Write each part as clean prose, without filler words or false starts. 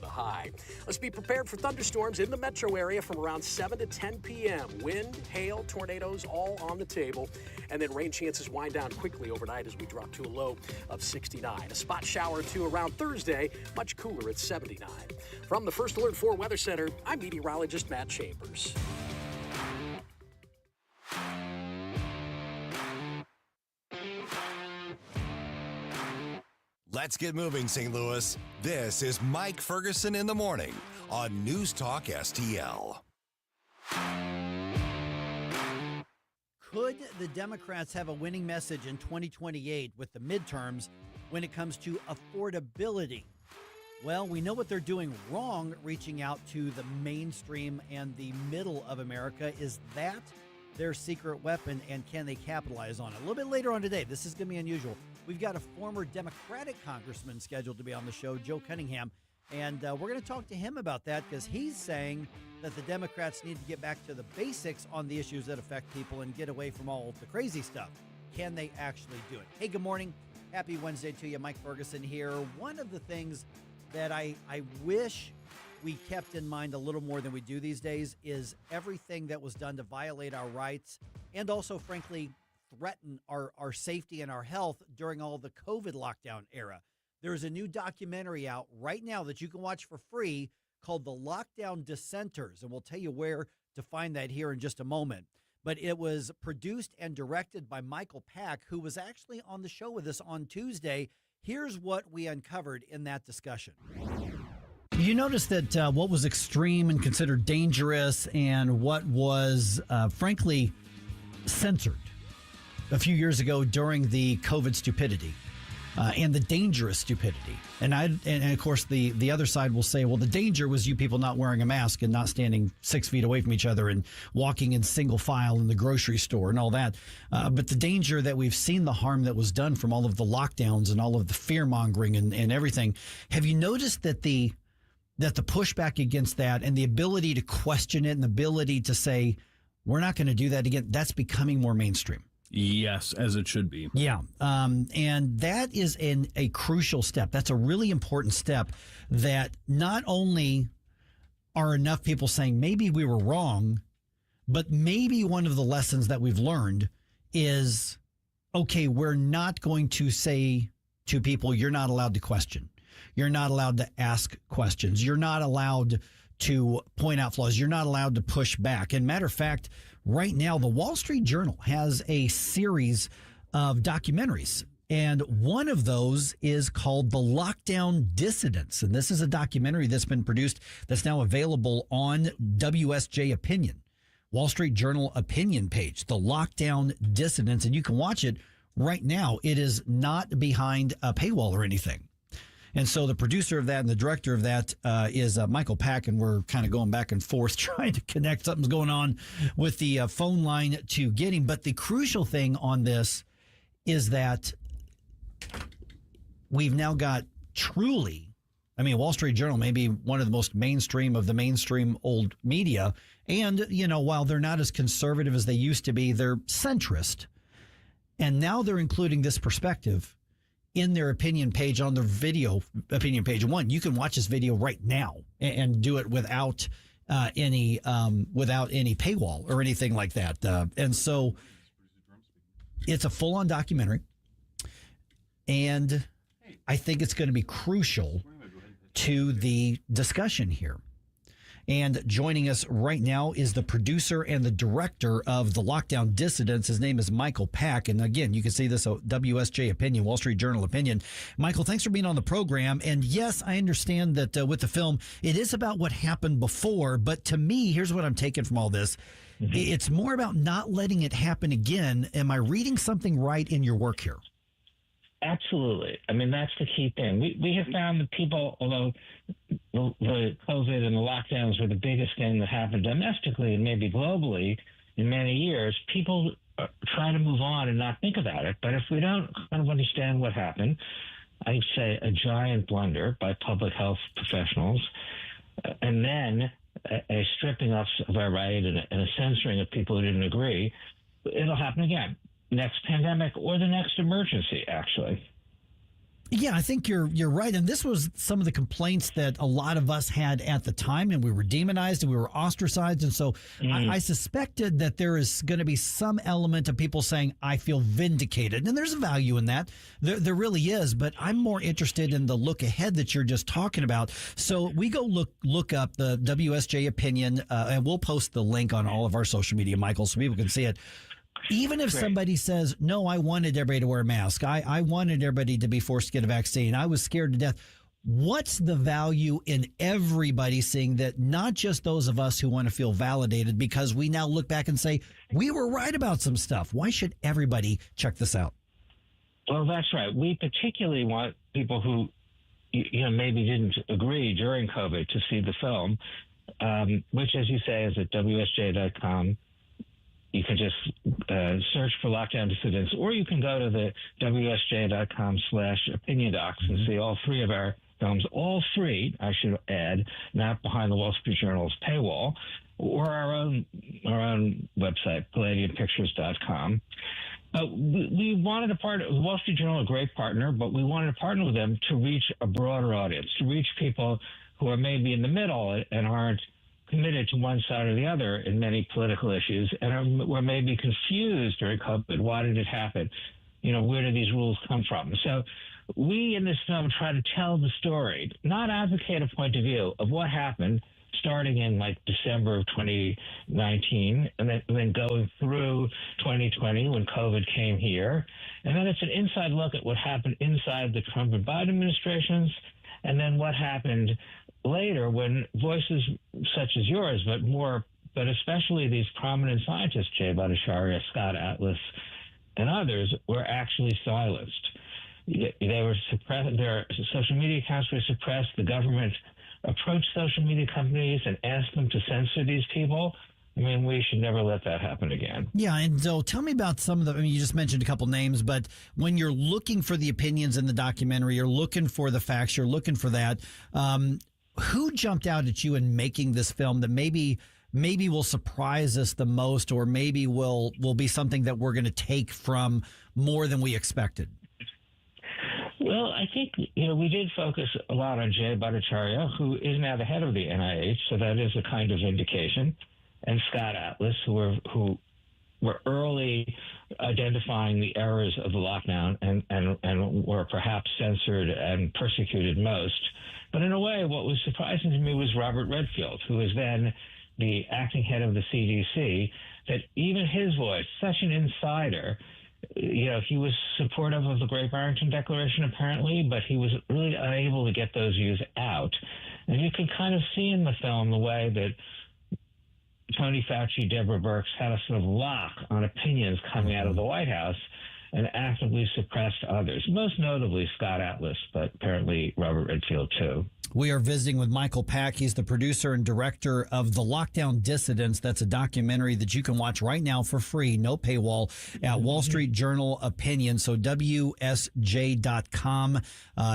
the high. Let's be prepared for thunderstorms in the metro area from around 7 to 10 p.m. Wind, hail, tornadoes, all on the table. And then rain chances wind down quickly overnight as we drop to a low of 69. A spot shower or two around Thursday, much cooler at 79. From the First Alert 4 Weather Center, I'm meteorologist Matt Chambers. Let's get moving, St. Louis. This is Mike Ferguson in the morning on NewsTalkSTL. Could the Democrats have a winning message in 2028 with the midterms when it comes to affordability? Well, we know what they're doing wrong, reaching out to the mainstream and the middle of America. Is that their secret weapon, and can they capitalize on it? A little bit later on today, this is going to be unusual. We've got a former Democratic congressman scheduled to be on the show, Joe Cunningham, and we're going to talk to him about that because he's saying that the Democrats need to get back to the basics on the issues that affect people and get away from all the crazy stuff. Can they actually do it? Hey, good morning. Happy Wednesday to you. Mike Ferguson here. One of the things that I wish we kept in mind a little more than we do these days is everything that was done to violate our rights and also, frankly, threaten our safety and our health during all the COVID lockdown era. There's a new documentary out right now that you can watch for free called The Lockdown Dissenters, and we'll tell you where to find that here in just a moment. But it was produced and directed by Michael Pack, who was actually on the show with us on Tuesday. Here's what we uncovered in that discussion. You notice that what was extreme and considered dangerous and what was, frankly, censored a few years ago during the COVID stupidity and the dangerous stupidity. And of course, the other side will say, well, the danger was you people not wearing a mask and not standing 6 feet away from each other and walking in single file in the grocery store and all that. But the danger that we've seen, the harm that was done from all of the lockdowns and all of the fear mongering and everything. Have you noticed that the pushback against that and the ability to question it and the ability to say, we're not going to do that again, that's becoming more mainstream? Yes, as it should be. Yeah. And that is a crucial step. That's a really important step that not only are enough people saying maybe we were wrong, but maybe one of the lessons that we've learned is, okay, we're not going to say to people, you're not allowed to question. You're not allowed to ask questions. You're not allowed to point out flaws. You're not allowed to push back. And matter of fact, right now, the Wall Street Journal has a series of documentaries. And one of those is called The Lockdown Dissidents. And this is a documentary that's been produced that's now available on WSJ Opinion, Wall Street Journal opinion page, The Lockdown Dissidents. And you can watch it right now. It is not behind a paywall or anything. And so the producer of that and the director of that is Michael Pack, and we're kind of going back and forth trying to connect. Something's going on with the phone line to get him. But the crucial thing on this is that we've now got truly, Wall Street Journal may be one of the most mainstream of the mainstream old media. And, while they're not as conservative as they used to be, they're centrist. And now they're including this perspective in their opinion page on their video opinion page. One, you can watch this video right now and do it without any paywall or anything like that. And so it's a full on documentary. And I think it's going to be crucial to the discussion here. And joining us right now is the producer and the director of The Lockdown Dissidents. His name is Michael Pack. And again, you can see this WSJ Opinion, Wall Street Journal Opinion. Michael, thanks for being on the program. And yes, I understand that with the film, it is about what happened before. But to me, here's what I'm taking from all this. Mm-hmm. It's more about not letting it happen again. Am I reading something right in your work here? Absolutely. That's the key thing. We have found that people, although the COVID and the lockdowns were the biggest thing that happened domestically and maybe globally in many years, people try to move on and not think about it. But if we don't kind of understand what happened, I'd say a giant blunder by public health professionals, and then a stripping us of our right and a censoring of people who didn't agree, it'll happen again. Next pandemic or the next emergency, actually. Yeah, I think you're right. And this was some of the complaints that a lot of us had at the time, and we were demonized and we were ostracized. And so I suspected that there is going to be some element of people saying, I feel vindicated. And there's a value in that. There really is. But I'm more interested in the look ahead that you're just talking about. So we go look up the WSJ opinion, and we'll post the link on all of our social media, Michael, so people can see it. Even if somebody says, no, I wanted everybody to wear a mask, I wanted everybody to be forced to get a vaccine, I was scared to death. What's the value in everybody seeing that, not just those of us who want to feel validated, because we now look back and say, we were right about some stuff? Why should everybody check this out? Well, that's right. We particularly want people who, maybe didn't agree during COVID to see the film, which, as you say, is at WSJ.com. You can just search for Lockdown Dissidents, or you can go to the WSJ.com/opinion docs and see all three of our films, all free, I should add, not behind the Wall Street Journal's paywall, or our own website, PalladiumPictures.com. We wanted to partner with Wall Street Journal, a great partner, but we wanted to partner with them to reach a broader audience, to reach people who are maybe in the middle and aren't committed to one side or the other in many political issues, and were maybe confused during COVID. Why did it happen? Where did these rules come from? So we in this film try to tell the story, not advocate a point of view of what happened starting in December of 2019 and then going through 2020 when COVID came here. And then it's an inside look at what happened inside the Trump and Biden administrations, and then what happened later when voices such as yours, but especially these prominent scientists, Jay Bhattacharya, Scott Atlas, and others, were actually silenced. They were suppressed. Their social media accounts were suppressed. The government approached social media companies and asked them to censor these people. I mean, we should never let that happen again. Yeah, and so tell me about some of the, you just mentioned a couple names, but when you're looking for the opinions in the documentary, you're looking for the facts, you're looking for that, who jumped out at you in making this film that maybe will surprise us the most, or maybe will be something that we're going to take from more than we expected? Well, I think, we did focus a lot on Jay Bhattacharya, who is now the head of the NIH, so that is a kind of indication, and Scott Atlas, who were early identifying the errors of the lockdown and were perhaps censored and persecuted most. But in a way, what was surprising to me was Robert Redfield, who was then the acting head of the CDC, that even his voice, such an insider, he was supportive of the Great Barrington Declaration, apparently, but he was really unable to get those views out. And you can kind of see in the film the way that Tony Fauci, Deborah Birx had a sort of lock on opinions coming out of the White House and actively suppressed others, most notably Scott Atlas, but apparently Robert Redfield too. We are visiting with Michael Pack. He's the producer and director of The Lockdown Dissidents. That's a documentary that you can watch right now for free, no paywall, at Wall Street Journal Opinion. So WSJ.com.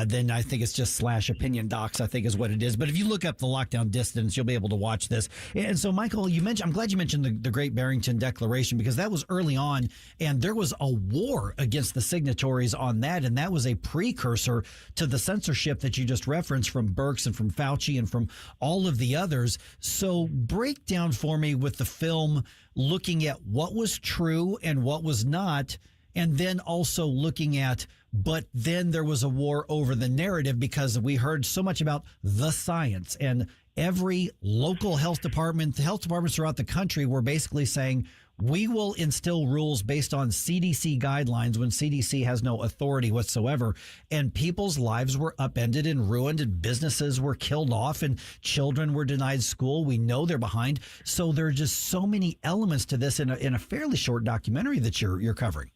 Then I think it's just /opinion docs, I think is what it is. But if you look up The Lockdown Dissidents, you'll be able to watch this. And so, Michael, I'm glad you mentioned the Great Barrington Declaration, because that was early on, and there was a war against the signatories on that, and that was a precursor to the censorship that you just referenced from Birx and from Fauci and from all of the others. So break down for me with the film, looking at what was true and what was not, and then also looking at, but then there was a war over the narrative, because we heard so much about the science, and every local health department, the health departments throughout the country were basically saying, we will instill rules based on CDC guidelines when CDC has no authority whatsoever. And people's lives were upended and ruined, and businesses were killed off, and children were denied school. We know they're behind. So there are just so many elements to this in a fairly short documentary that you're covering.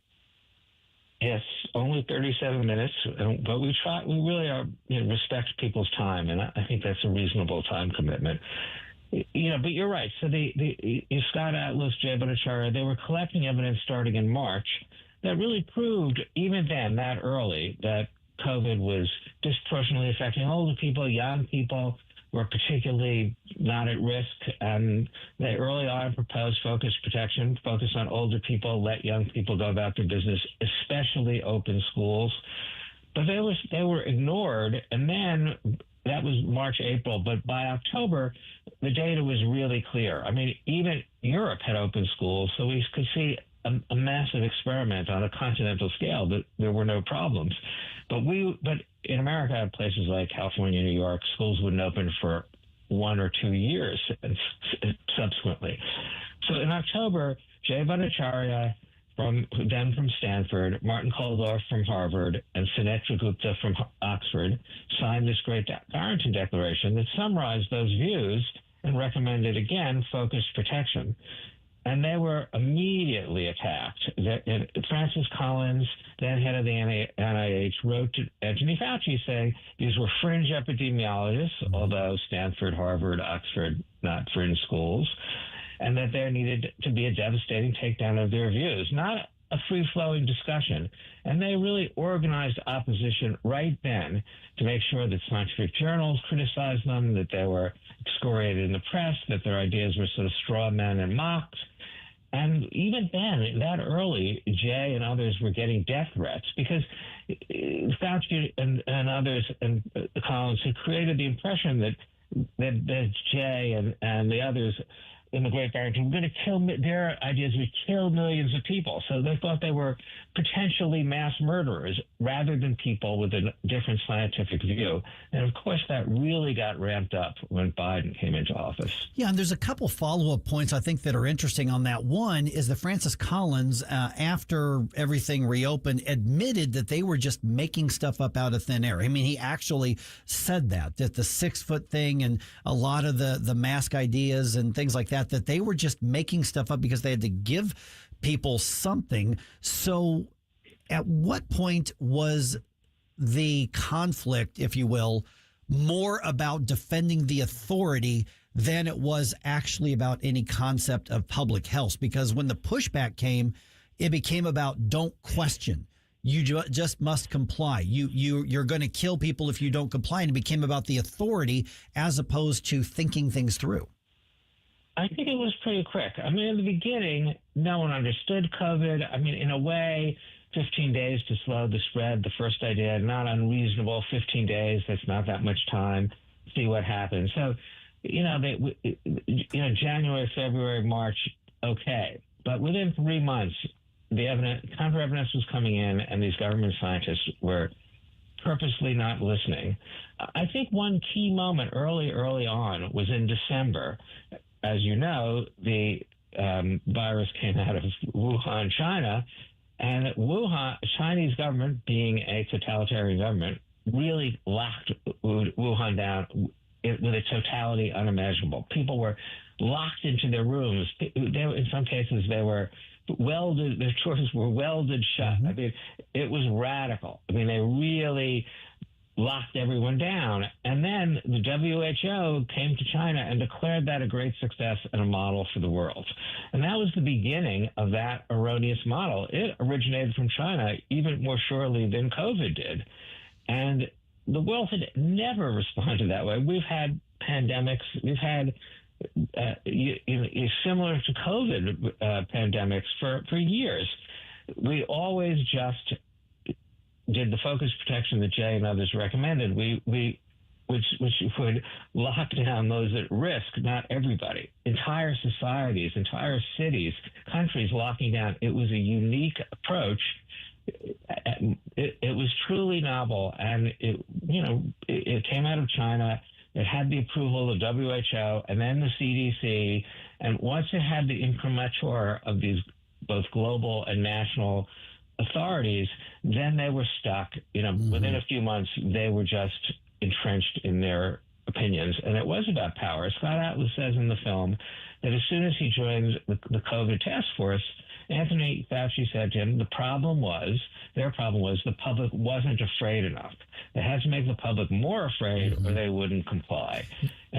Yes, only 37 minutes, but we really are, respect people's time, and I think that's a reasonable time commitment. But you're right. So the Scott Atlas, Jay Bhattacharya, they were collecting evidence starting in March that really proved, even then, that early, that COVID was disproportionately affecting older people. Young people were particularly not at risk. And they early on proposed focused protection, focus on older people, let young people go about their business, especially open schools. But they were ignored, and then that was March, April. But by October, the data was really clear. I mean, even Europe had open schools, so we could see a massive experiment on a continental scale that there were no problems. But in America, places like California, New York, schools wouldn't open for 1 or 2 years subsequently. So in October, Jay Bhattacharya, from Stanford, Martin Kulldorff from Harvard, and Sunetra Gupta from Oxford signed this great Barrington Declaration that summarized those views and recommended, again, focused protection. And they were immediately attacked. Francis Collins, then head of the NIH, wrote to Anthony Fauci saying these were fringe epidemiologists, although Stanford, Harvard, Oxford, not fringe schools, and that there needed to be a devastating takedown of their views, not a free-flowing discussion. And they really organized opposition right then to make sure that scientific journals criticized them, that they were excoriated in the press, that their ideas were sort of straw men and mocked. And even then, that early, Jay and others were getting death threats because Fauci and others and Collins had created the impression that Jay and the others in the Great Barrington were going to kill, their ideas would kill millions of people. So they thought they were potentially mass murderers rather than people with a different scientific view. And of course, that really got ramped up when Biden came into office. Yeah, and there's a couple follow-up points I think that are interesting on that. One is that Francis Collins, after everything reopened, admitted that they were just making stuff up out of thin air. I mean, he actually said that the 6-foot thing and a lot of the mask ideas and things like that they were just making stuff up because they had to give people something. So at what point was the conflict, if you will, more about defending the authority than it was actually about any concept of public health? Because when the pushback came, it became about don't question. You just must comply. You're going to kill people if you don't comply. And it became about the authority as opposed to thinking things through. I think it was pretty quick. I mean, in the beginning, no one understood COVID. I mean, in a way, 15 days to slow the spread, the first idea, not unreasonable. 15 days, that's not that much time. See what happens. So, January, February, March, okay. But within 3 months, the counter evidence was coming in, and these government scientists were purposely not listening. I think one key moment early on was in December. As you know, the virus came out of Wuhan, China, and Wuhan, Chinese government, being a totalitarian government, really locked Wuhan down with a totality unimaginable. People were locked into their rooms. In some cases, they were welded. Their doors were welded shut. I mean, it was radical. I mean, they really locked everyone down. And then the WHO came to China and declared that a great success and a model for the world. And that was the beginning of that erroneous model. It originated from China even more surely than COVID did. And the world had never responded that way. We've had pandemics. We've had similar to COVID pandemics for years. We always just did the focused protection that Jay and others recommended, which would lock down those at risk, not everybody. Entire societies, entire cities, countries locking down. It was a unique approach. It was truly novel, and it came out of China. It had the approval of WHO and then the CDC. And once it had the imprimatur of these both global and national authorities, then they were stuck. Within a few months, they were just entrenched in their opinions. And it was about power. Scott Atlas says in the film that as soon as he joined the COVID task force, Anthony Fauci said to him, their problem was the public wasn't afraid enough. They had to make the public more afraid or they wouldn't comply.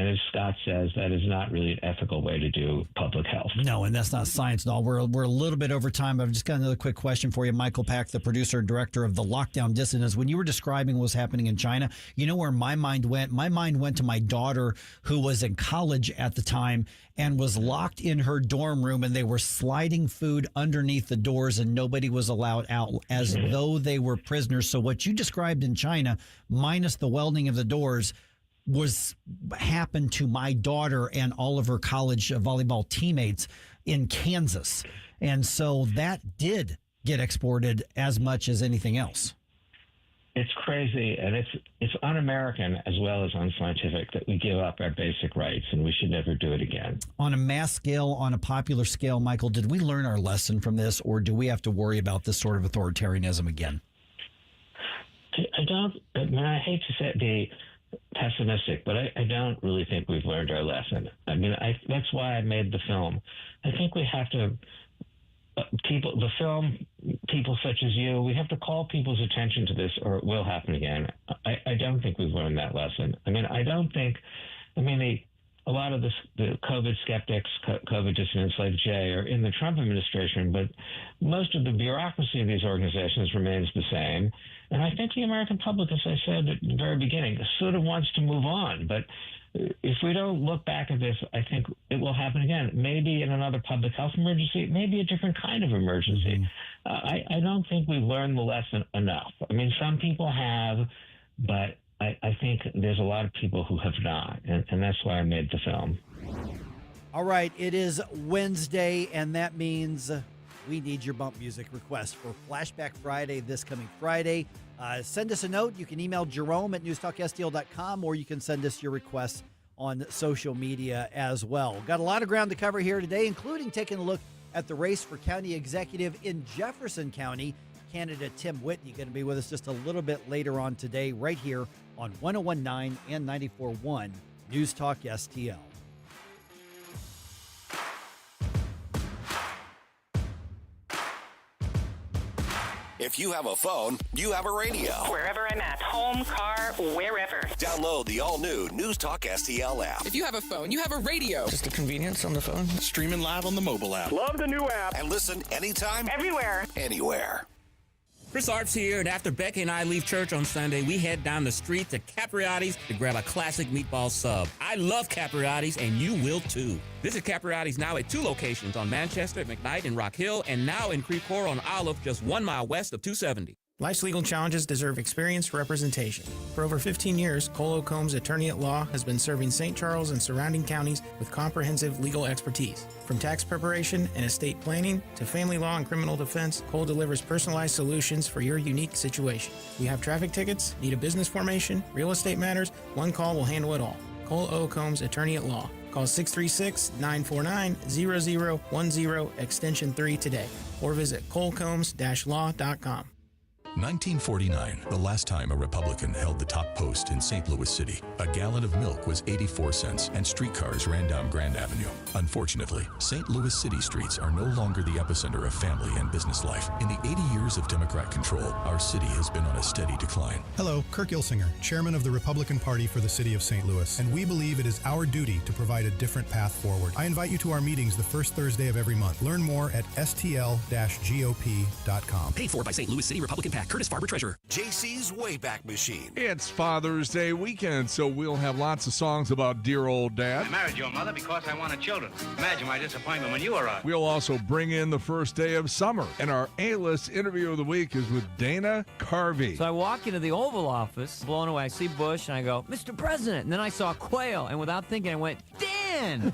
And as Scott says, that is not really an ethical way to do public health. No, and that's not science at all. We're a little bit over time. I've just got another quick question for you. Michael Pack, the producer and director of the Lockdown Dissonance. When you were describing what was happening in China, you know where my mind went? My mind went to my daughter, who was in college at the time and was locked in her dorm room, and they were sliding food underneath the doors and nobody was allowed out, as though they were prisoners. So what you described in China, minus the welding of the doors, happened to my daughter and all of her college volleyball teammates in Kansas. And so that did get exported as much as anything else. It's crazy, and it's un-American as well as unscientific that we give up our basic rights, and we should never do it again. On a mass scale, on a popular scale, Michael, did we learn our lesson from this, or do we have to worry about this sort of authoritarianism again? I hate to be pessimistic, but I don't really think we've learned our lesson. I mean, that's why I made the film. I think we have to, people such as you, we have to call people's attention to this, or it will happen again. I don't think we've learned that lesson. A lot of the COVID skeptics, COVID dissidents like Jay, are in the Trump administration, but most of the bureaucracy of these organizations remains the same. And I think the American public, as I said at the very beginning, sort of wants to move on. But if we don't look back at this, I think it will happen again. Maybe in another public health emergency, maybe a different kind of emergency. I don't think we've learned the lesson enough. I mean, some people have, but I think there's a lot of people who have not, and that's why I made the film. All right, it is Wednesday, and that means we need your bump music request for Flashback Friday this coming Friday. Send us a note. You can email Jerome at NewsTalkSTL.com, or you can send us your requests on social media as well. Got a lot of ground to cover here today, including taking a look at the race for county executive in Jefferson County. Candidate Tim Whitney going to be with us just a little bit later on today, right here on 101.9 and 94.1 News Talk STL. If you have a phone, you have a radio. Wherever I'm at, home, car, wherever. Download the all-new News Talk STL app. If you have a phone, you have a radio. Just the convenience on the phone. Streaming live on the mobile app. Love the new app. And listen anytime. Everywhere. Anywhere. Chris Arps here, and after Becky and I leave church on Sunday, we head down the street to Capriotti's to grab a classic meatball sub. I love Capriotti's, and you will too. Visit Capriotti's now at 2 locations on Manchester, McKnight, and Rock Hill, and now in Creve Coeur on Olive, just 1 mile west of 270. Life's legal challenges deserve experienced representation. For over 15 years, Cole Combs Attorney at Law has been serving St. Charles and surrounding counties with comprehensive legal expertise. From tax preparation and estate planning to family law and criminal defense, Cole delivers personalized solutions for your unique situation. You have traffic tickets, need a business formation, real estate matters, one call will handle it all. Cole O. Combs Attorney at Law. Call 636-949-0010 extension 3 today, or visit colecombs-law.com. 1949, the last time a Republican held the top post in St. Louis City. A gallon of milk was 84 cents, and streetcars ran down Grand Avenue. Unfortunately, St. Louis City streets are no longer the epicenter of family and business life. In the 80 years of Democrat control, our city has been on a steady decline. Hello, Kirk Ilsinger, chairman of the Republican Party for the city of St. Louis, and we believe it is our duty to provide a different path forward. I invite you to our meetings the first Thursday of every month. Learn more at stl-gop.com. Paid for by St. Louis City Republican PAC. Curtis Farber, Treasurer. JC's Wayback Machine. It's Father's Day weekend, so we'll have lots of songs about dear old dad. I married your mother because I wanted children. Imagine my disappointment when you arrived. We'll also bring in the first day of summer, and our A-list interview of the week is with Dana Carvey. So I walk into the Oval Office, blown away. I see Bush, and I go, Mr. President. And then I saw Quayle, and without thinking, I went, Dan!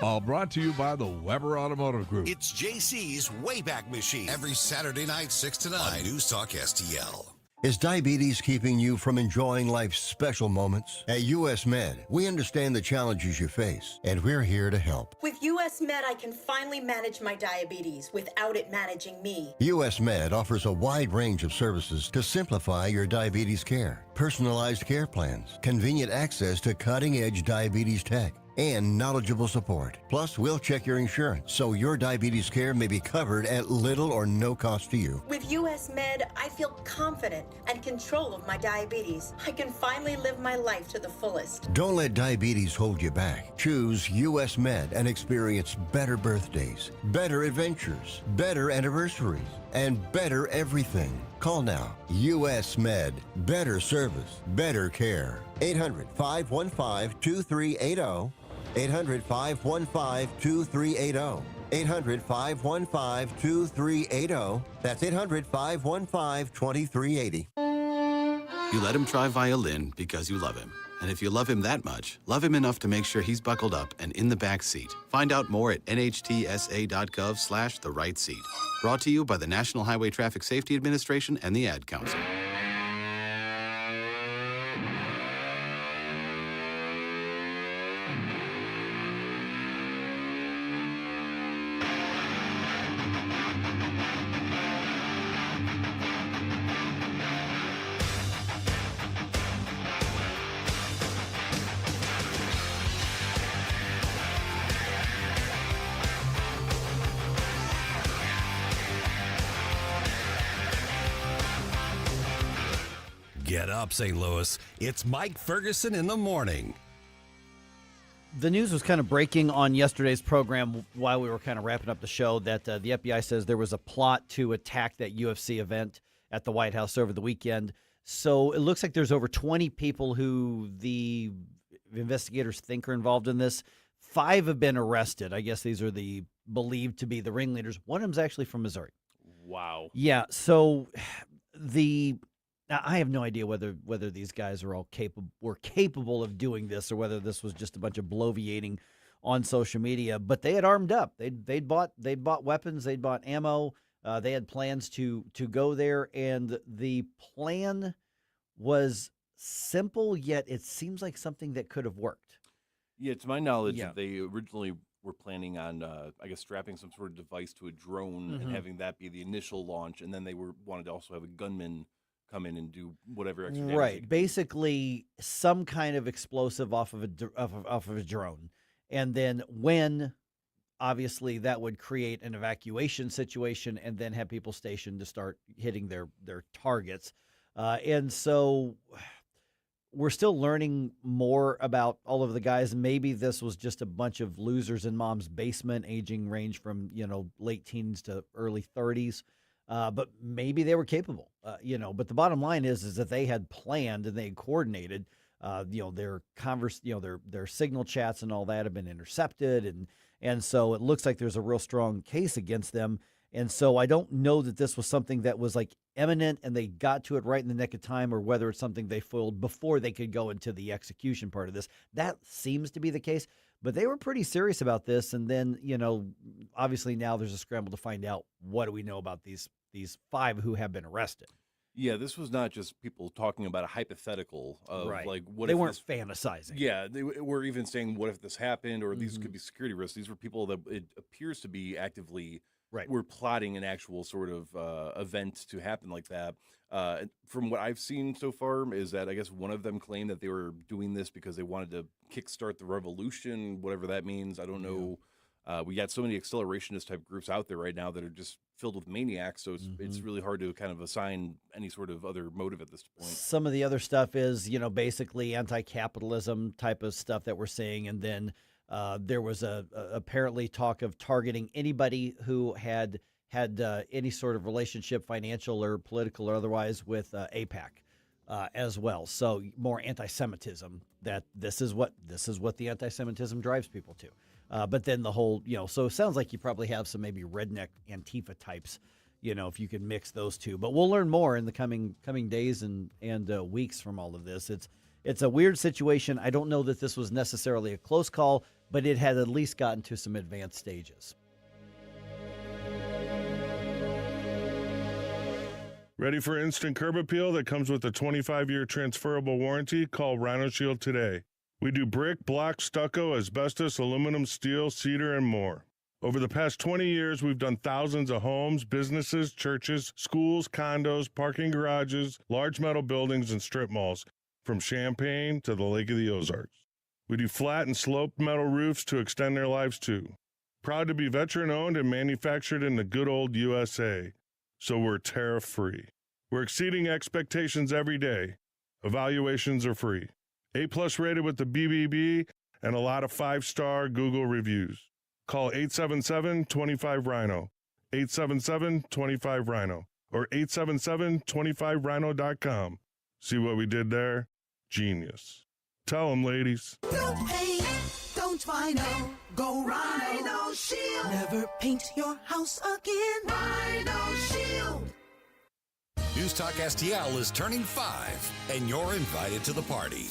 All brought to you by the Weber Automotive Group. It's JC's Wayback Machine. Every Saturday night, 6 to 9. On News Talk STL. Is diabetes keeping you from enjoying life's special moments? At U.S. Med, we understand the challenges you face, and we're here to help. With U.S. Med, I can finally manage my diabetes without it managing me. U.S. Med offers a wide range of services to simplify your diabetes care. Personalized care plans, convenient access to cutting-edge diabetes tech, and knowledgeable support. Plus, we'll check your insurance so your diabetes care may be covered at little or no cost to you. With US Med, I feel confident and control of my diabetes. I can finally live my life to the fullest. Don't let diabetes hold you back. Choose US Med and experience better birthdays, better adventures, better anniversaries, and better everything. Call now. US Med. Better service, better care. 800-515-2380. 800-515-2380. 800-515-2380. That's 800-515-2380. You let him try violin because you love him. And if you love him that much, love him enough to make sure he's buckled up and in the back seat. Find out more at nhtsa.gov/the right seat. Brought to you by the National Highway Traffic Safety Administration and the Ad Council. Get up, St. Louis. It's Mike Ferguson in the morning. The news was kind of breaking on yesterday's program while we were kind of wrapping up the show that the FBI says there was a plot to attack that UFC event at the White House over the weekend. So it looks like there's over 20 people who the investigators think are involved in this. 5 have been arrested. I guess these are the believed to be the ringleaders. One of them's actually from Missouri. Wow. Yeah, so now, I have no idea whether these guys are all capable of doing this or whether this was just a bunch of bloviating on social media. But they had armed up. They'd bought weapons. They'd bought ammo. They had plans to go there, and the plan was simple. Yet it seems like something that could have worked. Yeah, to my knowledge, they originally were planning on, I guess, strapping some sort of device to a drone and having that be the initial launch, and then they wanted to also have a gunman come in and do whatever extra damage. Right, basically some kind of explosive off of a drone, and then when obviously that would create an evacuation situation, and then have people stationed to start hitting their targets, and so we're still learning more about all of the guys. Maybe this was just a bunch of losers in mom's basement, aging range from late teens to early 30s. But maybe they were capable, But the bottom line is that they had planned and they had coordinated. Their their signal chats and all that have been intercepted, and so it looks like there's a real strong case against them. And so I don't know that this was something that was like imminent and they got to it right in the nick of time, or whether it's something they foiled before they could go into the execution part of this. That seems to be the case. But they were pretty serious about this, and then obviously now there's a scramble to find out what do we know about these 5 who have been arrested. Yeah, this was not just people talking about a hypothetical of like what they if weren't this, fantasizing. Yeah, they were even saying what if this happened, or these could be security risks. These were people that it appears to be actively were plotting an actual sort of event to happen like that. From what I've seen so far is that I guess one of them claimed that they were doing this because they wanted to kickstart the revolution, whatever that means. I don't know. We got so many accelerationist type groups out there right now that are just filled with maniacs, so it's really hard to kind of assign any sort of other motive at this point. Some of the other stuff is, basically anti-capitalism type of stuff that we're seeing, and then there was apparently talk of targeting anybody who had any sort of relationship, financial or political or otherwise, with AIPAC as well. So more anti-Semitism. That this is what the anti-Semitism drives people to. But then the whole, so it sounds like you probably have some maybe redneck Antifa types, if you can mix those two. But we'll learn more in the coming days and weeks from all of this. It's a weird situation. I don't know that this was necessarily a close call, but it had at least gotten to some advanced stages. Ready for instant curb appeal that comes with a 25-year transferable warranty? Call Rhino Shield today. We do brick, block, stucco, asbestos, aluminum, steel, cedar, and more. Over the past 20 years, we've done thousands of homes, businesses, churches, schools, condos, parking garages, large metal buildings, and strip malls, from Champaign to the Lake of the Ozarks. We do flat and sloped metal roofs to extend their lives too. Proud to be veteran-owned and manufactured in the good old USA, so we're tariff-free. We're exceeding expectations every day. Evaluations are free. A+ rated with the BBB and a lot of 5-star Google reviews. Call 877-25-RHINO, 877-25-RHINO, or 877-25rhino.com. See what we did there? Genius. Tell them, ladies. Don't paint, don't Rhino. Go Rhino Shield. Never paint your house again. Rhino Shield. News Talk STL is turning 5, and you're invited to the party.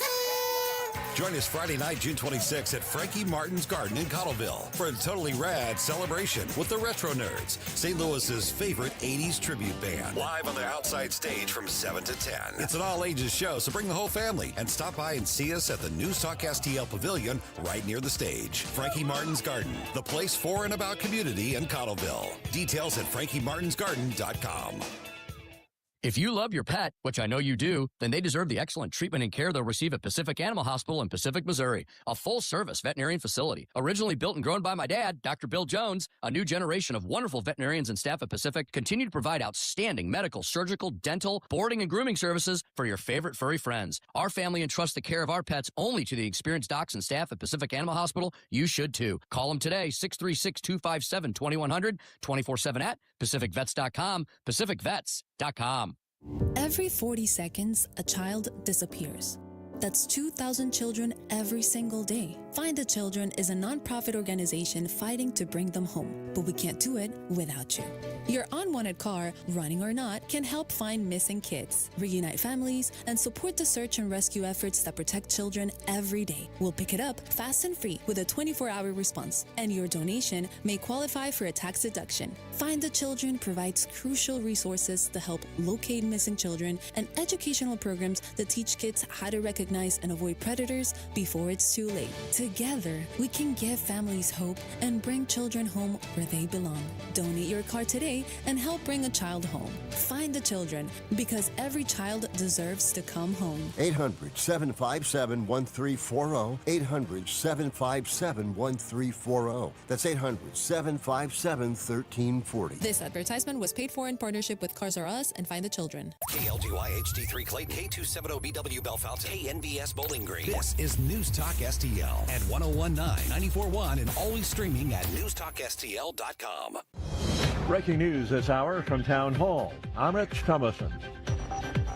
Join us Friday night, June 26th at Frankie Martin's Garden in Cottleville for a totally rad celebration with the Retro Nerds, St. Louis's favorite 80s tribute band. Live on the outside stage from 7 to 10. It's an all-ages show, so bring the whole family and stop by and see us at the News Talk STL Pavilion right near the stage. Frankie Martin's Garden, the place for and about community in Cottleville. Details at frankiemarinsgarden.com. If you love your pet, which I know you do, then they deserve the excellent treatment and care they'll receive at Pacific Animal Hospital in Pacific, Missouri, a full-service veterinarian facility. Originally built and grown by my dad, Dr. Bill Jones, a new generation of wonderful veterinarians and staff at Pacific continue to provide outstanding medical, surgical, dental, boarding, and grooming services for your favorite furry friends. Our family entrusts the care of our pets only to the experienced docs and staff at Pacific Animal Hospital. You should too. Call them today, 636-257-2100, 24/7 at pacificvets.com, pacificvets.com. Every 40 seconds, a child disappears. That's 2,000 children every single day. Find the Children is a nonprofit organization fighting to bring them home, but we can't do it without you. Your unwanted car, running or not, can help find missing kids, reunite families, and support the search and rescue efforts that protect children every day. We'll pick it up fast and free with a 24-hour response, and your donation may qualify for a tax deduction. Find the Children provides crucial resources to help locate missing children and educational programs that teach kids how to recognize and avoid predators before it's too late. Together, we can give families hope and bring children home where they belong. Donate your car today and help bring a child home. Find the Children, because every child deserves to come home. 800-757-1340. 800-757-1340. That's 800-757-1340. This advertisement was paid for in partnership with Cars R Us and Find the Children. KLGY HD3 Clayton, K270BW Bellefonte, KNBS Bowling Green. This is News Talk STL at 1019, 94.1, and always streaming at NewsTalkSTL.com. Breaking news this hour from Town Hall. I'm Rich Thomason.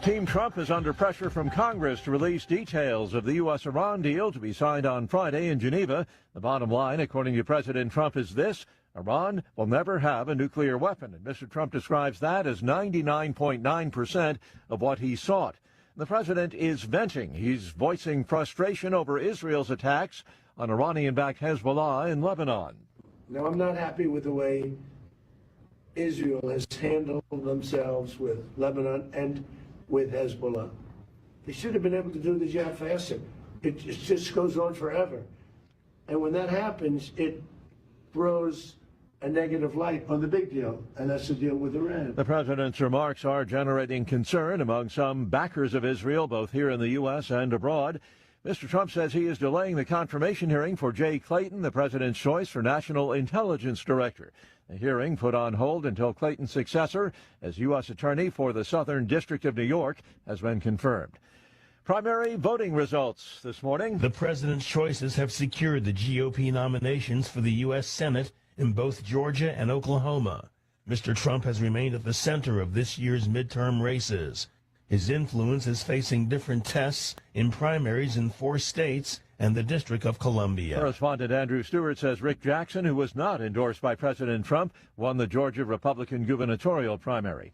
Team Trump is under pressure from Congress to release details of the U.S.-Iran deal to be signed on Friday in Geneva. The bottom line, according to President Trump, is this: Iran will never have a nuclear weapon. And Mr. Trump describes that as 99.9% of what he sought. The president is venting. He's voicing frustration over Israel's attacks on Iranian-backed Hezbollah in Lebanon. Now, I'm not happy with the way Israel has handled themselves with Lebanon and with Hezbollah. They should have been able to do the job faster. It just goes on forever. And when that happens, it throws a negative light on the big deal, and that's the deal with Iran. The president's remarks are generating concern among some backers of Israel, both here in the U.S. and abroad. Mr. Trump says he is delaying the confirmation hearing for Jay Clayton, the president's choice for National Intelligence Director. The hearing put on hold until Clayton's successor as U.S. Attorney for the Southern District of New York has been confirmed. Primary voting results this morning. The president's choices have secured the GOP nominations for the U.S. Senate in both Georgia and Oklahoma. Mr. Trump has remained at the center of this year's midterm races. His influence is facing different tests in primaries in 4 states and the District of Columbia. Correspondent Andrew Stewart says Rick Jackson, who was not endorsed by President Trump, won the Georgia Republican gubernatorial primary.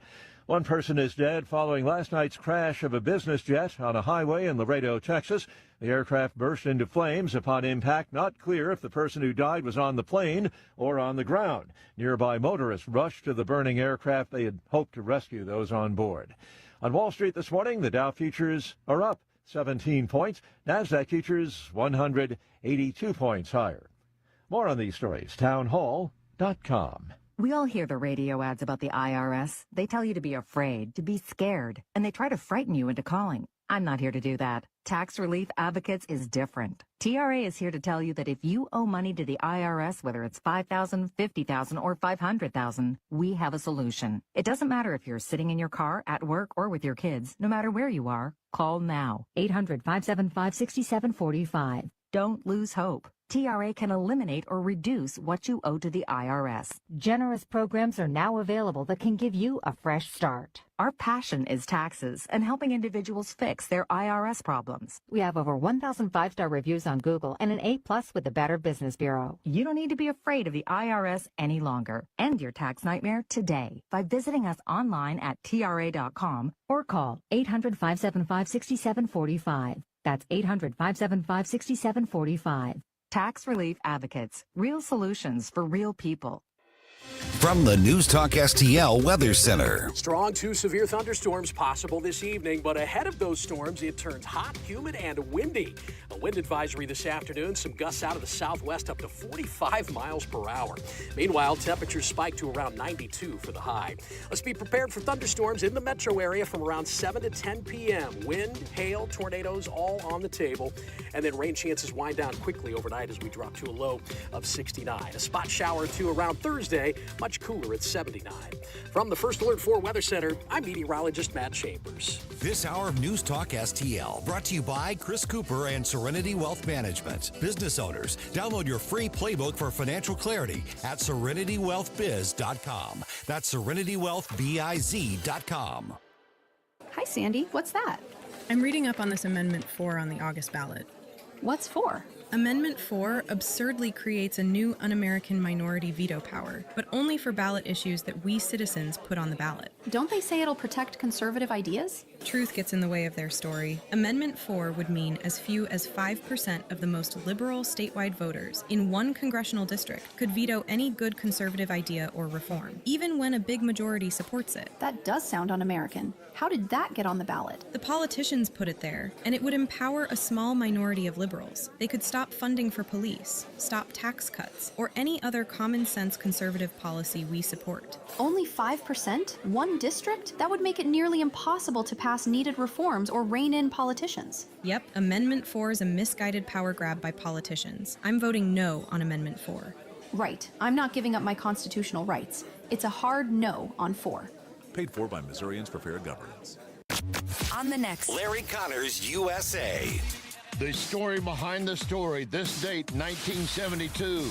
One person is dead following last night's crash of a business jet on a highway in Laredo, Texas. The aircraft burst into flames upon impact. Not clear if the person who died was on the plane or on the ground. Nearby motorists rushed to the burning aircraft. They had hoped to rescue those on board. On Wall Street this morning, the Dow futures are up 17 points. NASDAQ futures 182 points higher. More on these stories, townhall.com. We all hear the radio ads about the IRS. They tell you to be afraid, to be scared, and they try to frighten you into calling. I'm not here to do that. Tax Relief Advocates is different. TRA is here to tell you that if you owe money to the IRS, whether it's $5,000, $50,000, or $500,000, we have a solution. It doesn't matter if you're sitting in your car, at work, or with your kids. No matter where you are, call now. 800-575-6745. Don't lose hope. TRA can eliminate or reduce what you owe to the IRS. Generous programs are now available that can give you a fresh start. Our passion is taxes and helping individuals fix their IRS problems. We have over 1,000 5-star reviews on Google and an A+ with the Better Business Bureau. You don't need to be afraid of the IRS any longer. End your tax nightmare today by visiting us online at TRA.com or call 800-575-6745. That's 800-575-6745. Tax Relief Advocates. Real solutions for real people. From the News Talk STL Weather Center. Strong to severe thunderstorms possible this evening, but ahead of those storms, it turns hot, humid, and windy. A wind advisory this afternoon, some gusts out of the southwest up to 45 miles per hour. Meanwhile, temperatures spike to around 92 for the high. Let's be prepared for thunderstorms in the metro area from around 7 to 10 p.m. Wind, hail, tornadoes all on the table. And then rain chances wind down quickly overnight as we drop to a low of 69. A spot shower or two around Thursday, much cooler at 79. From the First Alert 4 Weather Center, I'm meteorologist Matt Chambers. This hour of News Talk STL brought to you by Chris Cooper and Serenity Wealth Management. Business owners, download your free playbook for financial clarity at SerenityWealthBiz.com. That's SerenityWealthBiz.com. Hi, Sandy. What's that? I'm reading up on this Amendment 4 on the August ballot. What's 4? Amendment 4 absurdly creates a new un-American minority veto power, but only for ballot issues that we citizens put on the ballot. Don't they say it'll protect conservative ideas? Truth gets in the way of their story. Amendment 4 would mean as few as 5% of the most liberal statewide voters in one congressional district could veto any good conservative idea or reform, even when a big majority supports it. That does sound un-American. How did that get on the ballot? The politicians put it there, and it would empower a small minority of liberals. They could stop funding for police, stop tax cuts, or any other common sense conservative policy we support. Only 5%? One district? That would make it nearly impossible to pass needed reforms or rein in politicians. Yep, Amendment 4 is a misguided power grab by politicians. I'm voting no on Amendment 4. Right. I'm not giving up my constitutional rights. It's a hard no on 4. Paid for by Missourians for Fair Governance. On the next, Larry Connors, USA. The story behind the story. This date, 1972.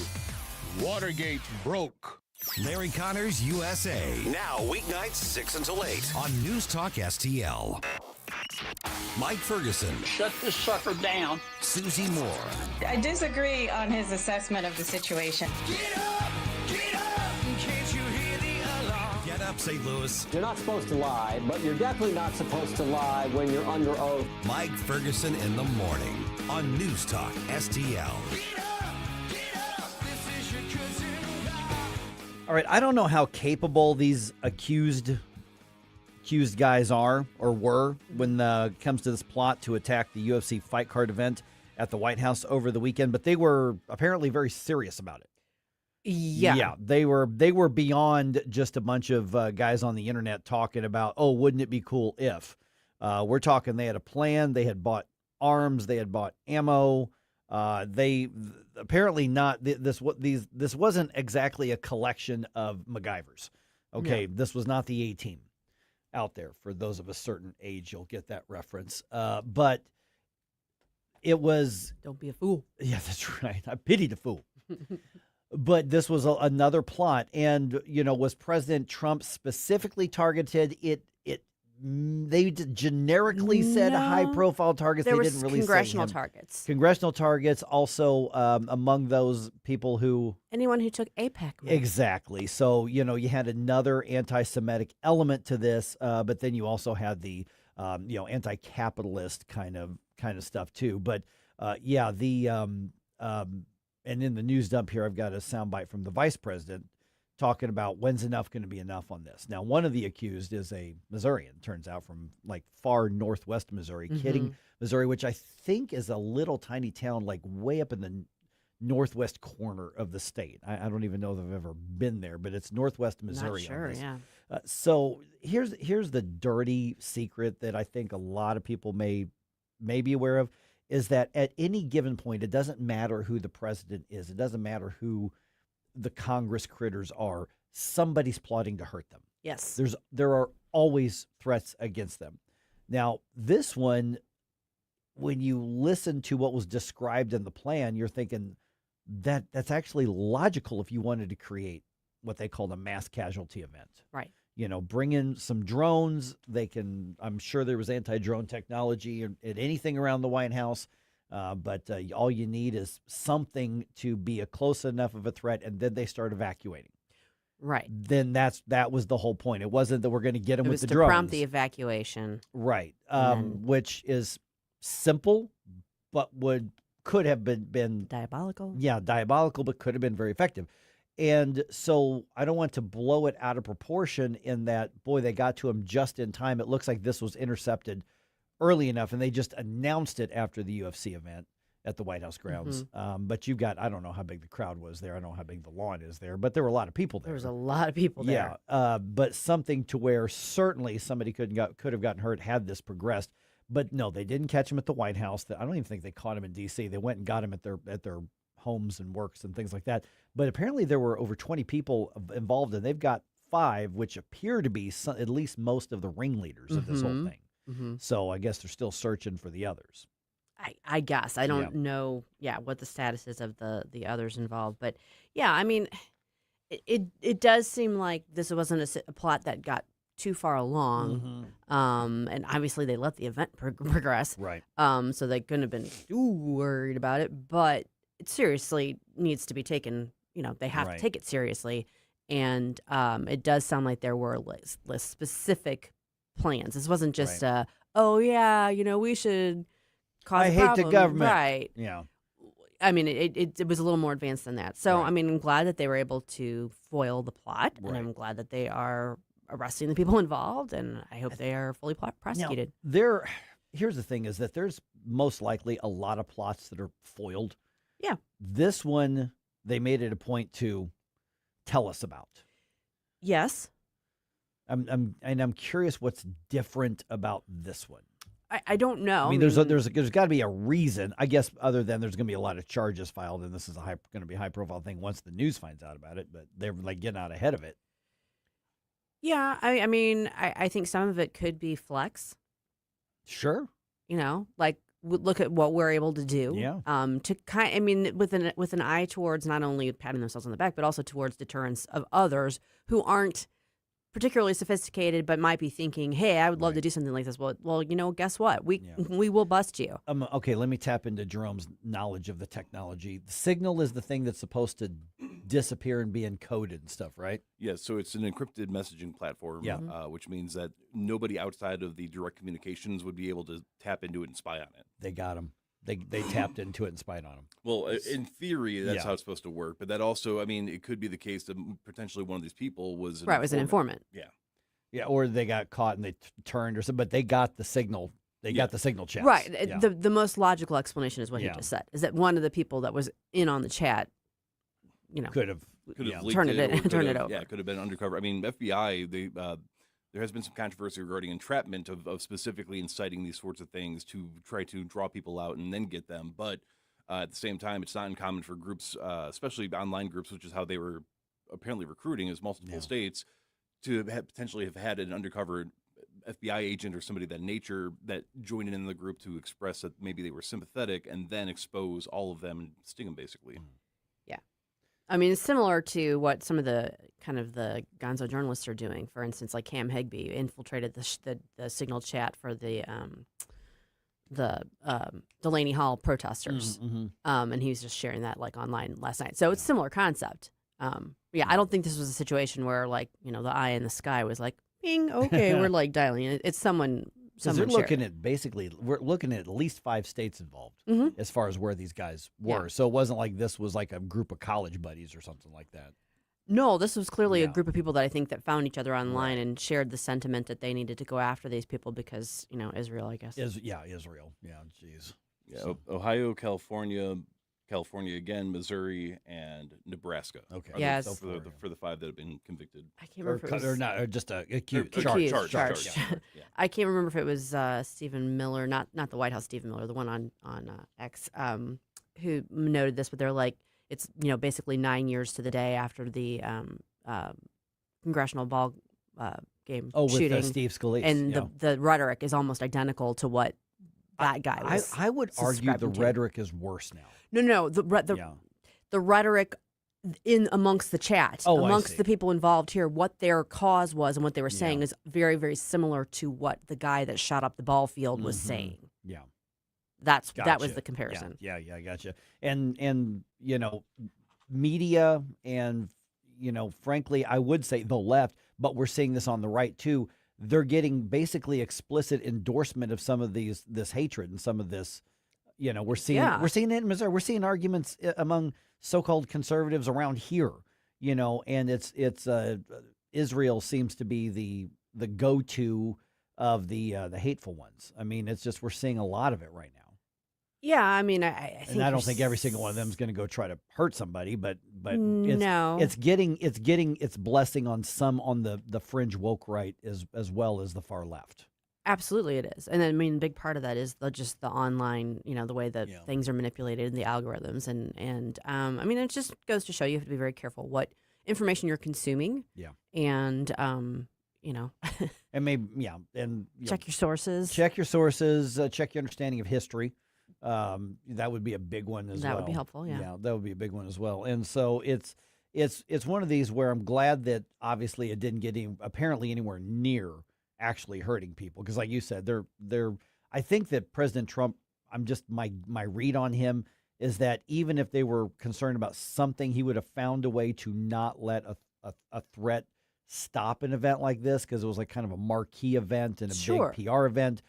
Watergate broke. Larry Connors, USA. Now, weeknights 6 until 8. On News Talk STL. Mike Ferguson. Shut this sucker down. Susie Moore. I disagree on his assessment of the situation. Get up, in case you hear the alarm. Get up, St. Louis. You're not supposed to lie, but you're definitely not supposed to lie when you're under oath. Mike Ferguson in the morning on News Talk STL. All right, I don't know how capable these accused guys are or were when it comes to this plot to attack the UFC fight card event at the White House over the weekend, but they were apparently very serious about it. Yeah, they were beyond just a bunch of guys on the internet talking about, oh, wouldn't it be cool if? We're talking they had a plan, they had bought arms, they had bought ammo. They apparently not this wasn't exactly a collection of MacGyvers. Okay, this was not the A-Team out there. For those of a certain age, you'll get that reference. But it was. Don't be a fool. Yeah, that's right. I pity the fool. But this was another plot, and was President Trump specifically targeted? They generically said high-profile targets. There they was didn't really congressional say him. targets. Congressional targets, also among those people who anyone who took APEC. Exactly. So you had another anti-Semitic element to this, but then you also had the anti-capitalist kind of stuff too. But and in the news dump here, I've got a soundbite from the vice president talking about when's enough going to be enough on this. Now, one of the accused is a Missourian, turns out, from like far northwest Missouri, Kidding, Missouri, which I think is a little tiny town like way up in the northwest corner of the state. I don't even know if I've ever been there, but it's northwest Missouri. Not sure, so here's the dirty secret that I think a lot of people may may be aware of is that at any given point, it doesn't matter who the president is. It doesn't matter who the Congress critters are. Somebody's plotting to hurt them. Yes. There are always threats against them. Now, this one, when you listen to what was described in the plan, you're thinking that's actually logical if you wanted to create what they called a mass casualty event. Right. Bring in some drones. I'm sure there was anti-drone technology at anything around the White House, but all you need is something to be a close enough of a threat, and then they start evacuating. Right. Then that was the whole point. It wasn't that we're going to get them with the drones. It was to prompt the evacuation. Right. Which is simple, but could have been diabolical. Yeah, diabolical, but could have been very effective. And so I don't want to blow it out of proportion in that, boy, they got to him just in time. It looks like this was intercepted early enough, and they just announced it after the UFC event at the White House grounds. But you've got, I don't know how big the crowd was there. I don't know how big the lawn is there, but there were a lot of people there. There was a lot of people there. Yeah, but something to where certainly somebody could have gotten hurt had this progressed. But no, they didn't catch him at the White House. I don't even think they caught him in D.C. They went and got him at their homes and works and things like that. But apparently there were over 20 people involved, and they've got 5, which appear to be at least most of the ringleaders of this whole thing. So I guess they're still searching for the others. I guess. I don't know, what the status is of the others involved. But, yeah, I mean, it does seem like this wasn't a plot that got too far along. And obviously they let the event progress. Right. So they couldn't have been too worried about it. But it seriously needs to be taken. They have to take it seriously. And it does sound like there were specific plans. This wasn't just, we should cause I a hate problem. the government. Right. Yeah. I mean, it was a little more advanced than that. So, I mean, I'm glad that they were able to foil the plot. And I'm glad that they are arresting the people involved. And I hope they are fully prosecuted. Now, here's the thing is that there's most likely a lot of plots that are foiled. Yeah. This one, they made it a point to tell us about. Yes. I'm curious what's different about this one. I don't know. I mean, there's got to be a reason, I guess, other than there's going to be a lot of charges filed, and this is going to be a high profile thing once the news finds out about it. But they're getting out ahead of it. Yeah, I mean, I think some of it could be flex. Sure. Look at what we're able to do. Yeah. With an eye towards not only patting themselves on the back, but also towards deterrence of others who aren't particularly sophisticated, but might be thinking, "Hey, I would love to do something like this." Well, guess what? We will bust you. Okay, let me tap into Jerome's knowledge of the technology. The signal is the thing that's supposed to disappear and be encoded and stuff, right? Yeah, so it's an encrypted messaging platform, which means that nobody outside of the direct communications would be able to tap into it and spy on it. They got him. They tapped into it and spied on him. Well, in theory, that's how it's supposed to work. But that also, I mean, it could be the case that potentially one of these people was was an informant. Yeah. Yeah, or they got caught and they turned or something, but they got the signal. They got the signal chat. Right. The most logical explanation is what he just said, is that one of the people that was in on the chat, could have turned it over. Yeah, it could have been undercover. I mean, FBI, there has been some controversy regarding entrapment of specifically inciting these sorts of things to try to draw people out and then get them. But at the same time, it's not uncommon for groups, especially online groups, which is how they were apparently recruiting as multiple states, to potentially have had an undercover FBI agent or somebody of that nature that joined in the group to express that maybe they were sympathetic and then expose all of them and sting them, basically. Yeah. I mean, it's similar to what some of the the gonzo journalists are doing. For instance, like Cam Hegby infiltrated the signal chat for the Delaney Hall protesters, and he was just sharing that online last night. So it's a similar concept. I don't think this was a situation where the eye in the sky was like, "Bing, okay, we're dialing in." It's someone. They're looking at we're looking at least 5 states involved as far as where these guys were. Yeah. So it wasn't like this was like a group of college buddies or something like that. No, this was clearly a group of people that I think that found each other online and shared the sentiment that they needed to go after these people because, Israel, I guess. Israel. Yeah, jeez. Yeah, so. Ohio, California, California again, Missouri, and Nebraska. Okay. Yes. For the 5 that have been convicted. I can't remember if it was, or not, or just accused. Charged. Yeah. I can't remember if it was Stephen Miller, not the White House Stephen Miller, the one on X, who noted this, but they're like, it's basically 9 years to the day after the congressional ball game shooting. With Steve Scalise. And the rhetoric is almost identical to what that guy was. I would argue the subscribing to. rhetoric is worse now. No, the rhetoric amongst the chat, amongst the people involved here, what their cause was and what they were saying is very, very similar to what the guy that shot up the ball field was saying. Yeah. That was the comparison. Yeah, I gotcha. And media and frankly, I would say the left, but we're seeing this on the right too. They're getting basically explicit endorsement of some of this hatred and some of this. We're seeing it in Missouri. We're seeing arguments among so-called conservatives around here. And it's Israel seems to be the go-to of the hateful ones. I mean, it's just we're seeing a lot of it right now. Yeah, I mean, I think, and I don't think every single one of them is going to go try to hurt somebody, but no, it's getting its blessing on some on the fringe woke right as well as the far left. Absolutely, it is, and I mean, a big part of that is just the online, the way that things are manipulated and the algorithms, and I mean, it just goes to show you have to be very careful what information you're consuming. Yeah, and and maybe and check your sources. Check your sources. Check your understanding of history. That would be a big one as well. That would be helpful. Yeah, that would be a big one as well. And so it's one of these where I'm glad that obviously it didn't get apparently anywhere near actually hurting people, because like you said, they're I think that President Trump, I'm just my read on him is that even if they were concerned about something, he would have found a way to not let a threat stop an event like this, because it was like kind of a marquee event and a big PR event.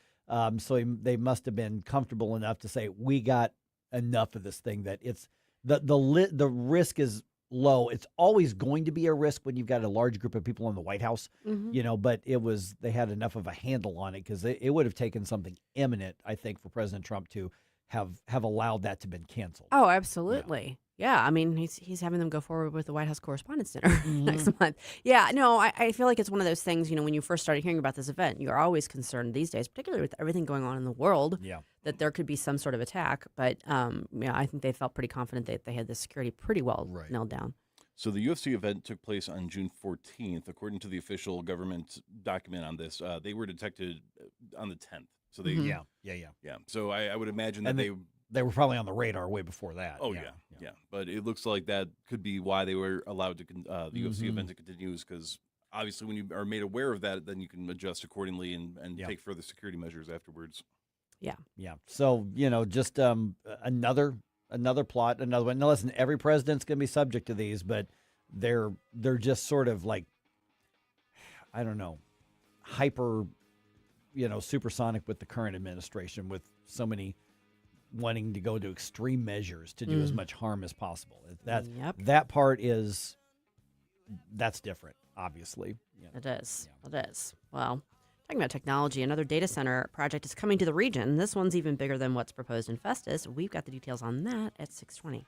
So they must have been comfortable enough to say, we got enough of this thing that it's the risk is low. It's always going to be a risk when you've got a large group of people in the White House, but they had enough of a handle on it, because it would have taken something imminent, I think, for President Trump to have allowed that to have been canceled. Oh, absolutely. Yeah, I mean, he's having them go forward with the White House Correspondents' Dinner next month. Yeah, no, I feel like it's one of those things, when you first started hearing about this event, you're always concerned these days, particularly with everything going on in the world, that there could be some sort of attack. But, I think they felt pretty confident that they had the security pretty well nailed down. So the UFC event took place on June 14th. According to the official government document on this, they were detected on the 10th. So they, yeah. So I would imagine that they were probably on the radar way before that. Oh yeah. But it looks like that could be why they were allowed to the UFC event to continue, because obviously when you are made aware of that, then you can adjust accordingly and take further security measures afterwards. Yeah. So just another plot, another one. Now listen, every president's going to be subject to these, but they're just sort of like, I don't know, hyper, supersonic with the current administration, with so many wanting to go to extreme measures to do as much harm as possible. That part that's different, obviously. It is. Well, talking about technology, another data center project is coming to the region. This one's even bigger than what's proposed in Festus. We've got the details on that at 6:20.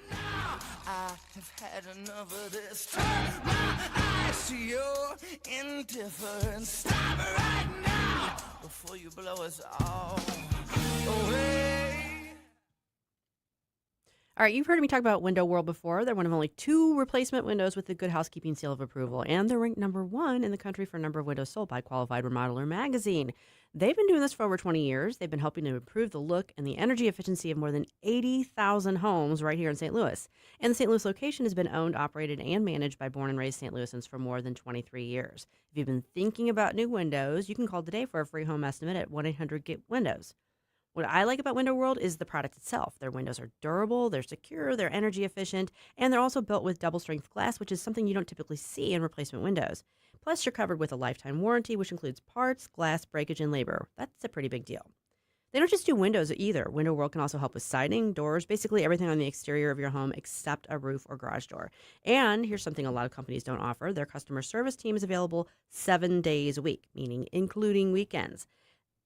I have had enough of this. Turn my eyes to your indifference. Stop it right now before you blow us all away. All right, you've heard me talk about Window World before. They're one of only 2 replacement windows with the Good Housekeeping seal of approval, and they're ranked number 1 in the country for number of windows sold by Qualified Remodeler magazine. They've been doing this for over 20 years. They've been helping to improve the look and the energy efficiency of more than 80,000 homes right here in St. Louis. And the St. Louis location has been owned, operated, and managed by born and raised St. Louisans for more than 23 years. If you've been thinking about new windows, you can call today for a free home estimate at 1-800-GET-WINDOWS. What I like about Window World is the product itself. Their windows are durable, they're secure, they're energy efficient, and they're also built with double-strength glass, which is something you don't typically see in replacement windows. Plus, you're covered with a lifetime warranty, which includes parts, glass, breakage, and labor. That's a pretty big deal. They don't just do windows either. Window World can also help with siding, doors, basically everything on the exterior of your home except a roof or garage door. And here's something a lot of companies don't offer. Their customer service team is available 7 days a week, meaning including weekends.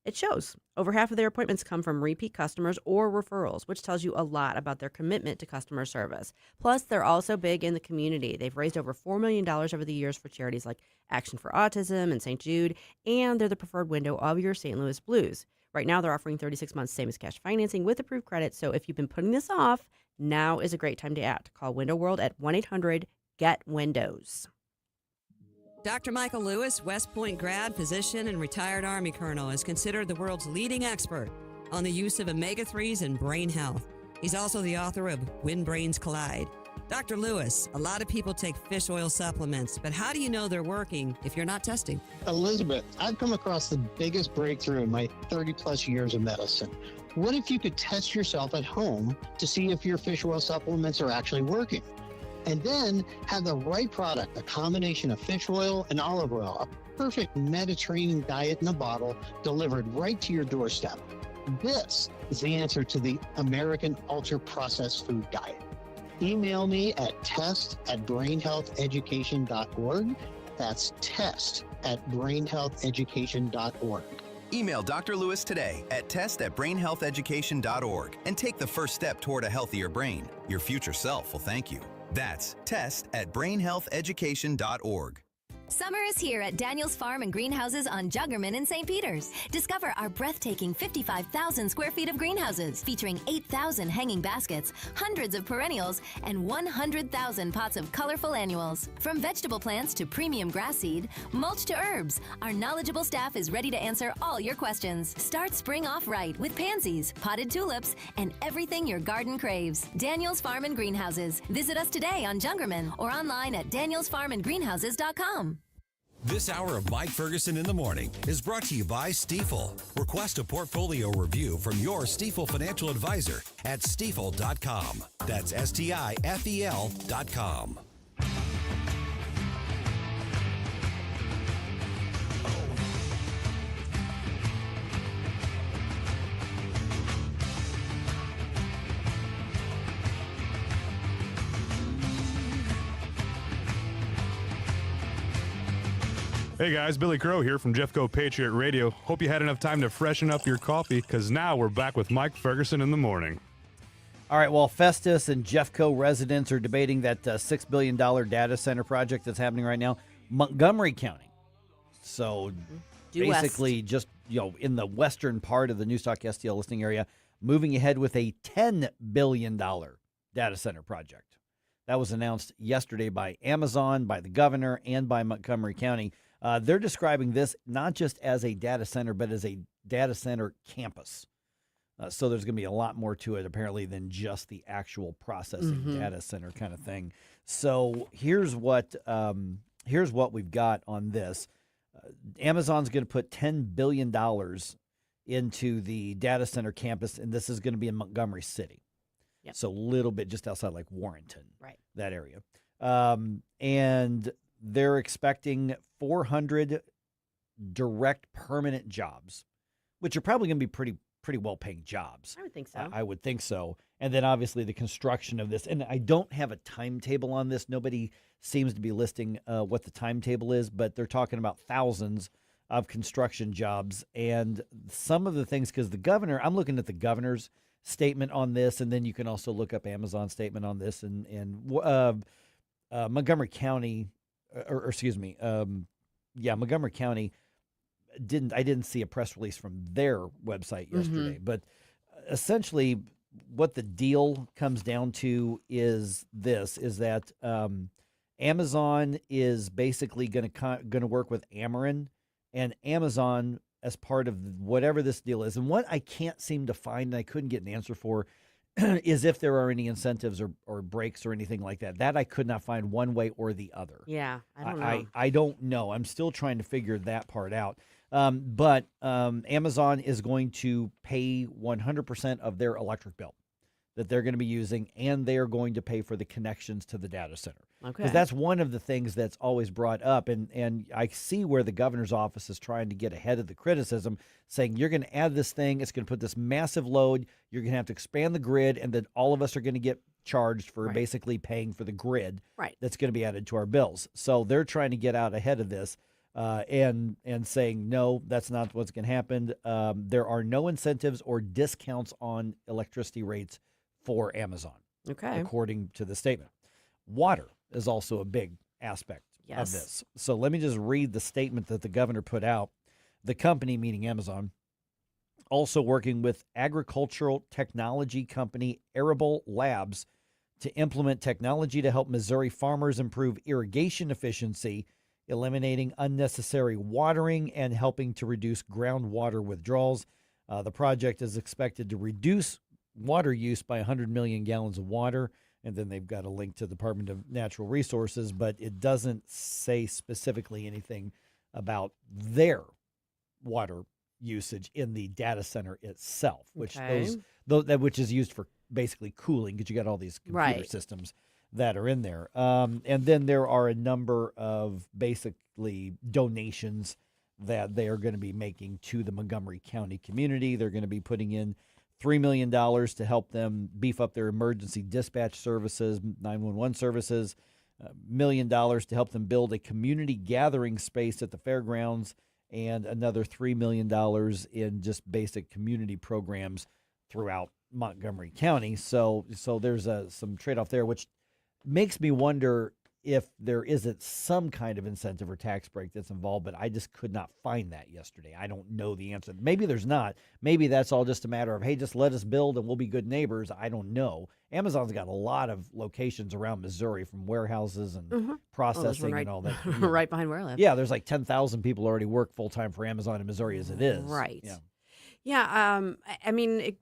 It shows. Over half of their appointments come from repeat customers or referrals, which tells you a lot about their commitment to customer service. Plus, they're also big in the community. They've raised over $4 million over the years for charities like Action for Autism and St. Jude, and they're the preferred window of your St. Louis Blues. Right now, they're offering 36 months same as cash financing with approved credit. So if you've been putting this off, now is a great time to act. Call Window World at 1-800-GET-WINDOWS. Dr. Michael Lewis, West Point grad, physician, and retired Army colonel, is considered the world's leading expert on the use of omega-3s in brain health. He's also the author of When Brains Collide. Dr. Lewis, a lot of people take fish oil supplements, but how do you know they're working if you're not testing? Elizabeth, I've come across the biggest breakthrough in my 30-plus years of medicine. What if you could test yourself at home to see if your fish oil supplements are actually working? And then have the right product, a combination of fish oil and olive oil, a perfect Mediterranean diet in a bottle delivered right to your doorstep. This is the answer to the American ultra-processed food diet. Email me at test@brainhealtheducation.org. That's test@brainhealtheducation.org. Email Dr. Lewis today at test@brainhealtheducation.org and take the first step toward a healthier brain. Your future self will thank you. That's test@brainhealtheducation.org. Summer is here at Daniel's Farm and Greenhouses on Juggerman in St. Peters. Discover our breathtaking 55,000 square feet of greenhouses featuring 8,000 hanging baskets, hundreds of perennials, and 100,000 pots of colorful annuals. From vegetable plants to premium grass seed, mulch to herbs, our knowledgeable staff is ready to answer all your questions. Start spring off right with pansies, potted tulips, and everything your garden craves. Daniel's Farm and Greenhouses. Visit us today on Juggerman or online at danielsfarmandgreenhouses.com. This hour of Mike Ferguson in the Morning is brought to you by Stifel. Request a portfolio review from your Stifel financial advisor at stifel.com. That's STIFEL.com. Hey guys, Billy Crow here from Jeffco Patriot Radio. Hope you had enough time to freshen up your coffee, because now we're back with Mike Ferguson in the morning. All right, well, Festus and Jeffco residents are debating that $6 billion data center project that's happening right now. Montgomery County. So basically just, in the western part of the NewsTalkSTL listening area, moving ahead with a $10 billion data center project. That was announced yesterday by Amazon, by the governor, and by Montgomery County. They're describing this not just as a data center, but as a data center campus. So there's going to be a lot more to it, apparently, than just the actual processing data center kind of thing. So here's what we've got on this. Amazon's going to put $10 billion into the data center campus, and this is going to be in Montgomery City. Yep. So a little bit just outside like Warrenton, right? That area. And they're expecting 400 direct permanent jobs, which are probably going to be pretty well-paying jobs. I would think so. I would think so. And then obviously the construction of this. And I don't have a timetable on this. Nobody seems to be listing what the timetable is, but they're talking about thousands of construction jobs. And some of the things, because the governor, I'm looking at the governor's statement on this, and then you can also look up Amazon's statement on this, and Montgomery County, Montgomery County didn't see a press release from their website yesterday, but essentially what the deal comes down to is that Amazon is basically going to work with Ameren, and Amazon, as part of whatever this deal is. And what I can't seem to find, and I couldn't get an answer for, is if there are any incentives or breaks or anything like that. That I could not find one way or the other. Yeah, I don't know. I don't know. I'm still trying to figure that part out. But Amazon is going to pay 100% of their electric bill that they're going to be using, and they are going to pay for the connections to the data center. Okay. Because that's one of the things that's always brought up, and I see where the governor's office is trying to get ahead of the criticism, saying you're going to add this thing, it's going to put this massive load, you're going to have to expand the grid, and then all of us are going to get charged for basically paying for the grid that's going to be added to our bills. So they're trying to get out ahead of this. and saying, no, that's not what's going to happen. There are no incentives or discounts on electricity rates for Amazon, according to the statement. Water is also a big aspect of this. So let me just read the statement that the governor put out. The company, meaning Amazon, also working with agricultural technology company Arable Labs to implement technology to help Missouri farmers improve irrigation efficiency, eliminating unnecessary watering, and helping to reduce groundwater withdrawals. The project is expected to reduce water use by 100 million gallons of water. And then they've got a link to the Department of Natural Resources, but it doesn't say specifically anything about their water usage in the data center itself, which which is used for basically cooling, because you got all these computer systems that are in there. And then there are a number of basically donations that they are going to be making to the Montgomery County community. They're going to be putting in $3 million to help them beef up their emergency dispatch services, 911 services, $1 million to help them build a community gathering space at the fairgrounds, and another $3 million in just basic community programs throughout Montgomery County. So there's some trade-off there, which makes me wonder if there isn't some kind of incentive or tax break that's involved, but I just could not find that yesterday. I don't know the answer. Maybe there's not. Maybe that's all just a matter of, hey, just let us build and we'll be good neighbors. I don't know. Amazon's got a lot of locations around Missouri, from warehouses and processing and all that. Right behind where I live. Yeah, there's like 10,000 people already work full-time for Amazon in Missouri as it is. Right. Yeah. Yeah, I mean,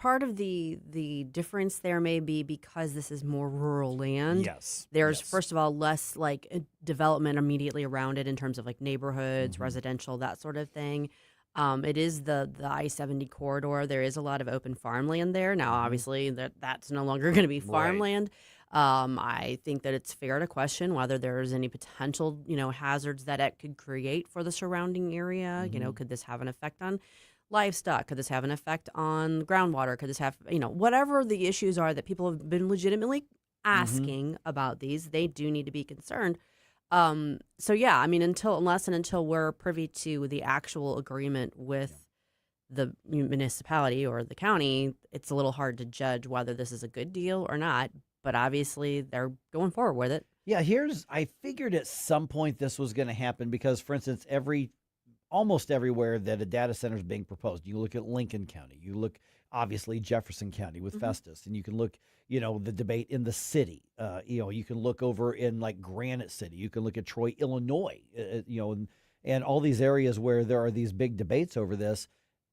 part of the difference there may be because this is more rural land. Yes. There's, first of all, less like development immediately around it in terms of like neighborhoods, residential, that sort of thing. It is the I-70 corridor. There is a lot of open farmland there. Now, obviously, that's no longer going to be farmland. I think that it's fair to question whether there's any potential, hazards that it could create for the surrounding area. Could this have an effect on livestock? Could this have an effect on groundwater? Could this have, whatever the issues are that people have been legitimately asking about these, they do need to be concerned. So yeah, I mean, unless we're privy to the actual agreement with the municipality or the county, it's a little hard to judge whether this is a good deal or not. But obviously, they're going forward with it. Yeah, I figured at some point this was going to happen because, for instance, almost everywhere that a data center is being proposed, you look at Lincoln County, you look obviously Jefferson County with Festus, and you can look, the debate in the city. You can look over in like Granite City, you can look at Troy, Illinois, and all these areas where there are these big debates over this.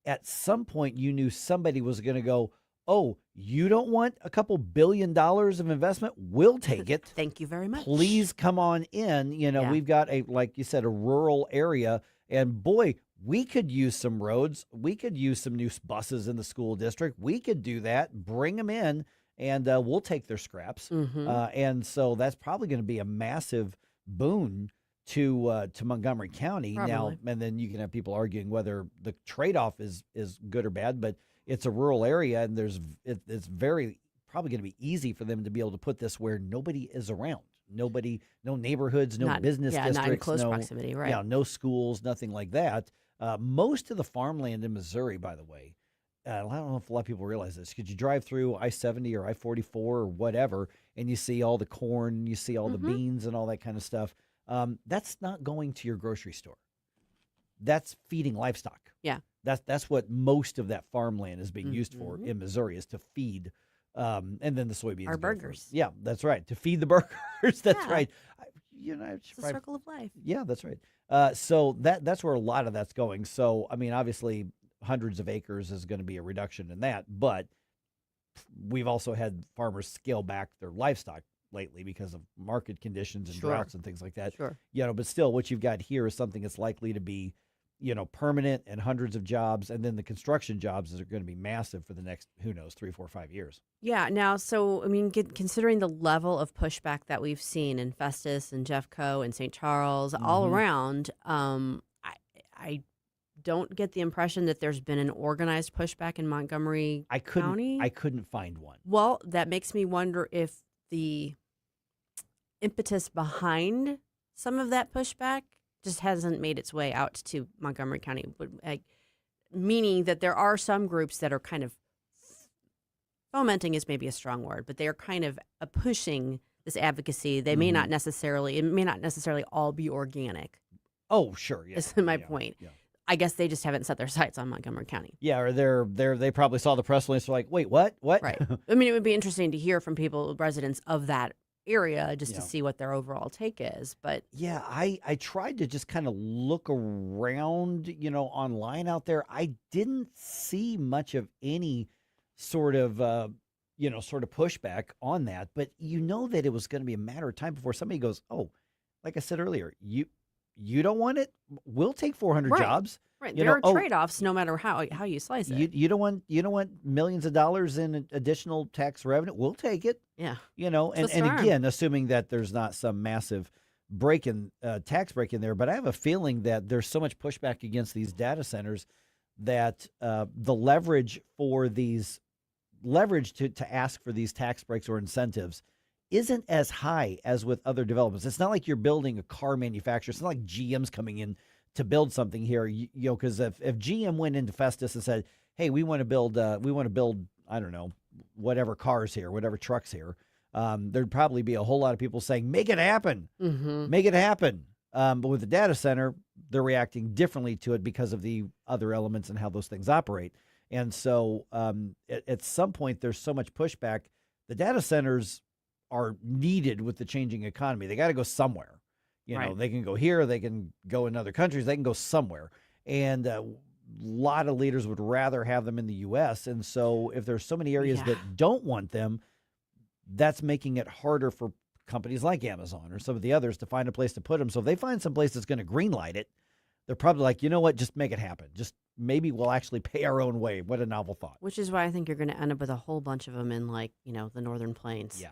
At some point, you knew somebody was going to go, oh, you don't want a couple $1 billion of investment? We'll take it. Thank you very much. Please come on in. We've got like you said, a rural area. And boy, we could use some roads. We could use some new buses in the school district. We could do that. Bring them in, and we'll take their scraps. And so that's probably going to be a massive boon to Montgomery County. Probably. Now. And then you can have people arguing whether the trade-off is good or bad, but it's a rural area, and it's very probably going to be easy for them to be able to put this where nobody is around. No neighborhoods, no business districts, not in close proximity, right? Yeah, no schools, nothing like that. Most of the farmland in Missouri, by the way, I don't know if a lot of people realize this, because you drive through I-70 or I-44 or whatever, and you see all the corn, you see all the beans and all that kind of stuff. That's not going to your grocery store. That's feeding livestock. Yeah. That's what most of that farmland is being used for in Missouri, is to feed. And then the soybeans. Our burgers. Yeah, that's right. To feed the burgers. That's right. It's the circle of life. Yeah, that's right. So that's where a lot of that's going. So, I mean, obviously, hundreds of acres is going to be a reduction in that. But we've also had farmers scale back their livestock lately because of market conditions and droughts and things like that. Sure. But still, what you've got here is something that's likely to be permanent and hundreds of jobs, and then the construction jobs are going to be massive for the next, 3, 4, 5 years. Yeah. Now, so, I mean, considering the level of pushback that we've seen in Festus and Jeffco and St. Charles, all around, I don't get the impression that there's been an organized pushback in Montgomery County. I couldn't find one. Well, that makes me wonder if the impetus behind some of that pushback just hasn't made its way out to Montgomery County, meaning that there are some groups that are kind of fomenting is maybe a strong word, but they are kind of pushing this advocacy. They may not necessarily, it may not necessarily all be organic. Oh, sure. Yeah. Is my point. Yeah. I guess they just haven't set their sights on Montgomery County. Yeah, or they probably saw the press release. They're like, wait, what? Right. I mean, it would be interesting to hear from residents of that area, just to see what their overall take is. But yeah, I tried to just kind of look around, online out there. I didn't see much of any sort of pushback on that. But that it was going to be a matter of time before somebody goes, oh, like I said earlier, you don't want it? We'll take 400 jobs. Right. There are trade-offs no matter how you slice it. You don't want millions of dollars in additional tax revenue? We'll take it. Yeah. And again, assuming that there's not some massive tax break in there, but I have a feeling that there's so much pushback against these data centers that the leverage to ask for these tax breaks or incentives isn't as high as with other developments. It's not like you're building a car manufacturer. It's not like GM's coming in to build something here. Because if GM went into Festus and said, "Hey, we want to build, I don't know, whatever cars here, whatever trucks here," there'd probably be a whole lot of people saying, "Make it happen, make it happen." But with the data center, they're reacting differently to it because of the other elements and how those things operate. And so, at some point, there's so much pushback. The data centers are needed with the changing economy. They got to go somewhere. They can go here, they can go in other countries, they can go somewhere. And a lot of leaders would rather have them in the U.S. And so if there's so many areas that don't want them, that's making it harder for companies like Amazon or some of the others to find a place to put them. So if they find some place that's going to greenlight it, they're probably like, you know what, just make it happen. Just maybe we'll actually pay our own way. What a novel thought. Which is why I think you're going to end up with a whole bunch of them in the Northern Plains. Yeah.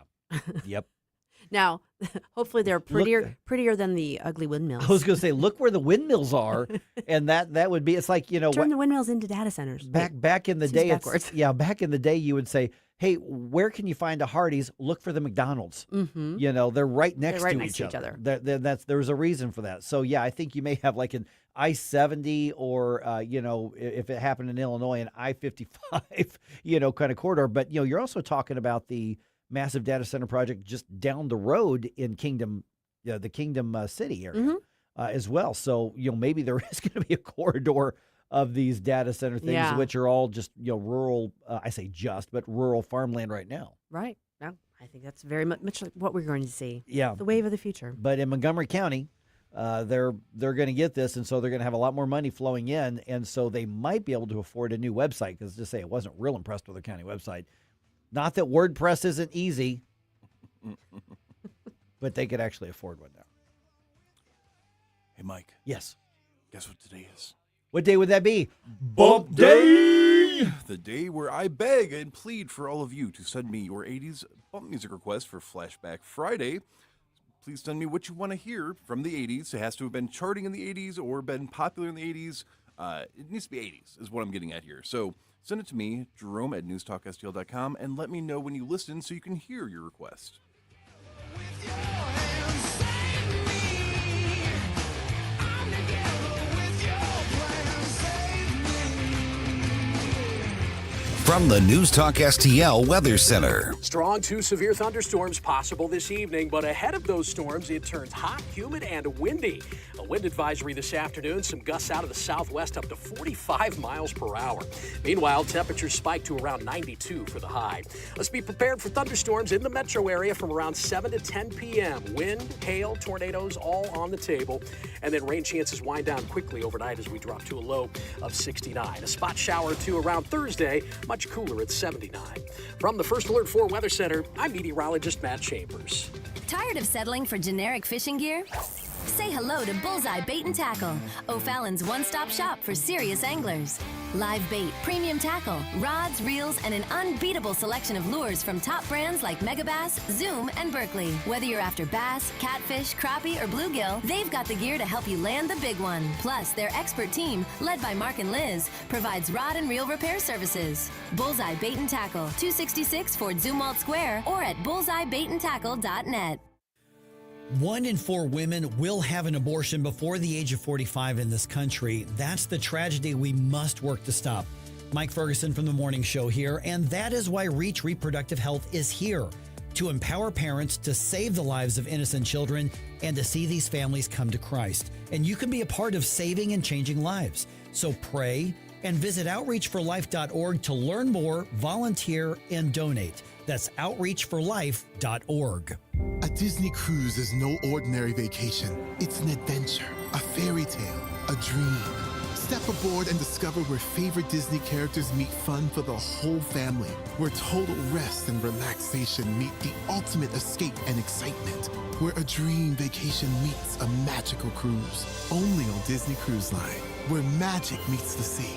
Yep. Now, hopefully they're prettier than the ugly windmills. I was going to say, look where the windmills are, and that would be. It's like turn the windmills into data centers. Back in the day, back in the day, you would say, "Hey, where can you find a Hardee's? Look for the McDonald's." Mm-hmm. They're right next to each other. There's a reason for that. So yeah, I think you may have like an I-70 or if it happened in Illinois, an I-55, kind of corridor. But you're also talking about the massive data center project just down the road in the Kingdom City area as well. So, maybe there is going to be a corridor of these data center things, which are all just, rural, I say just, but rural farmland right now. Right. Well, I think that's very much like what we're going to see. Yeah. The wave of the future. But in Montgomery County, they're going to get this, and so they're going to have a lot more money flowing in, and so they might be able to afford a new website, because just say I wasn't real impressed with the county website. Not that WordPress isn't easy, but they could actually afford one now. Hey, Mike. Yes. Guess what today is? What day would that be? Bump Day! The day where I beg and plead for all of you to send me your 80s bump music requests for Flashback Friday. Please send me what you want to hear from the 80s. It has to have been charting in the 80s or been popular in the 80s. It needs to be 80s is what I'm getting at here. So send it to me, Jerome at NewsTalkSTL.com, and let me know when you listen so you can hear your request. From the NewsTalkSTL Weather Center. Strong to severe thunderstorms possible this evening, but ahead of those storms, it turns hot, humid, and windy. A wind advisory this afternoon, some gusts out of the southwest up to 45 miles per hour. Meanwhile, temperatures spike to around 92 for the high. Let's be prepared for thunderstorms in the metro area from around 7 to 10 p.m. Wind, hail, tornadoes, all on the table. And then rain chances wind down quickly overnight as we drop to a low of 69. A spot shower or two around Thursday, much cooler at 79. From the First Alert 4 Weather Center, I'm meteorologist Matt Chambers. Tired of settling for generic fishing gear? Say hello to Bullseye Bait and Tackle, O'Fallon's one-stop shop for serious anglers. Live bait, premium tackle, rods, reels, and an unbeatable selection of lures from top brands like Megabass, Zoom, and Berkley. Whether you're after bass, catfish, crappie, or bluegill, they've got the gear to help you land the big one. Plus, their expert team, led by Mark and Liz, provides rod and reel repair services. Bullseye Bait and Tackle, 266 Fort Zumwalt Square, or at bullseyebaitandtackle.net. 1 in 4 women will have an abortion before the age of 45 in this country. That's the tragedy we must work to stop. Mike Ferguson from The Morning Show here, and that is why Reach Reproductive Health is here, to empower parents to save the lives of innocent children and to see these families come to Christ. And you can be a part of saving and changing lives. So pray and visit outreachforlife.org to learn more, volunteer, and donate. That's outreachforlife.org. A Disney cruise is no ordinary vacation. It's an adventure, a fairy tale, a dream. Step aboard and discover where favorite Disney characters meet fun for the whole family, where total rest and relaxation meet the ultimate escape and excitement, where a dream vacation meets a magical cruise. Only on Disney Cruise Line, where magic meets the sea.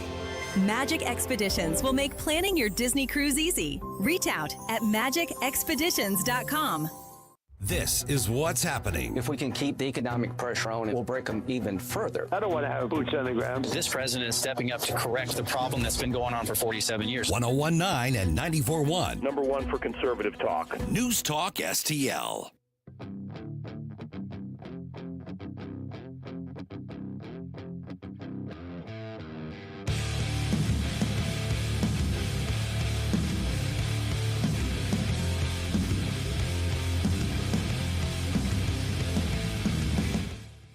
Magic Expeditions will make planning your Disney cruise easy. Reach out at magicexpeditions.com. This is what's happening. If we can keep the economic pressure on, it will break them even further. I don't want to have boots on the ground. This president is stepping up to correct the problem that's been going on for 47 years. 101.9 and 94.1. Number one for conservative talk. News Talk STL.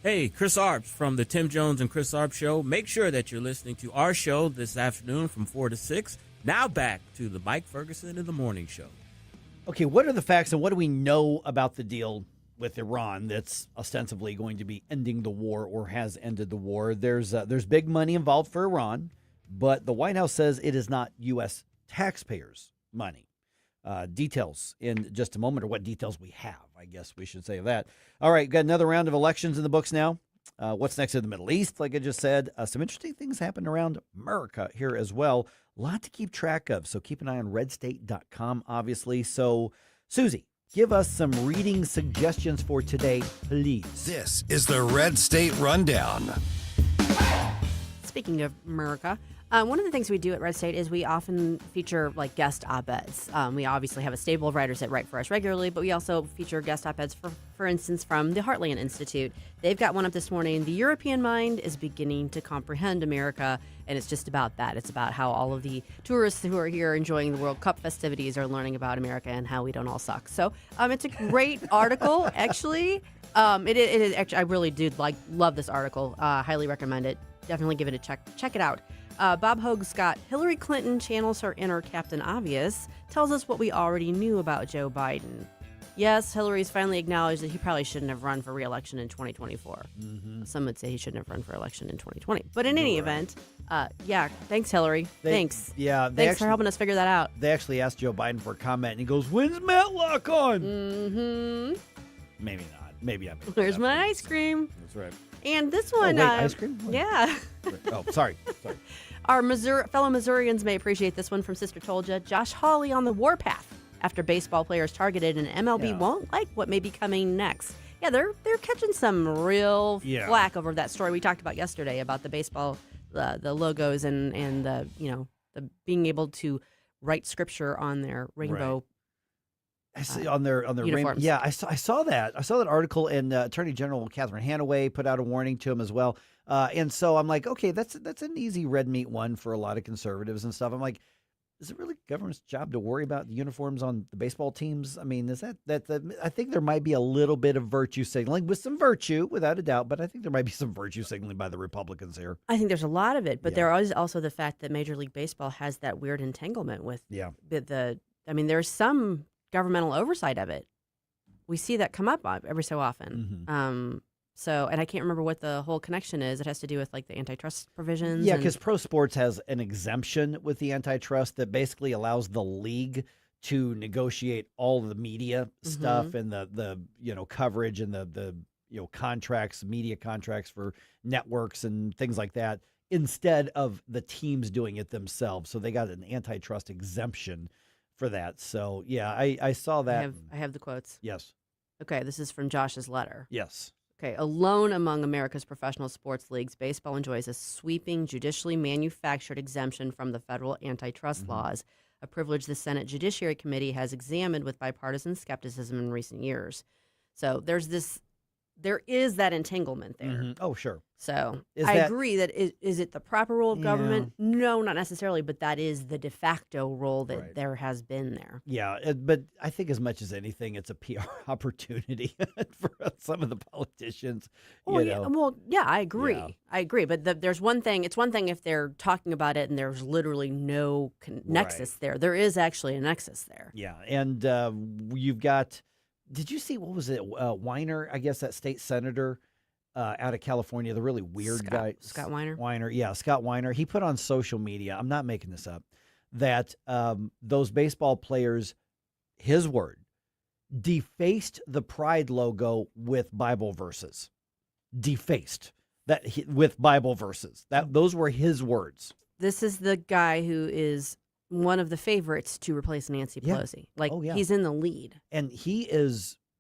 Hey, Chris Arps from the Tim Jones and Chris Arps Show. Make sure that you're listening to our show this afternoon from 4 to 6. Now back to the Mike Ferguson in the Morning Show. Okay, what are the facts and what do we know about the deal with Iran that's ostensibly going to be ending the war or has ended the war? There's big money involved for Iran, but the White House says it is not U.S. taxpayers' money. Details in just a moment, or what details we have, I guess we should say that. All right, got another round of elections in the books now. What's next in the Middle East, like I just said. Some interesting things happen around America here as well. A lot to keep track of, so keep an eye on RedState.com, obviously. So, Susie, give us some reading suggestions for today, please. This is the Red State Rundown. Speaking of America, one of the things we do at Red State is we often feature like guest op-eds. We obviously have a stable of writers that write for us regularly, but we also feature guest op-eds, for instance, from the Heartland Institute. They've got one up this morning. The European mind is beginning to comprehend America, and it's just about that. It's about how all of the tourists who are here enjoying the World Cup festivities are learning about America and how we don't all suck. So it's a great article, actually. It is actually, I really do love this article. Highly recommend it. Definitely give it a check. Check it out. Bob Hogue's got Hillary Clinton channels her inner Captain Obvious, tells us what we already knew about Joe Biden. Yes, Hillary's finally acknowledged that he probably shouldn't have run for re-election in 2024. Mm-hmm. Some would say he shouldn't have run for election in 2020. But in any event, thanks, Hillary. Thanks. Yeah, thanks for helping us figure that out. They actually asked Joe Biden for a comment, and he goes, "When's Matlock on?" Mm-hmm. Maybe not. Maybe I made Where's my ice cream? That's right. And this one, ice cream? Yeah. Oh, sorry. Our fellow Missourians may appreciate this one from Sister Told Josh Hawley on the warpath after baseball players targeted and MLB won't like what may be coming next. Yeah, they're catching some real flack over that story we talked about yesterday about the baseball, the logos and the the being able to write scripture on their rainbow. Right. I see on their uniforms. Yeah, I saw that. I saw that article, and Attorney General Catherine Hanaway put out a warning to him as well. And so I'm like, okay, that's an easy red meat one for a lot of conservatives and stuff. I'm like, is it really government's job to worry about the uniforms on the baseball teams? I mean, is that I think there might be a little bit of virtue signaling, with some virtue, without a doubt, but I think there might be some virtue signaling by the Republicans here. I think there's a lot of it, but there is also the fact that Major League Baseball has that weird entanglement with there's some governmental oversight of it. We see that come up every so often. Mm-hmm. And I can't remember what the whole connection is. It has to do with like the antitrust provisions. Yeah, because Pro Sports has an exemption with the antitrust that basically allows the league to negotiate all the media stuff and the coverage and the contracts, media contracts for networks and things like that, instead of the teams doing it themselves. So they got an antitrust exemption for that. So, yeah, I saw that. I have the quotes. Yes. Okay, this is from Josh's letter. Yes. Okay, alone among America's professional sports leagues, baseball enjoys a sweeping, judicially manufactured exemption from the federal antitrust laws, a privilege the Senate Judiciary Committee has examined with bipartisan skepticism in recent years. So there's this there is that entanglement there. Mm-hmm. Oh, sure. So I agree that is it the proper role of government? No, not necessarily, but that is the de facto role that there has been there. Yeah, but I think as much as anything, it's a PR opportunity for some of the politicians. Well, I agree. Yeah. I agree. But there's one thing. It's one thing if they're talking about it and there's literally no nexus there. There is actually a nexus there. Yeah, and you've got. Did you see what was it? Weiner, I guess that state senator. Out of California, the really weird guy. Scott Weiner? Scott Weiner. He put on social media, I'm not making this up, that those baseball players, his word, defaced the Pride logo with Bible verses. Defaced with Bible verses. Those were his words. This is the guy who is one of the favorites to replace Nancy Pelosi. He's in the lead. And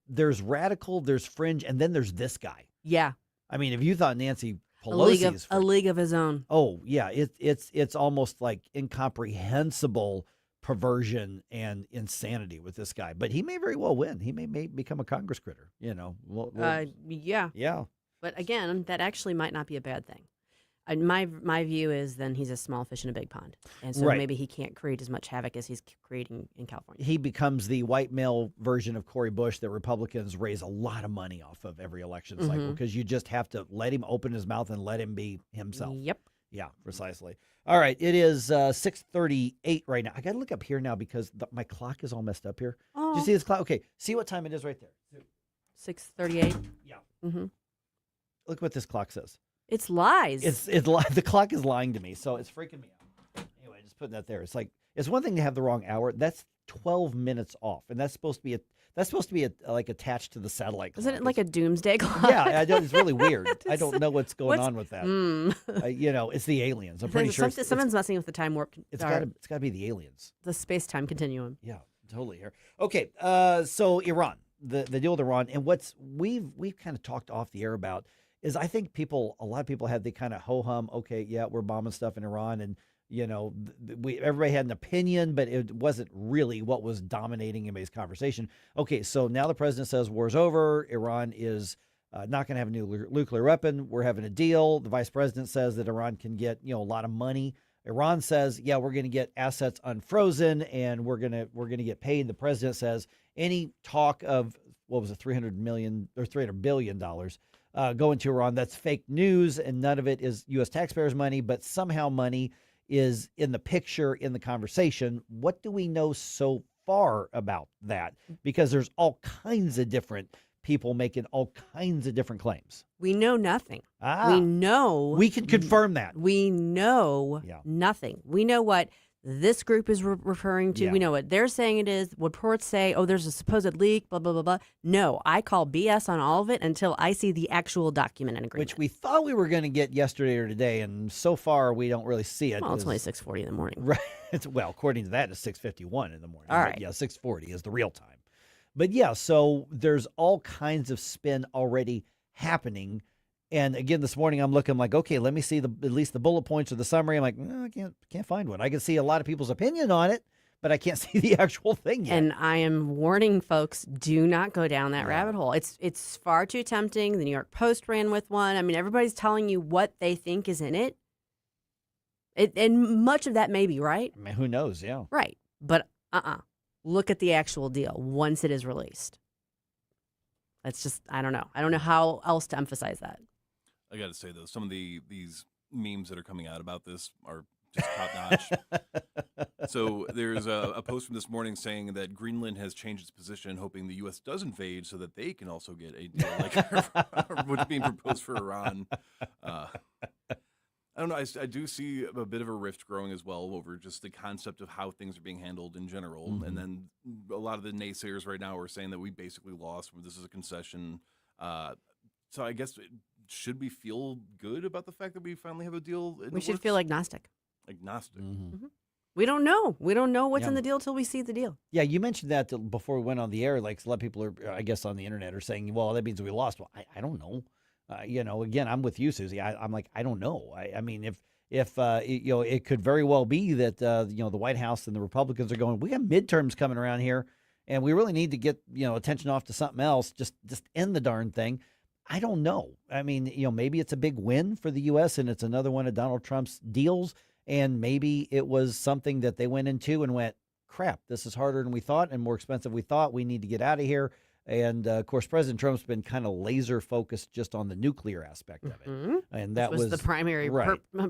there's radical, there's fringe, and then there's this guy. Yeah. I mean, if you thought Nancy Pelosi is a league of his own. Oh yeah, it's almost like incomprehensible perversion and insanity with this guy. But he may very well win. He may become a Congress critter. Yeah. But again, that actually might not be a bad thing. My view is then he's a small fish in a big pond. And so maybe he can't create as much havoc as he's creating in California. He becomes the white male version of Cory Bush that Republicans raise a lot of money off of every election cycle because you just have to let him open his mouth and let him be himself. Yep. Yeah, precisely. All right, it is 6:38 right now. I got to look up here now because my clock is all messed up here. Oh. Do you see this clock? Okay, see what time it is right there. 6:38. Yeah. Mm-hmm. Look what this clock says. It's lies. The clock is lying to me, so it's freaking me out. Anyway, just putting that there. It's like it's one thing to have the wrong hour. That's 12 minutes off, and that's supposed to be like attached to the satellite clock. Isn't it like a doomsday clock? Yeah, it's really weird. I don't know what's going on with that. It's the aliens. I'm pretty sure someone's messing with the time warp. It's got to be the aliens. The space-time continuum. Yeah, totally. Here. Okay, so Iran, the deal with Iran, and we've kind of talked off the air about. Is I think a lot of people had the kind of ho-hum, okay, yeah, we're bombing stuff in Iran. And, everybody had an opinion, but it wasn't really what was dominating anybody's conversation. Okay, so now the president says war's over. Iran is not going to have a new nuclear weapon. We're having a deal. The vice president says that Iran can get, a lot of money. Iran says, yeah, we're going to get assets unfrozen and we're going to get paid. The president says any talk of, what was it, $300 billion going to Iran, that's fake news, and none of it is U.S. taxpayers' money, but somehow money is in the picture, in the conversation. What do we know so far about that? Because there's all kinds of different people making all kinds of different claims. We know nothing. We can confirm that. We know nothing. We know what this group is referring to. We know what they're saying it is. Reports say, there's a supposed leak, blah, blah, blah, blah. No, I call BS on all of it until I see the actual document and agreement. Which we thought we were going to get yesterday or today, and so far we don't really see it. Well, it's only 6:40 in the morning. Right. Well, according to that, it's 6:51 in the morning. All right. Yeah, 6:40 is the real time. But yeah, so there's all kinds of spin already happening. And again, this morning I'm looking like, okay, let me see at least the bullet points or the summary. I'm like, I can't find one. I can see a lot of people's opinion on it, but I can't see the actual thing yet. And I am warning folks, do not go down that rabbit hole. It's far too tempting. The New York Post ran with one. I mean, everybody's telling you what they think is in it. And much of that may be right. I mean, who knows? Yeah. Right. But look at the actual deal once it is released. That's just, I don't know. I don't know how else to emphasize that. I got to say, though, some of these memes that are coming out about this are just top-notch. So there's a post from this morning saying that Greenland has changed its position, hoping the U.S. does invade so that they can also get a deal like what's being proposed for Iran. I don't know. I do see a bit of a rift growing as well over just the concept of how things are being handled in general. Mm-hmm. And then a lot of the naysayers right now are saying that we basically lost, this is a concession. So I guess... should we feel good about the fact that we finally have a deal? We should feel agnostic. Agnostic. Mm-hmm. Mm-hmm. We don't know. We don't know what's in the deal till we see the deal. Yeah, you mentioned that before we went on the air. Like a lot of people are, I guess, on the internet are saying, well, that means we lost. Well, I don't know. Again, I'm with you, Susie. I'm like, I don't know. I mean, if it could very well be that, the White House and the Republicans are going, we have midterms coming around here, and we really need to get, attention off to something else. Just end the darn thing. I don't know. I mean, maybe it's a big win for the U.S. and it's another one of Donald Trump's deals. And maybe it was something that they went into and went, crap, this is harder than we thought and more expensive than we thought. We need to get out of here. And, of course, President Trump's been kind of laser focused just on the nuclear aspect of it. And that was the primary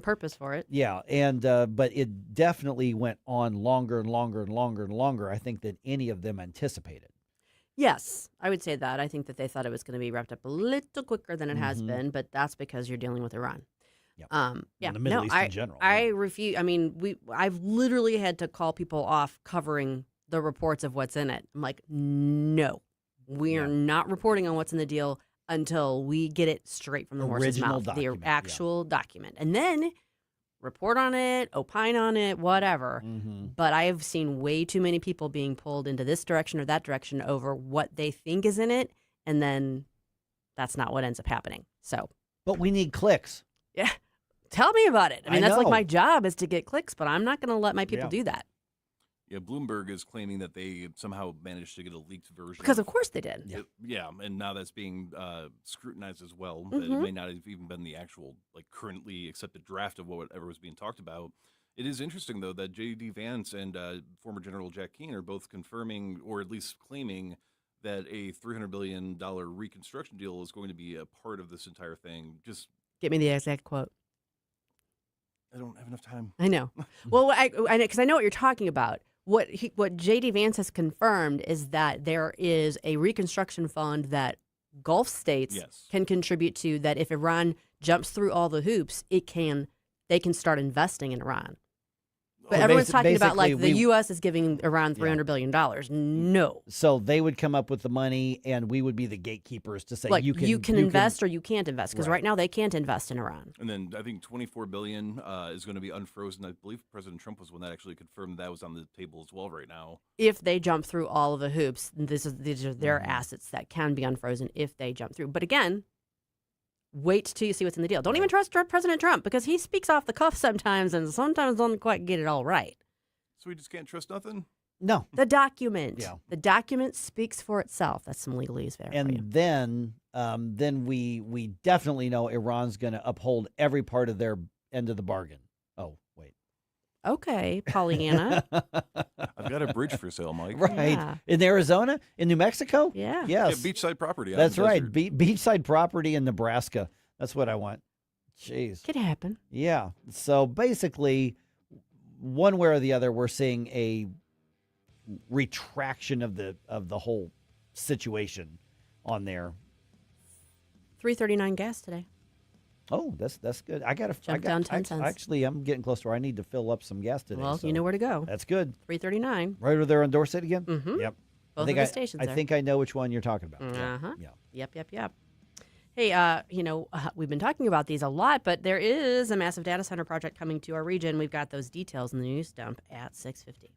purpose for it. Yeah. And but it definitely went on longer and longer and longer and longer, I think, than any of them anticipated. Yes, I would say that. I think that they thought it was going to be wrapped up a little quicker than it has been, but that's because you're dealing with Iran. Yep. Yeah, the Middle East in general. I refuse. I mean, I've literally had to call people off covering the reports of what's in it. I'm like, no, we are not reporting on what's in the deal until we get it straight from the horse's mouth, the actual document, and then report on it, opine on it, whatever. But I have seen way too many people being pulled into this direction or that direction over what they think is in it, and then that's not what ends up happening. So, but we need clicks. Yeah. Tell me about it. I mean, I that's like know. my job is to get clicks, but I'm not going to let my people do that. Yeah, Bloomberg is claiming that they somehow managed to get a leaked version. Because of course they did. Yeah, and now that's being scrutinized as well. That it may not have even been the actual, currently accepted draft of whatever was being talked about. It is interesting, though, that J.D. Vance and former General Jack Keane are both confirming, or at least claiming, that a $300 billion reconstruction deal is going to be a part of this entire thing. Just get me the exact quote. I don't have enough time. I know. Well, because I know what you're talking about. What J.D. Vance has confirmed is that there is a reconstruction fund that Gulf states can contribute to. That if Iran jumps through all the hoops, they can start investing in Iran. But everyone's talking about the U.S. is giving Iran $300 billion. No. So they would come up with the money, and we would be the gatekeepers to say you can invest or you can't invest, because right now they can't invest in Iran. And then I think $24 billion is going to be unfrozen. I believe President Trump was one that actually confirmed that was on the table as well right now. If they jump through all of the hoops, these are their assets that can be unfrozen if they jump through. But again, wait till you see what's in the deal. Don't even trust President Trump, because he speaks off the cuff sometimes and sometimes don't quite get it all right. So we just can't trust nothing? No. The document. Yeah. The document speaks for itself. That's some legalese there. And then we definitely know Iran's going to uphold every part of their end of the bargain. Oh, wait. Okay, Pollyanna. I've got a bridge for sale, Mike. Right. Yeah. In Arizona? In New Mexico? Yeah. Yes. Yeah, beachside property. That's right. Beachside property in Nebraska. That's what I want. Jeez. Could happen. Yeah. So basically, one way or the other, we're seeing a retraction of the whole situation on there. $3.39 gas today. Oh, that's good. I got down 10 cents. Actually, I'm getting close to where I need to fill up some gas today. Well, you know where to go. That's good. $3.39. Right over there on Dorset again? Mm-hmm. Yep. Both of the stations I think I know which one you're talking about. Uh-huh. Yeah. Yep. Hey, we've been talking about these a lot, but there is a massive data center project coming to our region. We've got those details in the news dump at 6:50.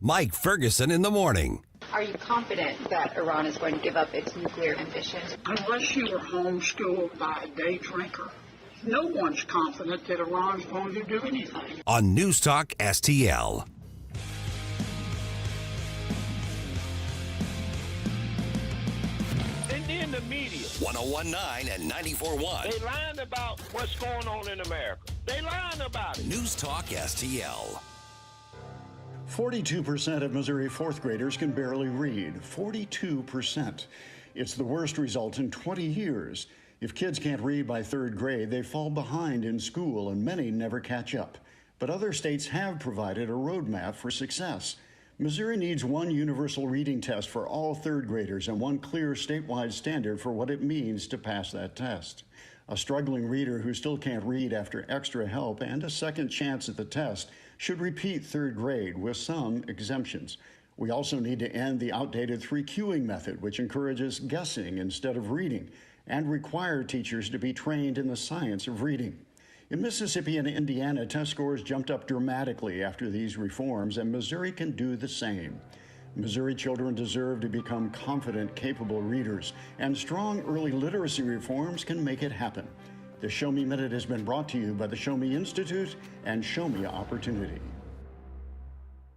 Mike Ferguson in the morning. Are you confident that Iran is going to give up its nuclear ambitions? Unless you were homeschooled by a day drinker, no one's confident that Iran's going to do anything. On NewsTalk STL. In the media. 1019 and 94.1. They lying about what's going on in America. They lying about it. NewsTalk STL. 42% of Missouri fourth graders can barely read. 42%. It's the worst result in 20 years. If kids can't read by third grade, they fall behind in school, and many never catch up. But other states have provided a roadmap for success. Missouri needs one universal reading test for all third graders and one clear statewide standard for what it means to pass that test. A struggling reader who still can't read after extra help and a second chance at the test should repeat third grade with some exemptions. We also need to end the outdated 3Qing method, which encourages guessing instead of reading, and require teachers to be trained in the science of reading. In Mississippi and Indiana, test scores jumped up dramatically after these reforms, and Missouri can do the same. Missouri children deserve to become confident, capable readers, and strong early literacy reforms can make it happen. The Show Me Minute has been brought to you by the Show Me Institute and Show Me Opportunity.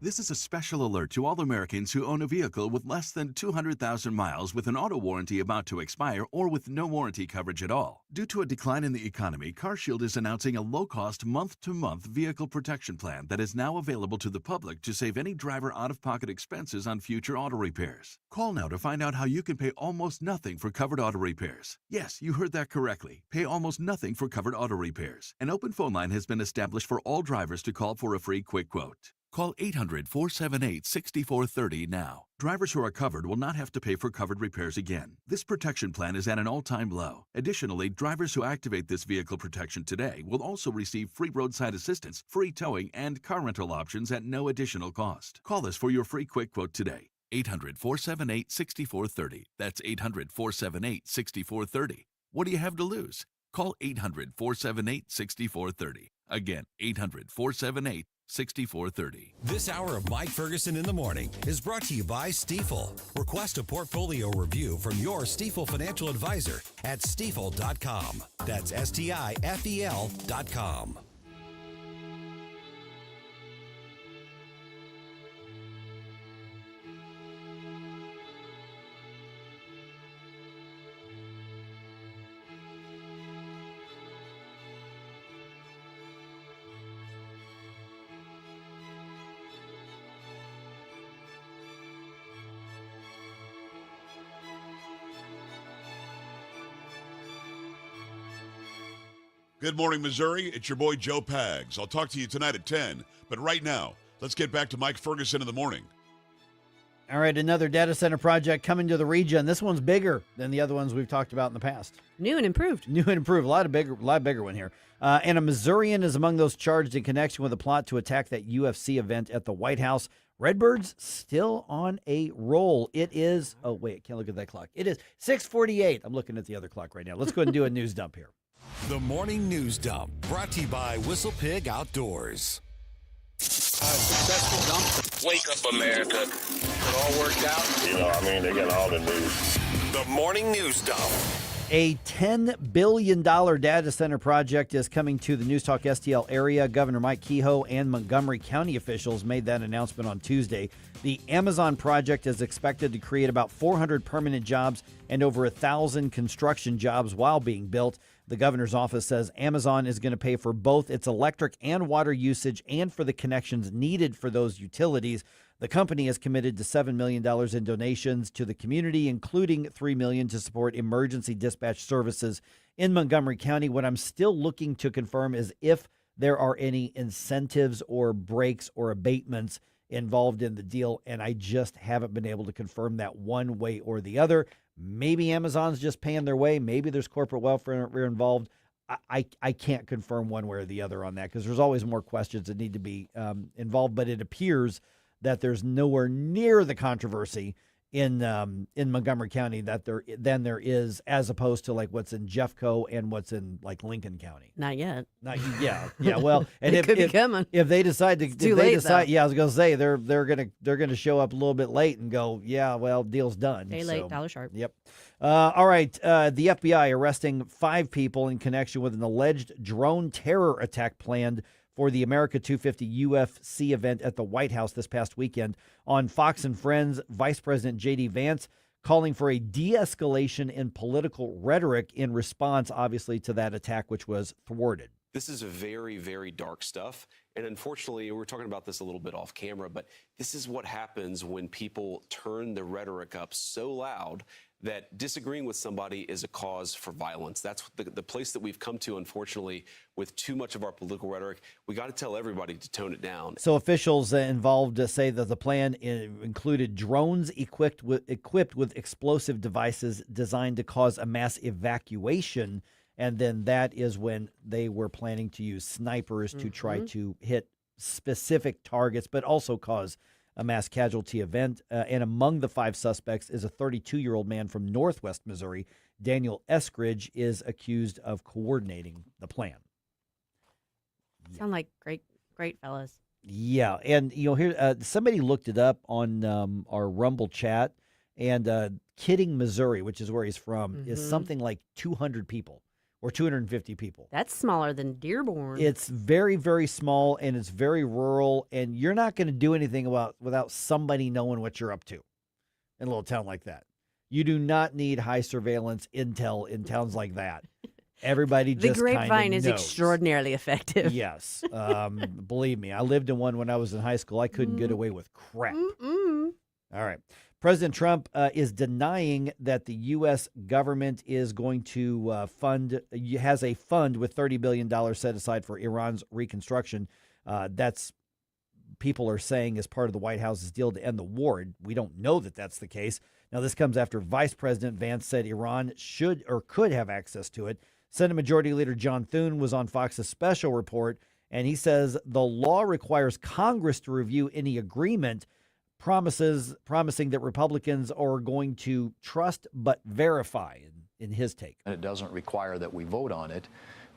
This is a special alert to all Americans who own a vehicle with less than 200,000 miles with an auto warranty about to expire or with no warranty coverage at all. Due to a decline in the economy, CarShield is announcing a low-cost month-to-month vehicle protection plan that is now available to the public to save any driver out-of-pocket expenses on future auto repairs. Call now to find out how you can pay almost nothing for covered auto repairs. Yes, you heard that correctly. Pay almost nothing for covered auto repairs. An open phone line has been established for all drivers to call for a free quick quote. Call 800-478-6430 now. Drivers who are covered will not have to pay for covered repairs again. This protection plan is at an all-time low. Additionally, drivers who activate this vehicle protection today will also receive free roadside assistance, free towing, and car rental options at no additional cost. Call us for your free quick quote today. 800-478-6430. That's 800-478-6430. What do you have to lose? Call 800-478-6430. Again, 800-478-6430. This hour of Mike Ferguson in the Morning is brought to you by Stifel. Request a portfolio review from your Stifel financial advisor at stifel.com. That's STIFEL.com. Good morning, Missouri. It's your boy, Joe Pags. I'll talk to you tonight at 10. But right now, let's get back to Mike Ferguson in the morning. All right, another data center project coming to the region. This one's bigger than the other ones we've talked about in the past. New and improved. New and improved. A lot bigger one here. And a Missourian is among those charged in connection with a plot to attack that UFC event at the White House. Redbirds still on a roll. It is, oh, wait, can't look at that clock. It is 6:48. I'm looking at the other clock right now. Let's go ahead and do a news dump here. The Morning News Dump, brought to you by Whistle Pig Outdoors. Successful dump. Wake up, America. It all worked out. They got all the news. The Morning News Dump. A $10 billion data center project is coming to the NewsTalk-STL area. Governor Mike Kehoe and Montgomery County officials made that announcement on Tuesday. The Amazon project is expected to create about 400 permanent jobs and over 1,000 construction jobs while being built. The governor's office says Amazon is going to pay for both its electric and water usage and for the connections needed for those utilities. The company is committed to $7 million in donations to the community, including $3 million to support emergency dispatch services in Montgomery County. What I'm still looking to confirm is if there are any incentives or breaks or abatements involved in the deal, and I just haven't been able to confirm that one way or the other. Maybe Amazon's just paying their way. Maybe there's corporate welfare involved. I can't confirm one way or the other on that because there's always more questions that need to be involved, but it appears that there's nowhere near the controversy in Montgomery County that there is, as opposed to like what's in Jeffco and what's in like Lincoln County. Not yet. Yeah. Well, and it could be coming. If they decide to, it's too late, though. I was gonna say they're gonna show up a little bit late and go, yeah, well, deal's done. Day late, dollar sharp. Yep. All right. The FBI arresting 5 people in connection with an alleged drone terror attack planned for the America 250 UFC event at the White House this past weekend. On Fox and Friends, Vice President J.D. Vance calling for a de-escalation in political rhetoric in response, obviously, to that attack, which was thwarted. This is a very, very dark stuff. And unfortunately, we're talking about this a little bit off camera, but this is what happens when people turn the rhetoric up so loud that disagreeing with somebody is a cause for violence. That's the place that we've come to, unfortunately, with too much of our political rhetoric. We got to tell everybody to tone it down. So officials involved say that the plan included drones equipped with explosive devices designed to cause a mass evacuation. And then that is when they were planning to use snipers to try to hit specific targets, but also cause a mass casualty event. And among the 5 suspects is a 32-year-old man from Northwest Missouri. Daniel Eskridge is accused of coordinating the plan. Sound like great fellas. Yeah, and here somebody looked it up on our Rumble chat, and Kidding, Missouri, which is where he's from, is something like 200 people, or 250 people. That's smaller than Dearborn. It's very, very small, and it's very rural, and you're not going to do anything without somebody knowing what you're up to in a little town like that. You do not need high surveillance intel in towns like that. Everybody just the grapevine is knows. Extraordinarily effective. Yes. Believe me, I lived in one when I was in high school. I couldn't get away with crap. Mm-mm. All right. President Trump is denying that the U.S. government is going to has a fund with $30 billion set aside for Iran's reconstruction. That's people are saying is part of the White House's deal to end the war. We don't know that that's the case. Now, this comes after Vice President Vance said Iran should or could have access to it. Senate Majority Leader John Thune was on Fox's special report, and he says the law requires Congress to review any agreement, promising that Republicans are going to trust but verify, in his take. And it doesn't require that we vote on it,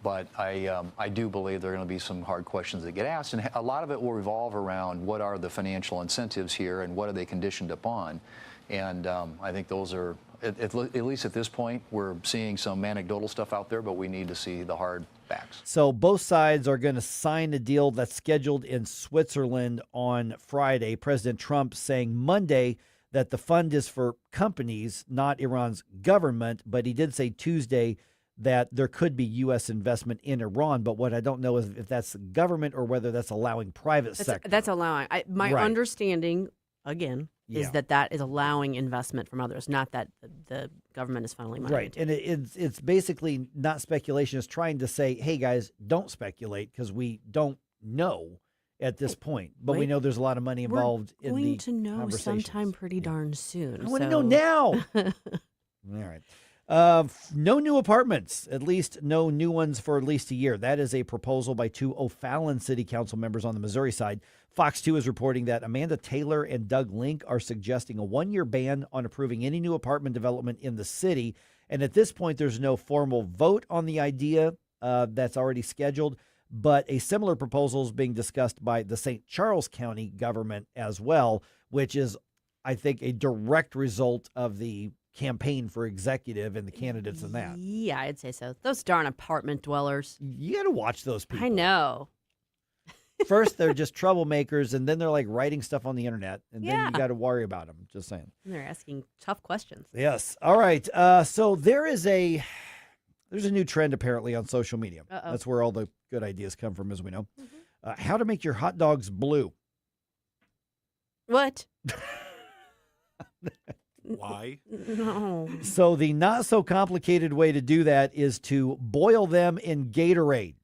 but I do believe there are going to be some hard questions that get asked, and a lot of it will revolve around what are the financial incentives here and what are they conditioned upon. And I think those are, at least at this point, we're seeing some anecdotal stuff out there, but we need to see the hard facts. So both sides are going to sign a deal that's scheduled in Switzerland on Friday. President Trump saying Monday that the fund is for companies, not Iran's government. But he did say Tuesday that there could be U.S. investment in Iran. But what I don't know is if that's the government or whether that's allowing private sector. That's allowing. My Right. understanding, again, is Yeah. that is allowing investment from others, not that the government is funneling money. Right. And it's basically not speculation. It's trying to say, hey, guys, don't speculate because we don't know at this point. But we Wait. know there's a lot of money involved in the Going to know conversations. sometime pretty darn soon. I want to know now. All right. No new apartments, at least no new ones for at least a year. That is a proposal by two O'Fallon City Council members on the Missouri side. Fox 2 is reporting that Amanda Taylor and Doug Link are suggesting a one-year ban on approving any new apartment development in the city. And at this point, there's no formal vote on the idea that's already scheduled, but a similar proposal is being discussed by the St. Charles County government as well, which is, I think, a direct result of the campaign for executive and the candidates in that. Yeah, I'd say so. Those darn apartment dwellers. You got to watch those people. I know. First, they're just troublemakers, and then they're like writing stuff on the internet, and then Yeah. you got to worry about them. Just saying. And they're asking tough questions. Yes. All right. So there's a new trend apparently on social media. Uh-oh. That's where all the good ideas come from, as we know. How to make your hot dogs blue. What? Why? No. So the not so complicated way to do that is to boil them in Gatorade.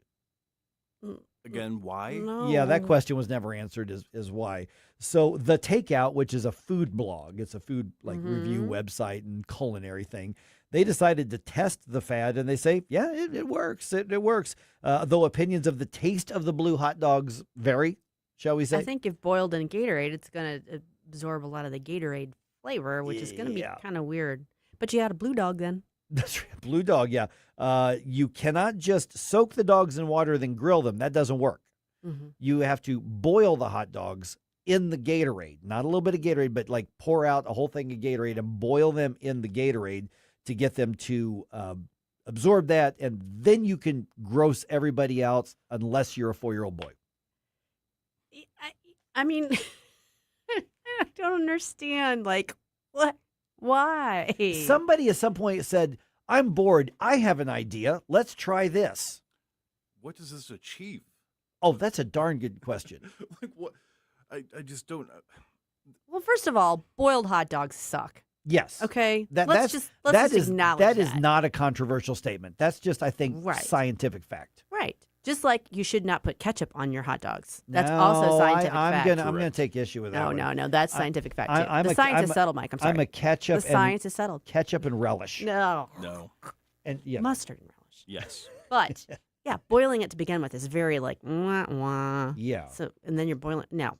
Again, why? No. Yeah, that question was never answered is why. So The Takeout, which is a food blog, it's a food review website and culinary thing. They decided to test the fad, and they say, yeah, it works. It works. Though opinions of the taste of the blue hot dogs vary, shall we say? I think if boiled in Gatorade, it's going to absorb a lot of the Gatorade flavor, which is going to be kind of weird. But you had a blue dog then. That's right. Blue dog, yeah. You cannot just soak the dogs in water, then grill them. That doesn't work. Mm-hmm. You have to boil the hot dogs in the Gatorade. Not a little bit of Gatorade, but like pour out a whole thing of Gatorade and boil them in the Gatorade to get them to absorb that. And then you can gross everybody else unless you're a 4-year-old boy. I mean, I don't understand. Like, what? Why? Somebody at some point said, I'm bored. I have an idea. Let's try this. What does this achieve? Oh, that's a darn good question. Like what? I just don't. Well, first of all, boiled hot dogs suck. Yes. Okay. Let's just acknowledge that is not a controversial statement. That's just, I think, Right. scientific fact. Right. Just like you should not put ketchup on your hot dogs. That's No, also scientific I'm fact. gonna take issue with that. No. That's scientific fact too. I'm The a- science I'm is a- settled, Mike. I'm sorry. I'm a ketchup. The science is settled. Ketchup and relish. No. And yeah, Mustard and relish. Yes. But yeah, boiling it to begin with is very like wah, wah. Yeah. So and then you're boiling. No,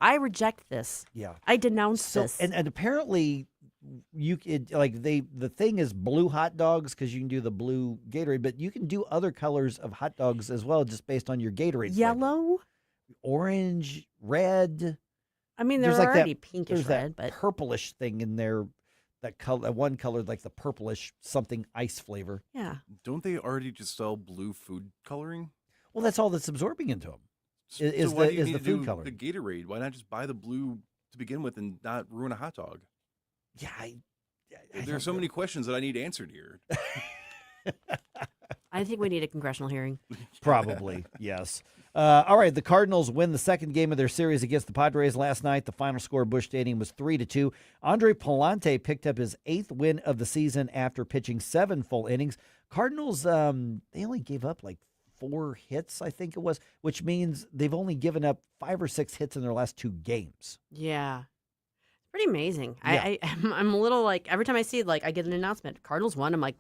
I reject this. Yeah. I denounce this. And apparently, the thing is blue hot dogs because you can do the blue Gatorade, but you can do other colors of hot dogs as well, just based on your Gatorade. Yellow, orange, red. I mean, they're There's like already that, pinkish there's red, that but purplish thing in there that one colored like the purplish something ice flavor. Yeah. Don't they already just sell blue food coloring? Well, that's all that's absorbing into them. So why do you need the to food do coloring? the Gatorade? Why not just buy the blue to begin with and not ruin a hot dog? Yeah, there are so many questions that I need answered here. I think we need a congressional hearing. Probably, yes. All right, the Cardinals win the second game of their series against the Padres last night. The final score Busch Stadium was 3-2. Andre Palante picked up his 8th win of the season after pitching 7 full innings. Cardinals, they only gave up like 4 hits, I think it was, which means they've only given up 5 or 6 hits in their last 2 games. Yeah. Pretty amazing. Yeah. I'm a little like, every time I see it, like I get an announcement, Cardinals won, I'm like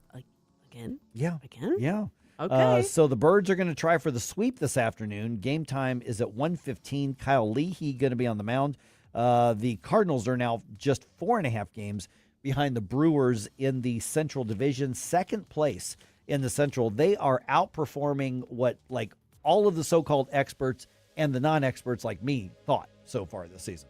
again? Yeah. Again? Yeah. Okay. So the Birds are going to try for the sweep this afternoon. Game time is at 1:15. Kyle Leahy going to be on the mound. The Cardinals are now just 4.5 games behind the Brewers in the Central Division, second place in the Central. They are outperforming what like all of the so-called experts and the non-experts like me thought so far this season.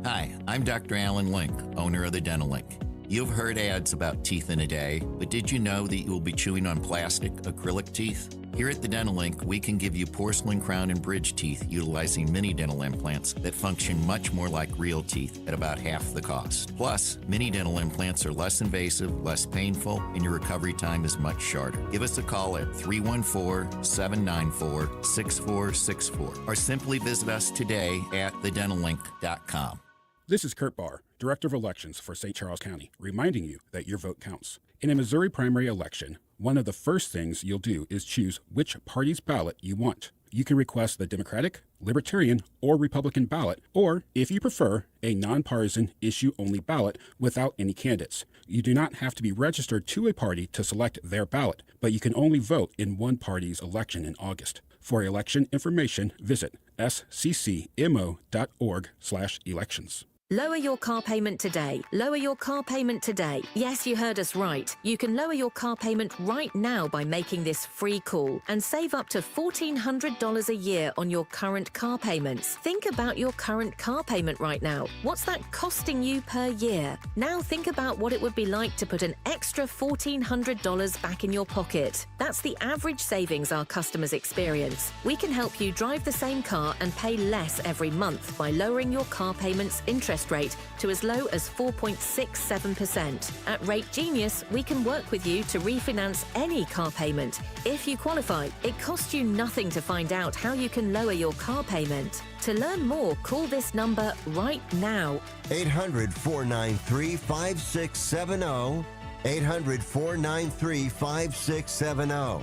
Hi, I'm Dr. Alan Link, owner of the Dental Link. You've heard ads about teeth in a day, but did you know that you will be chewing on plastic, acrylic teeth? Here at the Dental Link, we can give you porcelain crown and bridge teeth utilizing mini dental implants that function much more like real teeth at about half the cost. Plus, mini dental implants are less invasive, less painful, and your recovery time is much shorter. Give us a call at 314-794-6464 or simply visit us today at thedentallink.com. This is Kurt Barr, Director of Elections for St. Charles County, reminding you that your vote counts. In a Missouri primary election, one of the first things you'll do is choose which party's ballot you want. You can request the Democratic, Libertarian, or Republican ballot, or, if you prefer, a nonpartisan issue-only ballot without any candidates. You do not have to be registered to a party to select their ballot, but you can only vote in one party's election in August. For election information, visit sccmo.org/elections. Lower your car payment today. Lower your car payment today. Yes, you heard us right. You can lower your car payment right now by making this free call and save up to $1,400 a year on your current car payments. Think about your current car payment right now. What's that costing you per year? Now think about what it would be like to put an extra $1,400 back in your pocket. That's the average savings our customers experience. We can help you drive the same car and pay less every month by lowering your car payment's interest rate to as low as 4.67%. At Rate Genius, we can work with you to refinance any car payment. If you qualify, it costs you nothing to find out how you can lower your car payment. To learn more, call this number right now. 800-493-5670. 800-493-5670.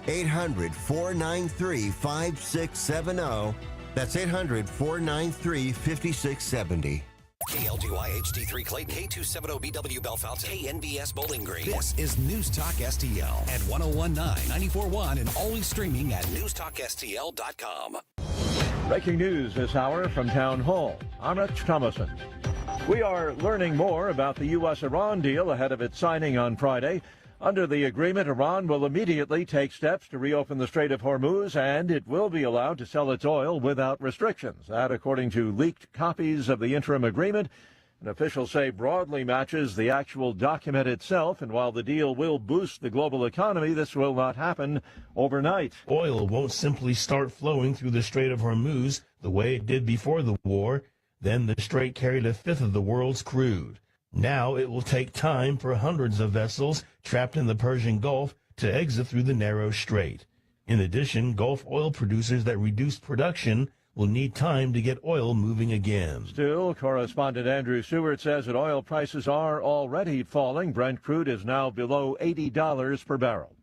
800-493-5670. That's 800-493-5670. KLGY HD3 Clayton, K270BW Bellefonte, KNBS Bowling Green. This is News Talk STL at 1019, 94.1, and always streaming at NewsTalkSTL.com. Breaking news this hour from Town Hall. I'm Rich Thomason. We are learning more about the U.S.-Iran deal ahead of its signing on Friday. Under the agreement, Iran will immediately take steps to reopen the Strait of Hormuz, and it will be allowed to sell its oil without restrictions. That, according to leaked copies of the interim agreement, and officials say broadly matches the actual document itself. And while the deal will boost the global economy, this will not happen overnight. Oil won't simply start flowing through the Strait of Hormuz the way it did before the war. Then the strait carried a fifth of the world's crude. Now it will take time for hundreds of vessels trapped in the Persian Gulf to exit through the narrow strait. In addition, Gulf oil producers that reduced production will need time to get oil moving again. Still, correspondent Andrew Seward says that oil prices are already falling. Brent crude is now below $80 per barrel.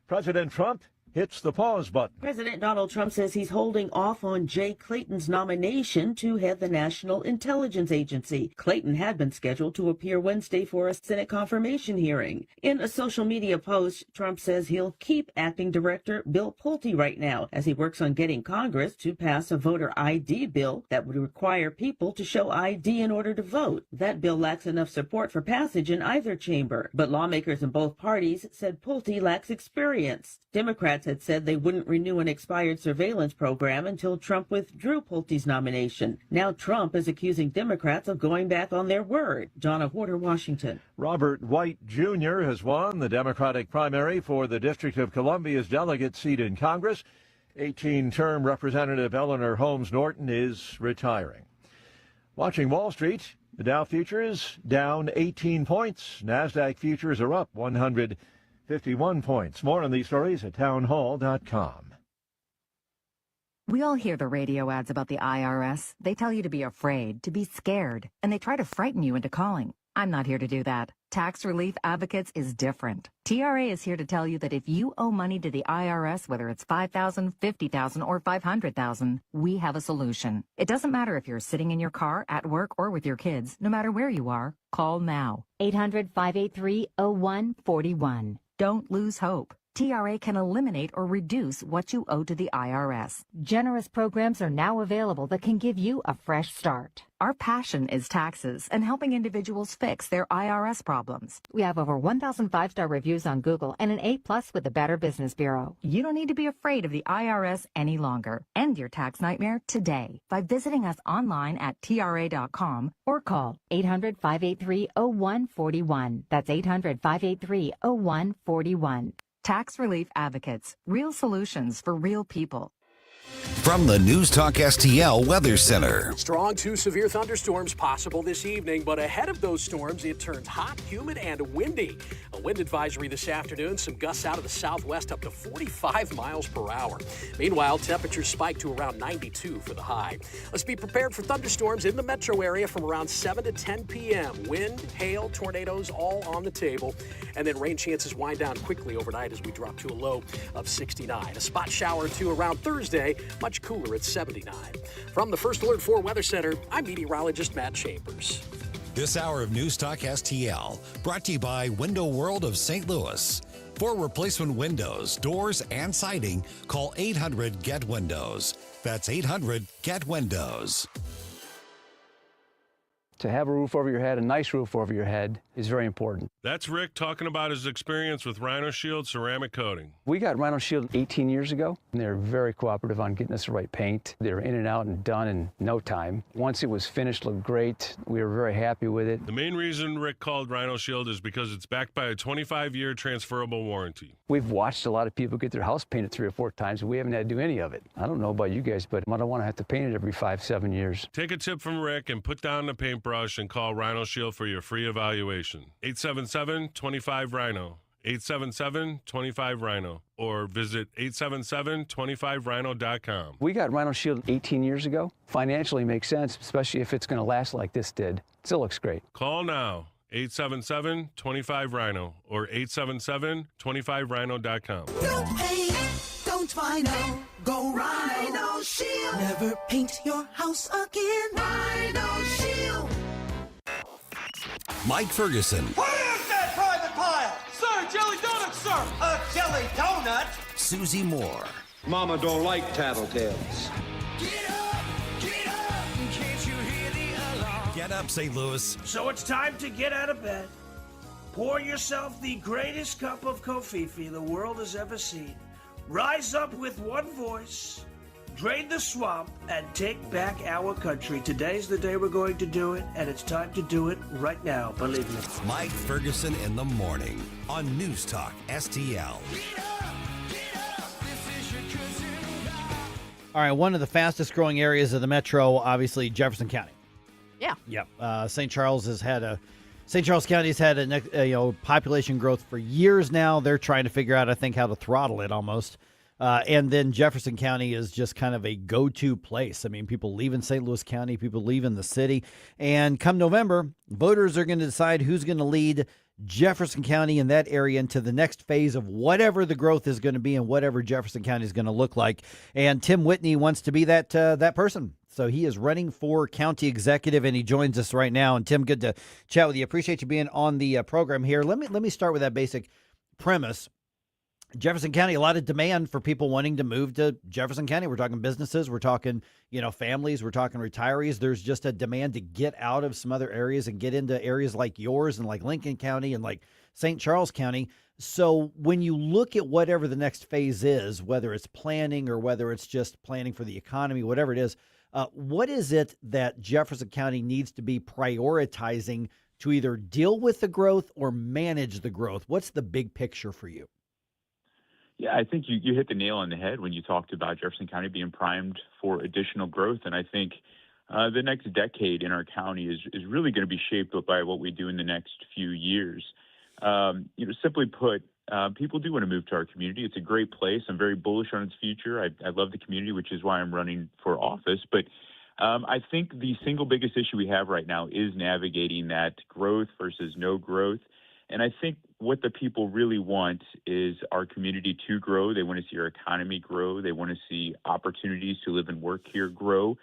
President Trump hits the pause button. President Donald Trump says he's holding off on Jay Clayton's nomination to head the National Intelligence Agency. Clayton had been scheduled to appear Wednesday for a Senate confirmation hearing. In a social media post, Trump says he'll keep acting director Bill Pulte right now as he works on getting Congress to pass a voter ID bill that would require people to show ID in order to vote. That bill lacks enough support for passage in either chamber, but lawmakers in both parties said Pulte lacks experience. Democrats Democrats had said they wouldn't renew an expired surveillance program until Trump withdrew Pulte's nomination. Now Trump is accusing Democrats of going back on their word. Donna Horter, Washington. Robert White Jr. has won the Democratic primary for the District of Columbia's delegate seat in Congress. 18-term Representative Eleanor Holmes Norton is retiring. Watching Wall Street, the Dow futures down 18 points. NASDAQ futures are up 151 points. More on these stories at townhall.com. We all hear the radio ads about the IRS. They tell you to be afraid, to be scared, and they try to frighten you into calling. I'm not here to do that. Tax Relief Advocates is different. TRA is here to tell you that if you owe money to the IRS, whether it's $5,000, $50,000, or $500,000, we have a solution. It doesn't matter if you're sitting in your car, at work, or with your kids. No matter where you are, call now. 800-583-0141. Don't lose hope. TRA can eliminate or reduce what you owe to the IRS. Generous programs are now available that can give you a fresh start. Our passion is taxes and helping individuals fix their IRS problems. We have over 1,000 five-star reviews on Google and an A+ with the Better Business Bureau. You don't need to be afraid of the IRS any longer. End your tax nightmare today by visiting us online at TRA.com or call 800-583-0141. That's 800-583-0141. Tax Relief Advocates. Real solutions for real people. From the News Talk STL Weather Center. Strong to severe thunderstorms possible this evening, but ahead of those storms, it turns hot, humid, and windy. A wind advisory this afternoon, some gusts out of the southwest up to 45 miles per hour. Meanwhile, temperatures spike to around 92 for the high. Let's be prepared for thunderstorms in the metro area from around 7 to 10 p.m. Wind, hail, tornadoes all on the table. And then rain chances wind down quickly overnight as we drop to a low of 69. A spot shower or two around Thursday, much cooler at 79. From the First Alert 4 Weather Center, I'm meteorologist Matt Chambers. This hour of News Talk STL brought to you by Window World of St. Louis. For replacement windows, doors, and siding, call 800-GET-WINDOWS. That's 800-GET-WINDOWS. To have a roof over your head, a nice roof over your head, is very important. That's Rick talking about his experience with Rhino Shield ceramic coating. We got Rhino Shield 18 years ago, and they were very cooperative on getting us the right paint. They were in and out and done in no time. Once it was finished, looked great. We were very happy with it. The main reason Rick called Rhino Shield is because it's backed by a 25-year transferable warranty. We've watched a lot of people get their house painted 3 or 4 times, and we haven't had to do any of it. I don't know about you guys, but I don't want to have to paint it every 5-7 years. Take a tip from Rick and put down the paintbrush and call Rhino Shield for your free evaluation. 877-25-RHINO. 877-25-RHINO. Or visit 877-25rhino.com. We got Rhino Shield 18 years ago. Financially makes sense, especially if it's going to last like this did. Still looks great. Call now. 877-25-RHINO or 877-25rhino.com. No paint, don't Rhino, go Rhino Shield. Never paint your house again. Rhino Shield. Mike Ferguson. What is that private pile? Sir, jelly donut, sir. A jelly donut? Susie Moore. Mama don't like tattletales. Get up, St. Louis. So it's time to get out of bed. Pour yourself the greatest cup of Kofifi the world has ever seen. Rise up with one voice, drain the swamp, and take back our country. Today's the day we're going to do it, and it's time to do it right now, believe me. Mike Ferguson in the morning on News Talk STL. All right, one of the fastest growing areas of the metro, obviously Jefferson County. Yeah. Yep. St. Charles County has had a population growth for years now. They're trying to figure out, I think, how to throttle it almost. And then Jefferson County is just kind of a go-to place. I mean, people leave in St. Louis County, people leave in the city. And come November, voters are going to decide who's going to lead Jefferson County in that area into the next phase of whatever the growth is going to be and whatever Jefferson County is going to look like. And Tim Whitney wants to be that person. So he is running for county executive, and he joins us right now. And Tim, good to chat with you. Appreciate you being on the program here. Let me start with that basic premise. Jefferson County, a lot of demand for people wanting to move to Jefferson County. We're talking businesses, we're talking, families, we're talking retirees. There's just a demand to get out of some other areas and get into areas like yours and like Lincoln County and like St. Charles County. So when you look at whatever the next phase is, whether it's planning or whether it's just planning for the economy, whatever it is, what is it that Jefferson County needs to be prioritizing to either deal with the growth or manage the growth? What's the big picture for you? Yeah, I think you hit the nail on the head when you talked about Jefferson County being primed for additional growth. And I think the next decade in our county is really going to be shaped up by what we do in the next few years. Simply put, people do want to move to our community. It's a great place. I'm very bullish on its future. I love the community, which is why I'm running for office. But I think the single biggest issue we have right now is navigating that growth versus no growth. And I think what the people really want is our community to grow. They want to see our economy grow. They want to see opportunities to live and work here grow.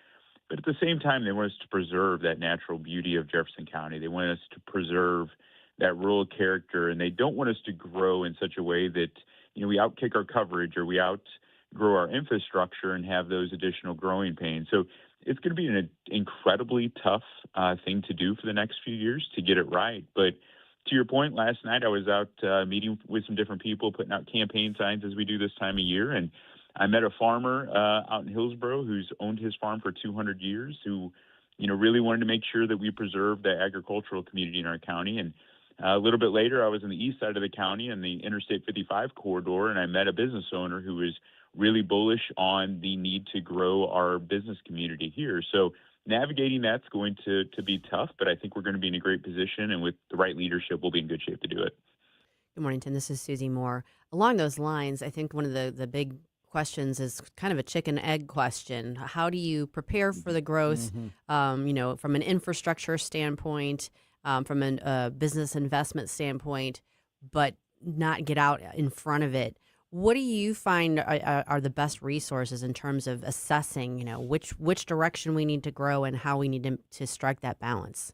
But at the same time, they want us to preserve that natural beauty of Jefferson County. They want us to preserve that rural character, and they don't want us to grow in such a way that, we outkick our coverage or we outgrow our infrastructure and have those additional growing pains. So it's going to be an incredibly tough thing to do for the next few years to get it right. But to your point, last night I was out meeting with some different people, putting out campaign signs as we do this time of year, and I met a farmer out in Hillsboro who's owned his farm for 200 years who, really wanted to make sure that we preserve the agricultural community in our county. And a little bit later, I was on the east side of the county in the Interstate 55 corridor, and I met a business owner who was really bullish on the need to grow our business community here. So navigating that's going to be tough, but I think we're going to be in a great position, and with the right leadership, we'll be in good shape to do it. Good morning, Tim. This is Susie Moore. Along those lines, I think one of the big questions is kind of a chicken-egg question. How do you prepare for the growth, from an infrastructure standpoint, from a business investment standpoint, but not get out in front of it? What do you find are the best resources in terms of assessing, which direction we need to grow and how we need to strike that balance?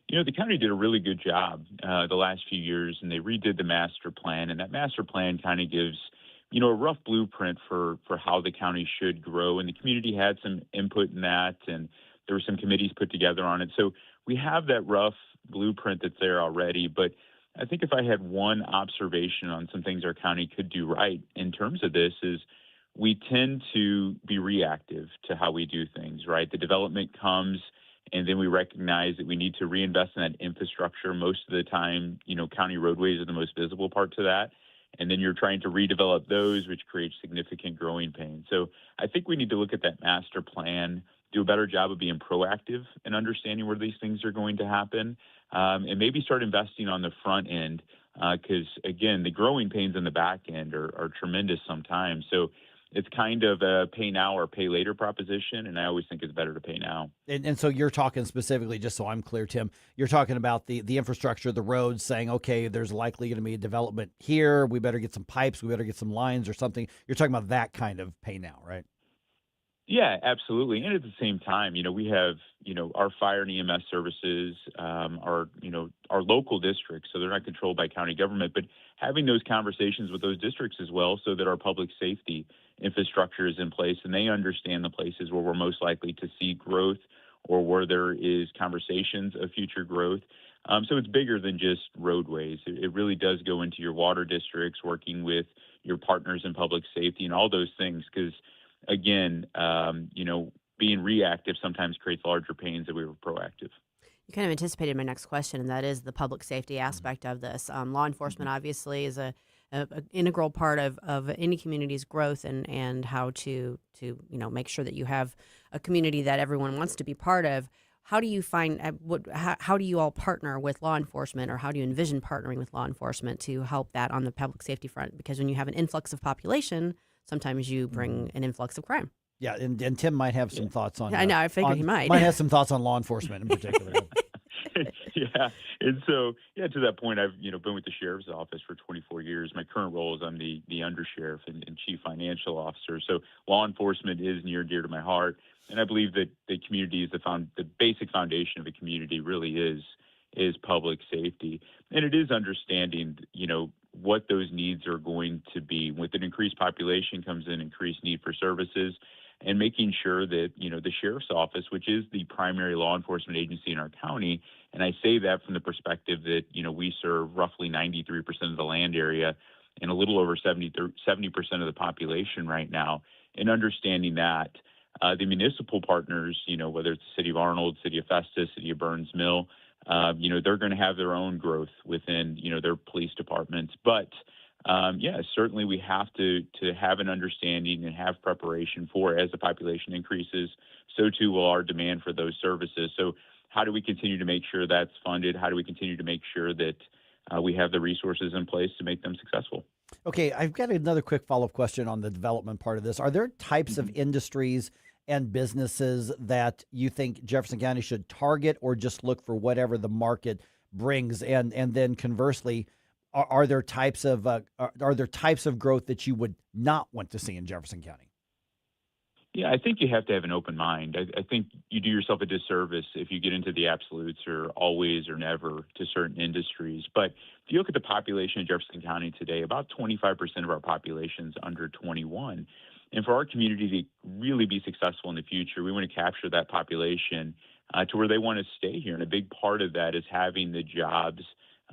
The county did a really good job the last few years, and they redid the master plan. And that master plan kind of gives, a rough blueprint for how the county should grow. And the community had some input in that, and there were some committees put together on it. So we have that rough blueprint that's there already. But I think if I had one observation on some things our county could do right in terms of this is we tend to be reactive to how we do things, right? The development comes, and then we recognize that we need to reinvest in that infrastructure. Most of the time, county roadways are the most visible part to that. And then you're trying to redevelop those, which creates significant growing pain. So I think we need to look at that master plan, do a better job of being proactive and understanding where these things are going to happen, and maybe start investing on the front end because, again, the growing pains on the back end are tremendous sometimes. So it's kind of a pay now or pay later proposition, and I always think it's better to pay now. And so you're talking specifically, just so I'm clear, Tim, you're talking about the infrastructure, the roads, saying, okay, there's likely going to be a development here. We better get some pipes. We better get some lines or something. You're talking about that kind of pay now, right? Yeah, absolutely. And at the same time, we have, our fire and EMS services, our local districts, so they're not controlled by county government, but having those conversations with those districts as well so that our public safety infrastructure is in place and they understand the places where we're most likely to see growth or where there is conversations of future growth. So it's bigger than just roadways. It really does go into your water districts, working with your partners in public safety and all those things because, again, being reactive sometimes creates larger pains than we were proactive. You kind of anticipated my next question, and that is the public safety aspect of this. Law enforcement obviously is a integral part of any community's growth and how to make sure that you have a community that everyone wants to be part of. How do you find how do you all partner with law enforcement, or how do you envision partnering with law enforcement to help that on the public safety front? Because when you have an influx of population, sometimes you bring an influx of crime. Yeah, and Tim might have some thoughts on. I know. I figured he might. Might have some thoughts on law enforcement in particular. Yeah, and so to that point, I've been with the sheriff's office for 24 years. My current role is I'm the undersheriff and chief financial officer. So law enforcement is near and dear to my heart, and I believe that the community is the basic foundation of a community. Really is public safety, and it is understanding what those needs are going to be. With an increased population comes an increased need for services. and making sure that, the sheriff's office, which is the primary law enforcement agency in our county, and I say that from the perspective that, we serve roughly 93% of the land area and a little over 70% of the population right now, and understanding that the municipal partners, whether it's the city of Arnold, city of Festus, city of Burns Mill, they're going to have their own growth within, their police departments. But certainly we have to have an understanding and have preparation for, as the population increases, so too will our demand for those services. So how do we continue to make sure that's funded? How do we continue to make sure that we have the resources in place to make them successful? Okay, I've got another quick follow-up question on the development part of this. Are there types of industries and businesses that you think Jefferson County should target, or just look for whatever the market brings? And then conversely, are there types of growth that you would not want to see in Jefferson County? Yeah, I think you have to have an open mind. I think you do yourself a disservice if you get into the absolutes or always or never to certain industries. But if you look at the population of Jefferson County today, about 25% of our population is under 21. And for our community to really be successful in the future, we want to capture that population to where they want to stay here. And a big part of that is having the jobs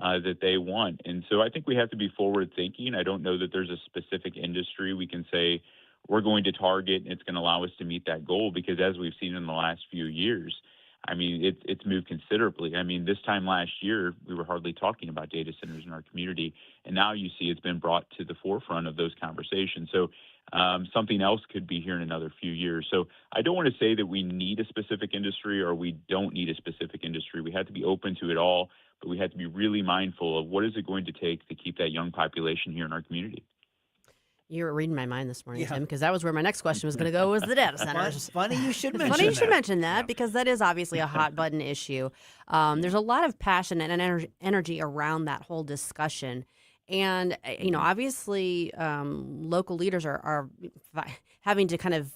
that they want. And so I think we have to be forward thinking. I don't know that there's a specific industry we can say we're going to target and it's going to allow us to meet that goal, because as we've seen in the last few years, I mean, it's moved considerably. I mean, this time last year, we were hardly talking about data centers in our community. And now you see it's been brought to the forefront of those conversations. So something else could be here in another few years. So I don't want to say that we need a specific industry or we don't need a specific industry. We have to be open to it all, but we have to be really mindful of what is it going to take to keep that young population here in our community. You were reading my mind this morning, Tim, because that was where my next question was going to go, was the data centers. Funny you should mention Funny you should that. mention that, because that is obviously a hot button issue. There's a lot of passion and energy around that whole discussion. And, obviously local leaders are having to kind of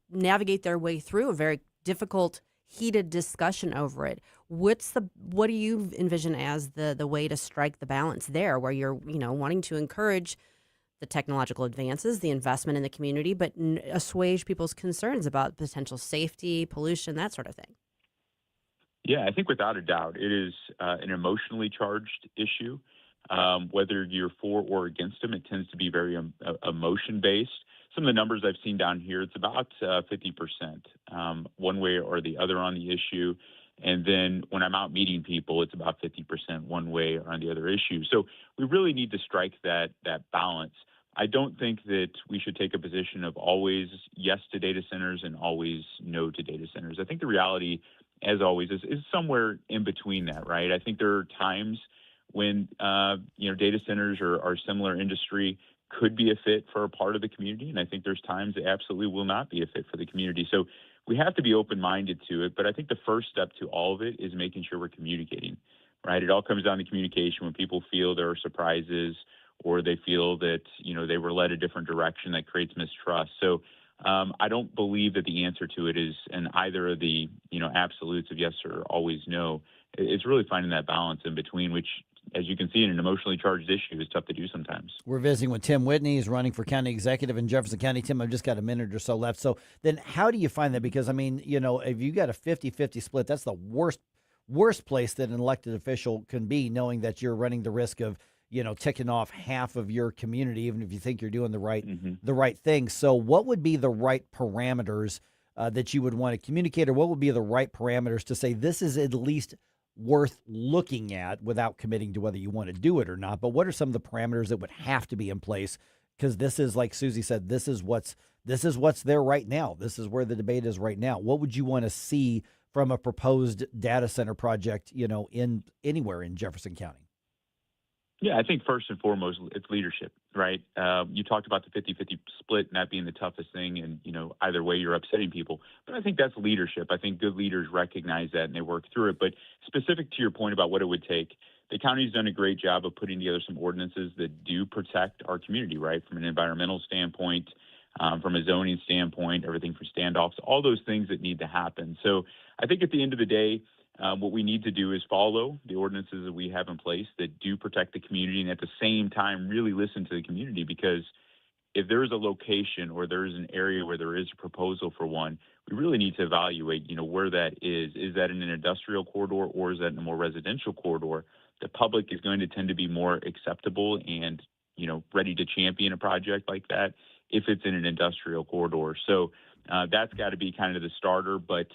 navigate their way through a very difficult, heated discussion over it. What do you envision as the way to strike the balance there, where you're, wanting to encourage the technological advances, the investment in the community, but assuage people's concerns about potential safety, pollution, that sort of thing? Yeah, I think without a doubt, it is an emotionally charged issue. Whether you're for or against them, it tends to be very emotion-based. Some of the numbers I've seen down here, it's about 50% one way or the other on the issue. And then when I'm out meeting people, it's about 50% one way or on the other issue. So we really need to strike that balance. I don't think that we should take a position of always yes to data centers and always no to data centers. I think the reality, as always, is somewhere in between that, right? I think there are times when, data centers or similar industry could be a fit for a part of the community. And I think there's times it absolutely will not be a fit for the community. So we have to be open-minded to it. But I think the first step to all of it is making sure we're communicating, right? It all comes down to communication. When people feel there are surprises or they feel that, they were led a different direction, that creates mistrust. So I don't believe that the answer to it is in either of the, absolutes of yes or always no. It's really finding that balance in between, which, as you can see, in an emotionally charged issue is tough to do sometimes. We're visiting with Tim Whitney. He's running for county executive in Jefferson County. Tim, I've just got a minute or so left. So then how do you find that? Because, if you got a 50-50 split, that's the worst place that an elected official can be, knowing that you're running the risk of, ticking off half of your community, even if you think you're doing the right thing. So what would be the right parameters that you would want to communicate, or what would be the right parameters to say this is at least worth looking at without committing to whether you want to do it or not? But what are some of the parameters that would have to be in place? Because this is, like Susie said, this is what's there right now. This is where the debate is right now. What would you want to see from a proposed data center project, in anywhere in Jefferson County? Yeah, I think first and foremost, it's leadership, right? You talked about the 50-50 split and that being the toughest thing, and, either way you're upsetting people. But I think that's leadership. I think good leaders recognize that and they work through it. But specific to your point about what it would take, the county's done a great job of putting together some ordinances that do protect our community, right? From an environmental standpoint, from a zoning standpoint, everything from standoffs, all those things that need to happen. So I think at the end of the day, what we need to do is follow the ordinances that we have in place that do protect the community, and at the same time really listen to the community, because if there is a location or there is an area where there is a proposal for one, we really need to evaluate, where that is. Is that in an industrial corridor or is that in a more residential corridor? The public is going to tend to be more acceptable and, ready to champion a project like that if it's in an industrial corridor. So that's got to be kind of the starter, but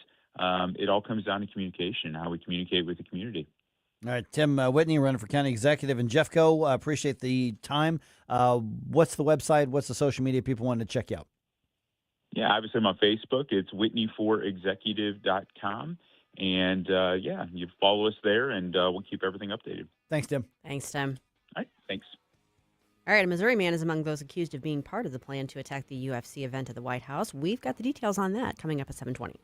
it all comes down to communication, how we communicate with the community. All right, Tim Whitney, running for county executive in Jeffco. Appreciate the time. What's the website? What's the social media people want to check you out? Yeah, obviously I'm on Facebook. It's whitneyforexecutive.com. And, you follow us there, and we'll keep everything updated. Thanks, Tim. Thanks, Tim. All right, thanks. All right, a Missouri man is among those accused of being part of the plan to attack the UFC event at the White House. We've got the details on that coming up at 7:20.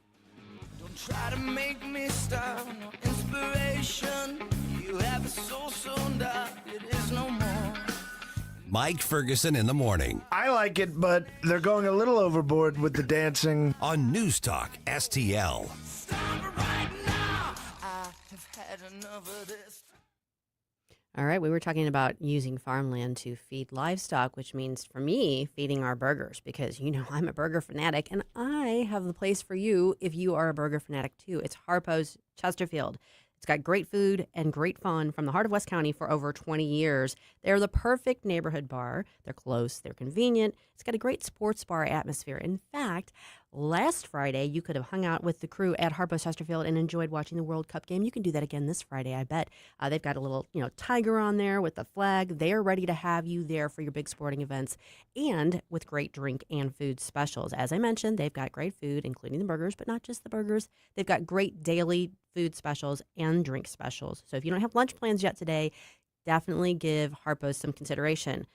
Don't try to make me stop, no inspiration. You have a soul so dark, it is no more. Mike Ferguson in the morning. I like it, but they're going a little overboard with the dancing. On News Talk STL. Stop right now. I have had enough of this. All right, we were talking about using farmland to feed livestock, which means for me, feeding our burgers, because I'm a burger fanatic, and I have the place for you if you are a burger fanatic too. It's Harpo's Chesterfield. It's got great food and great fun from the heart of West County for over 20 years. They're the perfect neighborhood bar. They're close. They're convenient. It's got a great sports bar atmosphere. In fact, last Friday, you could have hung out with the crew at Harpo's Chesterfield and enjoyed watching the World Cup game. You can do that again this Friday, I bet. They've got a little, tiger on there with the flag. They're ready to have you there for your big sporting events and with great drink and food specials. As I mentioned, they've got great food, including the burgers, but not just the burgers. They've got great daily food specials and drink specials. So if you don't have lunch plans yet today, definitely give Harpo's some consideration.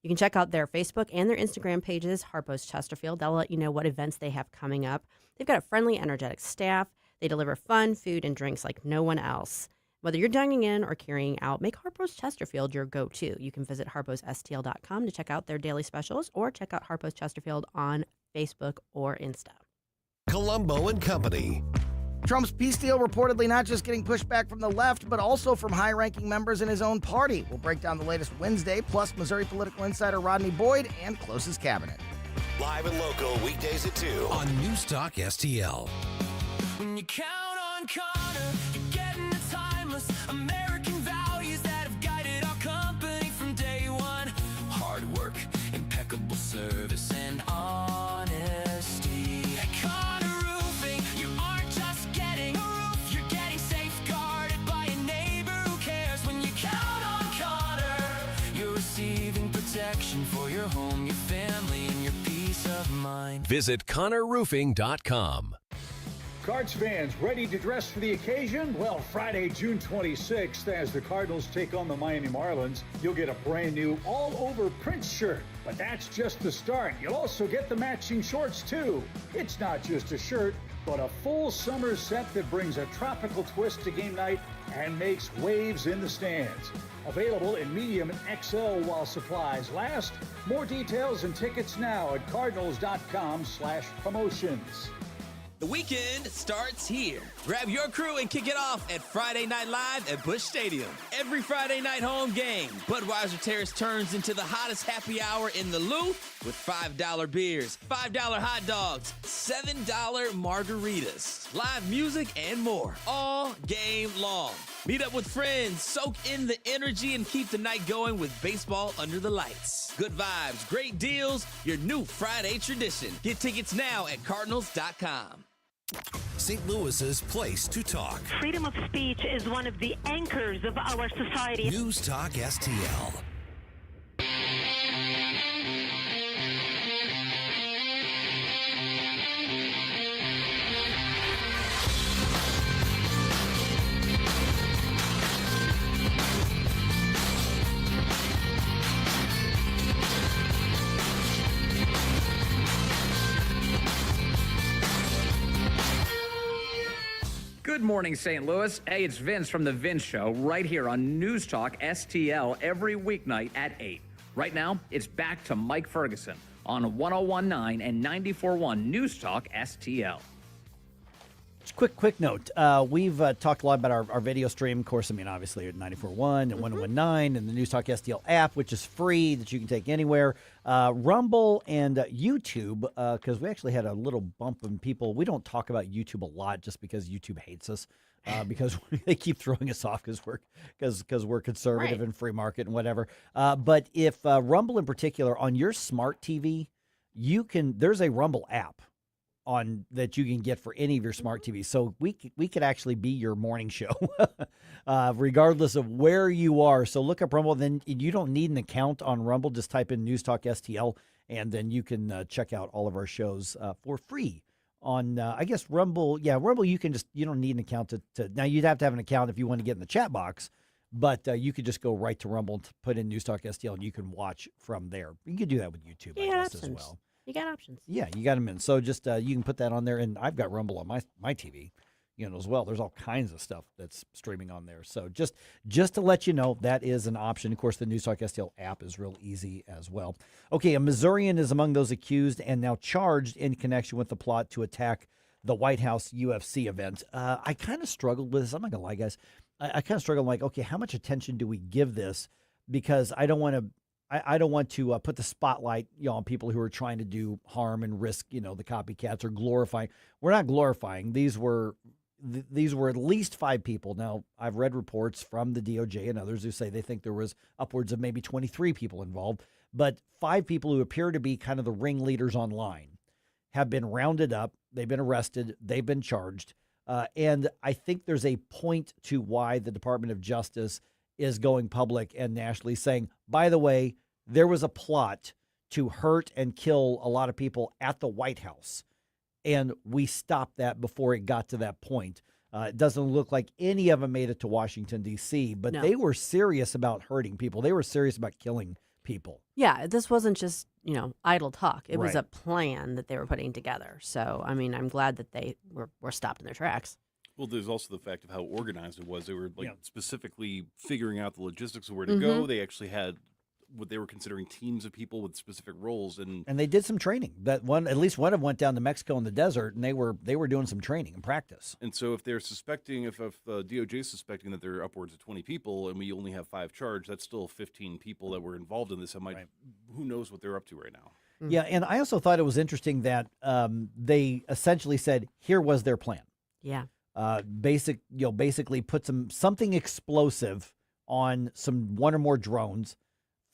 You can check out their Facebook and their Instagram pages, Harpo's Chesterfield. They'll let you know what events they have coming up. They've got a friendly, energetic staff. They deliver fun food and drinks like no one else. Whether you're dining in or carrying out, make Harpo's Chesterfield your go-to. You can visit harposstl.com to check out their daily specials or check out Harpo's Chesterfield on Facebook or Insta. Colombo and Company. Trump's peace deal reportedly not just getting pushback from the left, but also from high-ranking members in his own party. We'll break down the latest Wednesday, plus Missouri political insider Rodney Boyd and closest cabinet. Live and local, weekdays at 2 on News Talk STL. When you count on Connor, you're getting the timeless American values that have guided our company from day one. Hard work, impeccable service, and honesty. At Connor Roofing, you aren't just getting a roof, you're getting safeguarded by a neighbor who cares. When you count on Connor, you're receiving protection for your home, your family, and your peace of mind. Visit ConnorRoofing.com. Cards fans ready to dress for the occasion? Well, Friday, June 26th, as the Cardinals take on the Miami Marlins, you'll get a brand new all-over Prince shirt. But that's just the start. You'll also get the matching shorts, too. It's not just a shirt, but a full summer set that brings a tropical twist to game night and makes waves in the stands. Available in medium and XL while supplies last. More details and tickets now at cardinals.com/promotions. The weekend starts here. Grab your crew and kick it off at Friday Night Live at Busch Stadium. Every Friday night home game, Budweiser Terrace turns into the hottest happy hour in the Lou with $5 beers, $5 hot dogs, $7 margaritas, live music, and more all game long. Meet up with friends, soak in the energy, and keep the night going with baseball under the lights. Good vibes, great deals, your new Friday tradition. Get tickets now at Cardinals.com. St. Louis's place to talk. Freedom of speech is one of the anchors of our society. News Talk STL. Good morning, St. Louis. Hey, it's Vince from The Vince Show right here on News Talk STL every weeknight at 8. Right now, it's back to Mike Ferguson on 101.9 and 94.1 News Talk STL. Quick note. We've talked a lot about our video stream. Of course, I mean, obviously at 94.1 and 101.9 and the News Talk STL app, which is free that you can take anywhere. Rumble and YouTube, because we actually had a little bump in people. We don't talk about YouTube a lot just because YouTube hates us. Because they keep throwing us off because we're conservative and free market and whatever. But if Rumble in particular, on your smart TV, there's a Rumble app on that you can get for any of your smart TVs. So we could actually be your morning show, regardless of where you are. So look up Rumble. Then you don't need an account on Rumble. Just type in News Talk STL, and then you can check out all of our shows for free. On, I guess, Rumble. Yeah, Rumble, you don't need an account to now you'd have to have an account if you want to get in the chat box, but you could just go right to Rumble and put in News Talk STL, and you can watch from there. You can do that with YouTube, I guess, as well. You got options. Yeah, you got them in. So just you can put that on there, and I've got Rumble on my TV, as well. There's all kinds of stuff that's streaming on there. So just to let you know, that is an option. Of course, the News Talk STL app is real easy as well. Okay, a Missourian is among those accused and now charged in connection with the plot to attack the White House UFC event. I kind of struggled with this. I'm not going to lie, guys. I kind of struggled like, okay, how much attention do we give this? Because I don't want to put the spotlight on people who are trying to do harm and risk, the copycats or glorifying. We're not glorifying. These were at least 5 people. Now, I've read reports from the DOJ and others who say they think there was upwards of maybe 23 people involved, but 5 people who appear to be kind of the ringleaders online have been rounded up. They've been arrested. They've been charged. And I think there's a point to why the Department of Justice is going public and nationally saying, by the way, there was a plot to hurt and kill a lot of people at the White House. And we stopped that before it got to that point. It doesn't look like any of them made it to Washington, D.C., but they were serious about hurting people. They were serious about killing people. Yeah, this wasn't just, idle talk. It was a plan that they were putting together. So, I mean, I'm glad that they were stopped in their tracks. Well, there's also the fact of how organized it was. They were specifically figuring out the logistics of where to go. They actually had what they were considering teams of people with specific roles, and they did some training. At least one of them went down to Mexico in the desert, and they were doing some training and practice. And so, if they're suspecting, if DOJ is suspecting that there are upwards of 20 people, and we only have 5 charged, that's still 15 people that were involved in this. Who knows what they're up to right now? Yeah, and I also thought it was interesting that they essentially said, here was their plan. Yeah. Basically put something explosive on one or more drones,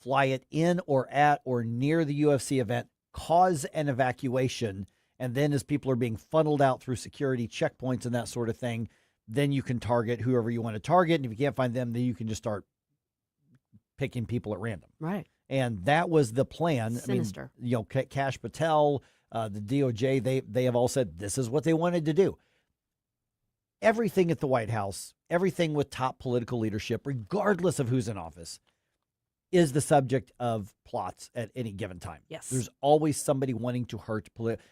fly it in or at or near the UFC event, cause an evacuation, and then as people are being funneled out through security checkpoints and that sort of thing, then you can target whoever you want to target, and if you can't find them, then you can just start picking people at random. Right. And that was the plan. Sinister. I mean, Kash Patel, the DOJ, they have all said this is what they wanted to do. Everything at the White House, everything with top political leadership, regardless of who's in office, is the subject of plots at any given time. Yes. There's always somebody wanting to hurt.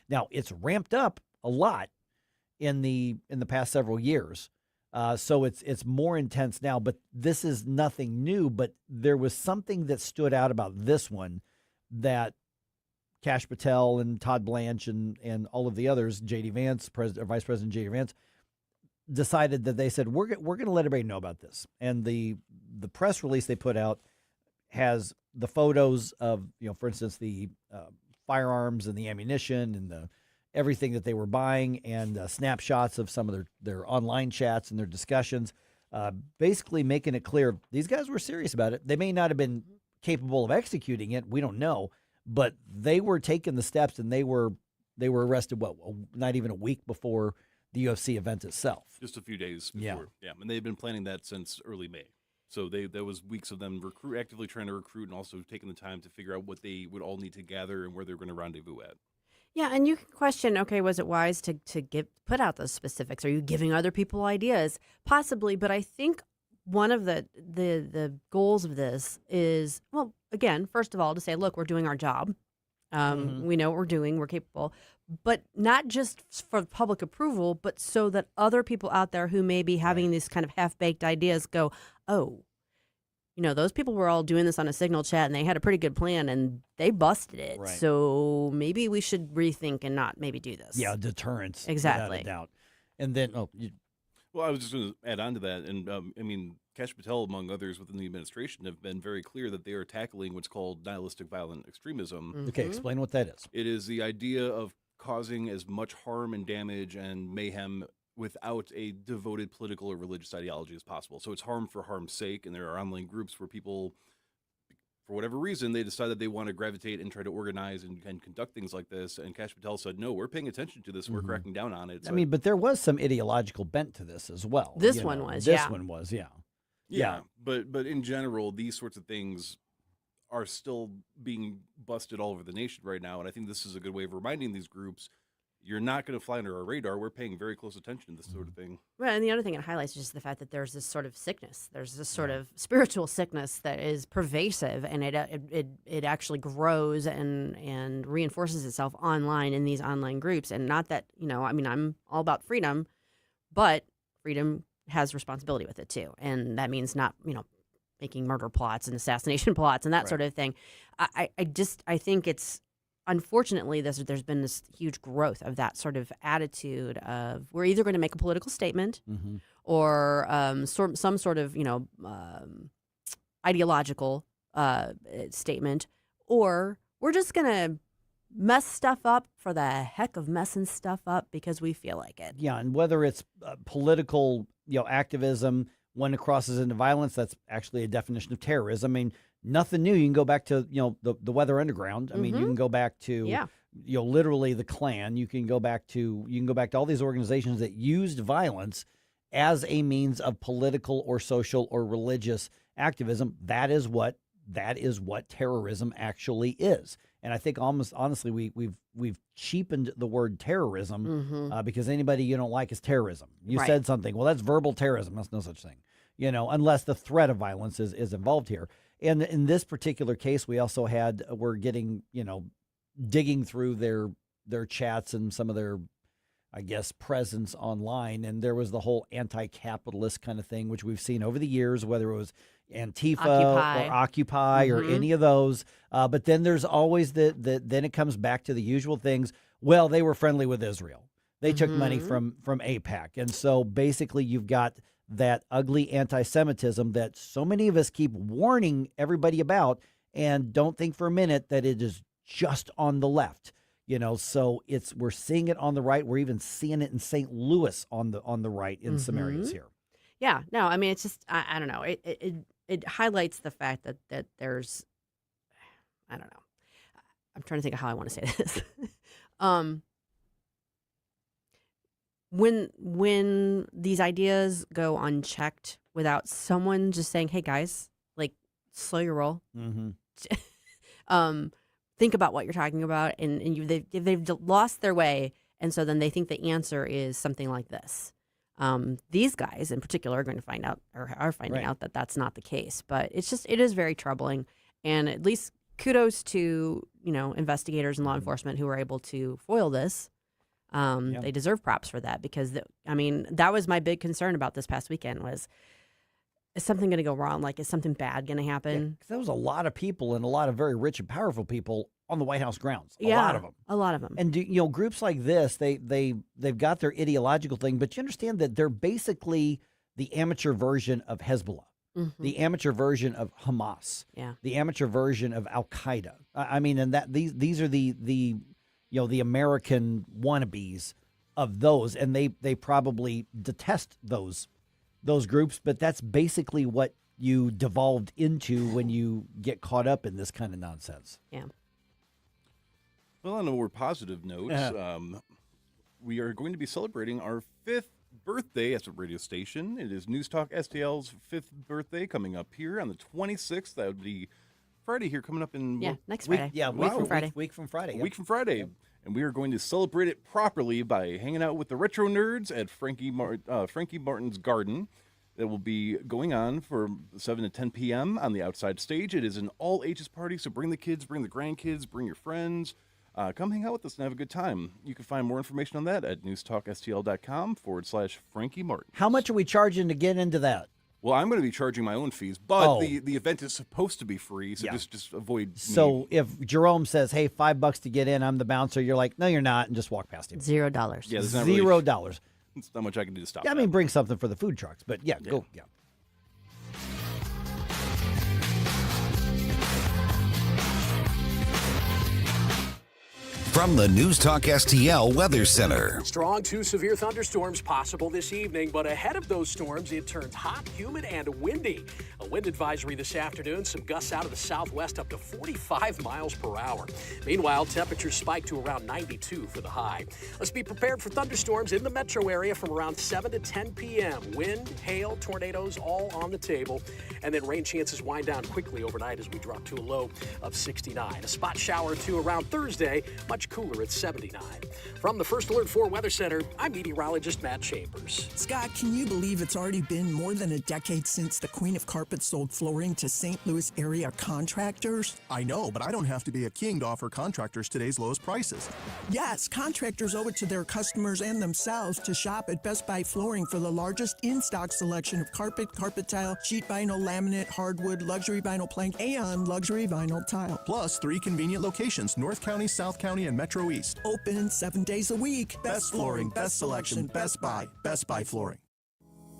Now, it's ramped up a lot in the past several years. So it's more intense now, but this is nothing new. But there was something that stood out about this one that Kash Patel and Todd Blanche and all of the others, J.D. Vance, Vice President J.D. Vance, decided that they said, we're going to let everybody know about this. And the press release they put out has the photos of, for instance, the firearms and the ammunition and the everything that they were buying, and snapshots of some of their online chats and their discussions, basically making it clear these guys were serious about it. They may not have been capable of executing it. We don't know, but they were taking the steps, and they were arrested, not even a week before the UFC event itself. Just a few days before. Yeah. And they've been planning that since early May. So there was weeks of them actively trying to recruit, and also taking the time to figure out what they would all need to gather and where they're going to rendezvous at. Yeah, and you can question, okay, was it wise to put out those specifics? Are you giving other people ideas? Possibly, but I think one of the goals of this is, well, again, first of all, to say, look, we're doing our job. We know what we're doing. We're capable. But not just for public approval, but so that other people out there who may be having these kind of half-baked ideas go, oh, those people were all doing this on a Signal chat, and they had a pretty good plan, and they busted it. Right. So maybe we should rethink and not maybe do this. Yeah, deterrence. Exactly. Without a doubt. And then, Well, I was just going to add on to that. And I mean, Kash Patel, among others within the administration, have been very clear that they are tackling what's called nihilistic violent extremism. Okay, explain what that is. It is the idea of causing as much harm and damage and mayhem without a devoted political or religious ideology as possible. So it's harm for harm's sake, and there are online groups where people, for whatever reason, they decide that they want to gravitate and try to organize and conduct things like this. And Kash Patel said, no, we're paying attention to this. We're cracking down on it. I mean, but there was some ideological bent to this as well. This one was, yeah. Yeah, but in general, these sorts of things are still being busted all over the nation right now. And I think this is a good way of reminding these groups, you're not going to fly under our radar. We're paying very close attention to this sort of thing. Right, and the other thing it highlights is just the fact that there's this sort of sickness. There's this sort of spiritual sickness that is pervasive, and it actually grows and reinforces itself online in these online groups. And not that, I mean, I'm all about freedom, but freedom has responsibility with it too. And that means not, making murder plots and assassination plots and that sort of thing. I think it's, unfortunately, there's been this huge growth of that sort of attitude of we're either going to make a political statement or some sort of, ideological statement, or we're just going to mess stuff up for the heck of messing stuff up because we feel like it. Yeah, and whether it's political, activism, when it crosses into violence, that's actually a definition of terrorism. I mean, nothing new. You can go back to, the Weather Underground. I mean, you can go back to, literally the Klan. You can go back to all these organizations that used violence as a means of political or social or religious activism. That is what terrorism actually is. And I think almost honestly, we've cheapened the word terrorism because anybody you don't like is terrorism. You said something. Well, that's verbal terrorism. That's no such thing. Unless the threat of violence is involved here. And in this particular case, we're getting, digging through their chats and some of their, I guess, presence online. And there was the whole anti-capitalist kind of thing, which we've seen over the years, whether it was Antifa or Occupy or any of those. But then there's always then it comes back to the usual things. Well, they were friendly with Israel. They took money from AIPAC. And so basically you've got that ugly anti-Semitism that so many of us keep warning everybody about and don't think for a minute that it is just on the left. So we're seeing it on the right. We're even seeing it in St. Louis on the right in some areas here. Yeah, no, I mean, it's just, I don't know. It highlights the fact that there's, I don't know. I'm trying to think of how I want to say this. When these ideas go unchecked without someone just saying, hey, guys, like, slow your roll. Think about what you're talking about. And they've lost their way. And so then they think the answer is something like this. These guys in particular are going to find out or are finding out that that's not the case. But it is very troubling. And at least kudos to, investigators and law enforcement who were able to foil this. They deserve props for that because, that was my big concern about this past weekend was, is something going to go wrong? Like, is something bad going to happen? Yeah, 'cause there was a lot of people and a lot of very rich and powerful people on the White House grounds. A lot of them. A lot of them. And, groups like this, they've got their ideological thing, but you understand that they're basically the amateur version of Hezbollah, the amateur version of Hamas, the amateur version of Al-Qaeda. And that these are the American wannabes of those, and they probably detest those groups, but that's basically what you devolved into when you get caught up in this kind of nonsense. Yeah. Well, on a more positive note, we are going to be celebrating our 5th birthday as a radio station. It is News Talk STL's 5th birthday coming up here on the 26th. That would be Friday here coming up in next Friday. Week from Friday. Week from Friday. Week from Friday. And we are going to celebrate it properly by hanging out with the retro nerds at Frankie Martin's Garden. That will be going on from 7 to 10 p.m. on the outside stage. It is an all-ages party, so bring the kids, bring the grandkids, bring your friends. Come hang out with us and have a good time. You can find more information on that at newstalkstl.com/Frankie Martin. How much are we charging to get into that? Well, I'm going to be charging my own fees, but the event is supposed to be free, so just avoid. So if Jerome says, "Hey, $5 to get in," I'm the bouncer. You're like, "No, you're not," and just walk past him. $0. Yeah, $0. There's not much I can do to stop Yeah, I that. mean, bring something for the food trucks, but yeah, go. Yeah. From the News Talk STL Weather Center. Strong to severe thunderstorms possible this evening, but ahead of those storms, it turns hot, humid, and windy. A wind advisory this afternoon, some gusts out of the southwest up to 45 miles per hour. Meanwhile, temperatures spike to around 92 for the high. Let's be prepared for thunderstorms in the metro area from around 7 to 10 p.m. Wind, hail, tornadoes, all on the table. And then rain chances wind down quickly overnight as we drop to a low of 69. A spot shower or two around Thursday, much cooler at 79. From the First Alert 4 Weather Center, I'm meteorologist Matt Chambers. Scott, can you believe it's already been more than a decade since the Queen of Carpet sold flooring to St. Louis area contractors? I know, but I don't have to be a king to offer contractors today's lowest prices. Yes, contractors owe it to their customers and themselves to shop at Best Buy Flooring for the largest in-stock selection of carpet, carpet tile, sheet vinyl, laminate, hardwood, luxury vinyl plank, and luxury vinyl tile. Plus 3 convenient locations, North County, South County, and Metro East. Open 7 days a week. Best flooring, best selection, Best Buy. Best Buy Flooring.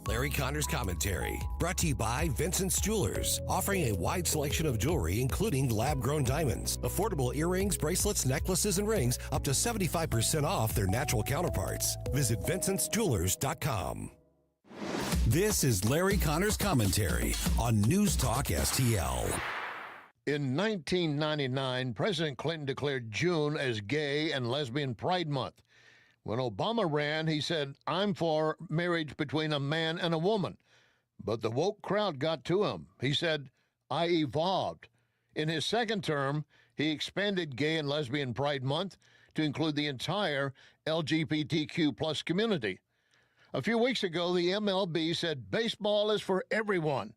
Larry Connor's Commentary, brought to you by Vincent's Jewelers, offering a wide selection of jewelry, including lab-grown diamonds, affordable earrings, bracelets, necklaces, and rings, up to 75% off their natural counterparts. Visit VincentsJewelers.com. This is Larry Connor's Commentary on News Talk STL. In 1999, President Clinton declared June as Gay and Lesbian Pride Month. When Obama ran, he said, "I'm for marriage between a man and a woman." But the woke crowd got to him. He said, "I evolved." In his second term, he expanded Gay and Lesbian Pride Month to include the entire LGBTQ plus community. A few weeks ago, the MLB said baseball is for everyone.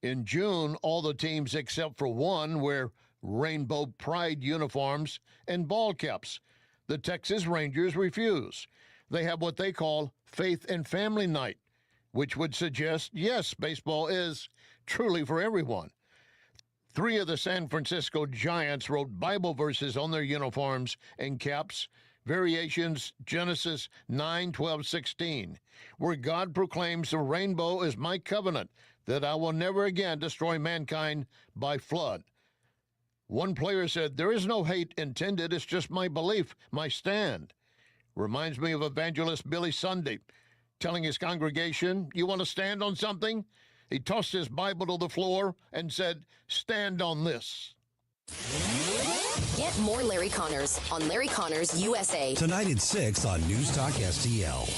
In June, all the teams except for one wear rainbow pride uniforms and ball caps. The Texas Rangers refuse. They have what they call Faith and Family Night, which would suggest, yes, baseball is truly for everyone. 3 of the San Francisco Giants wrote Bible verses on their uniforms and caps, variations Genesis 9:12-16, where God proclaims the rainbow is my covenant, that I will never again destroy mankind by flood. One player said, "There is no hate intended, it's just my belief, my stand." Reminds me of evangelist Billy Sunday telling his congregation, "You want to stand on something?" He tossed his Bible to the floor and said, "Stand on this." Get more Larry Connors on Larry Connors USA. Tonight at 6 on News Talk STL.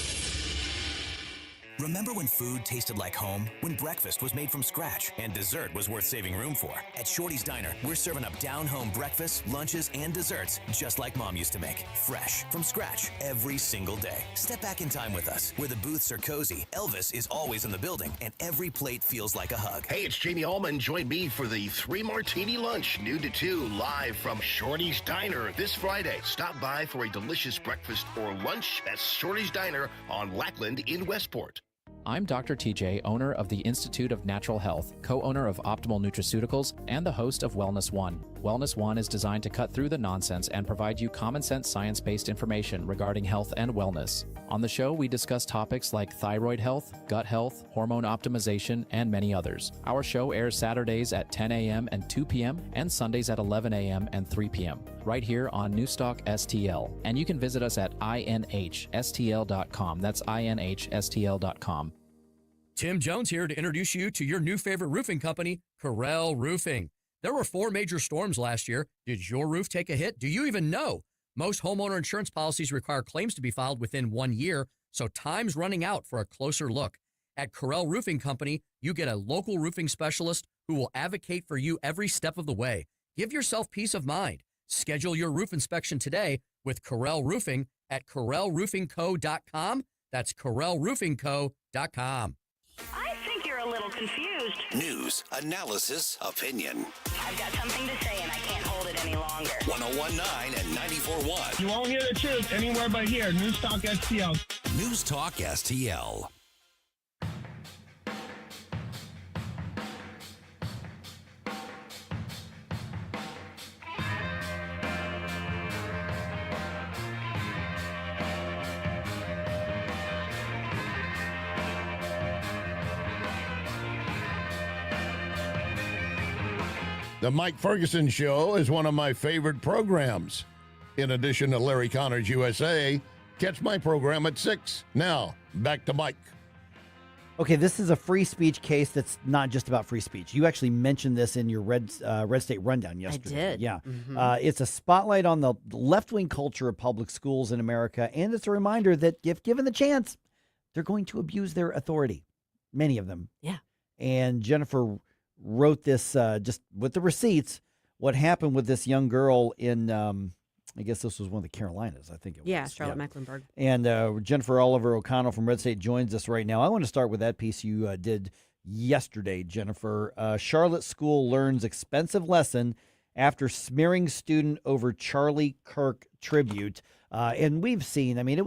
Remember when food tasted like home? When breakfast was made from scratch and dessert was worth saving room for? At Shorty's Diner, we're serving up down-home breakfasts, lunches, and desserts just like Mom used to make. Fresh, from scratch, every single day. Step back in time with us, where the booths are cozy, Elvis is always in the building, and every plate feels like a hug. Hey, it's Jamie Allman. Join me for the 3 Martini Lunch, noon to 2, live from Shorty's Diner this Friday. Stop by for a delicious breakfast or lunch at Shorty's Diner on Lackland in Westport. I'm Dr. TJ, owner of the Institute of Natural Health, co-owner of Optimal Nutraceuticals, and the host of Wellness One. Wellness One is designed to cut through the nonsense and provide you common-sense science-based information regarding health and wellness. On the show, we discuss topics like thyroid health, gut health, hormone optimization, and many others. Our show airs Saturdays at 10 a.m. and 2 p.m. and Sundays at 11 a.m. and 3 p.m. right here on NewsTalk STL. And you can visit us at inhstl.com. That's inhstl.com. Tim Jones here to introduce you to your new favorite roofing company, Corel Roofing. There were 4 major storms last year. Did your roof take a hit? Do you even know? Most homeowner insurance policies require claims to be filed within 1 year, so time's running out for a closer look. At Corel Roofing Company, you get a local roofing specialist who will advocate for you every step of the way. Give yourself peace of mind. Schedule your roof inspection today with Corel Roofing at CorelRoofingCo.com. That's CorelRoofingCo.com. I think you're a little confused. News, analysis, opinion. I've got something to say and I can't hold it any longer. 101.9 and 94.1. You won't hear the truth anywhere but here. News Talk STL. News Talk STL. The Mike Ferguson Show is one of my favorite programs. In addition to Larry Connors USA, catch my program at 6. Now, back to Mike. Okay, this is a free speech case that's not just about free speech. You actually mentioned this in your Red State Rundown yesterday. I did. Yeah. Mm-hmm. It's a spotlight on the left-wing culture of public schools in America, and it's a reminder that if given the chance, they're going to abuse their authority, many of them. Yeah. And Jennifer wrote this just with the receipts, what happened with this young girl in, I guess this was one of the Carolinas, I think it was. Yeah, Charlotte Mecklenburg. And Jennifer Oliver O'Connell from Red State joins us right now. I want to start with that piece you did yesterday, Jennifer. Charlotte school learns expensive lesson after smearing student over Charlie Kirk tribute. And we've seen, I mean, it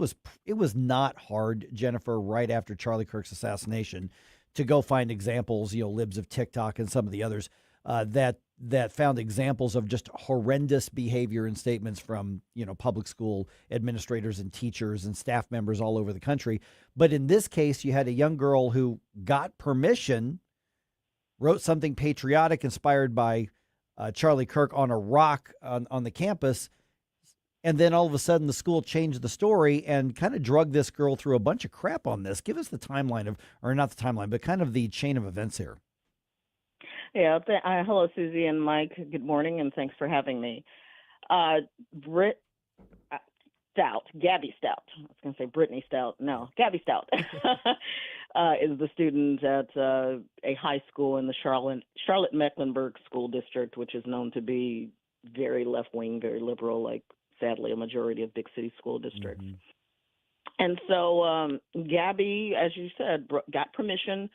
was not hard, Jennifer, right after Charlie Kirk's assassination to go find examples, libs of TikTok and some of the others that found examples of just horrendous behavior and statements from, public school administrators and teachers and staff members all over the country. But in this case, you had a young girl who got permission, wrote something patriotic inspired by Charlie Kirk on a rock on the campus. And then all of a sudden the school changed the story and kind of drugged this girl through a bunch of crap on this. Give us the timeline or not the timeline, but kind of the chain of events here. Yeah. Hello, Susie and Mike. Good morning, and thanks for having me. Gabby Stout. I was going to say Brittany Stout. No, Gabby Stout is the student at a high school in the Charlotte Mecklenburg School District, which is known to be very left-wing, very liberal, like sadly a majority of big city school districts. Mm-hmm. And so Gabby, as you said, got permission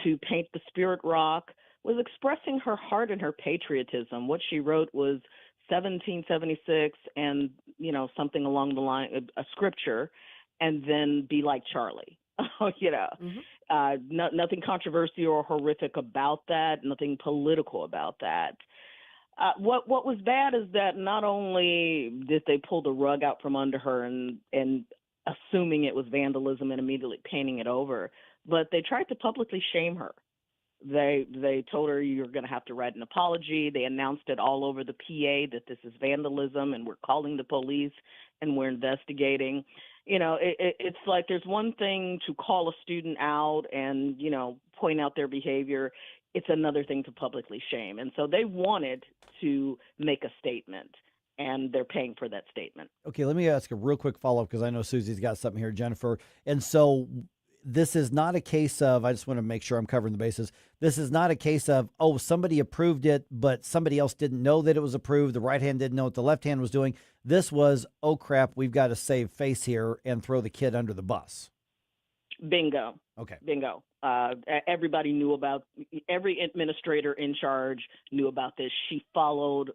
to paint the Spirit Rock, was expressing her heart and her patriotism. What she wrote was 1776 and, something along the line, a scripture, and then be like Charlie. Mm-hmm. Nothing controversial or horrific about that, nothing political about that. What was bad is that not only did they pull the rug out from under her and assuming it was vandalism and immediately painting it over, but they tried to publicly shame her. They told her you're going to have to write an apology. They announced it all over the PA that this is vandalism and we're calling the police and we're investigating. It's like there's one thing to call a student out and, point out their behavior. It's another thing to publicly shame. And so they wanted to make a statement, and they're paying for that statement. Okay, let me ask a real quick follow-up because I know Susie's got something here, Jennifer. And so this is not a case of, I just want to make sure I'm covering the bases. This is not a case of, somebody approved it, but somebody else didn't know that it was approved. The right hand didn't know what the left hand was doing. This was, oh, crap, we've got to save face here and throw the kid under the bus. Bingo. Okay. Bingo. Everybody knew about, every administrator in charge knew about this. She followed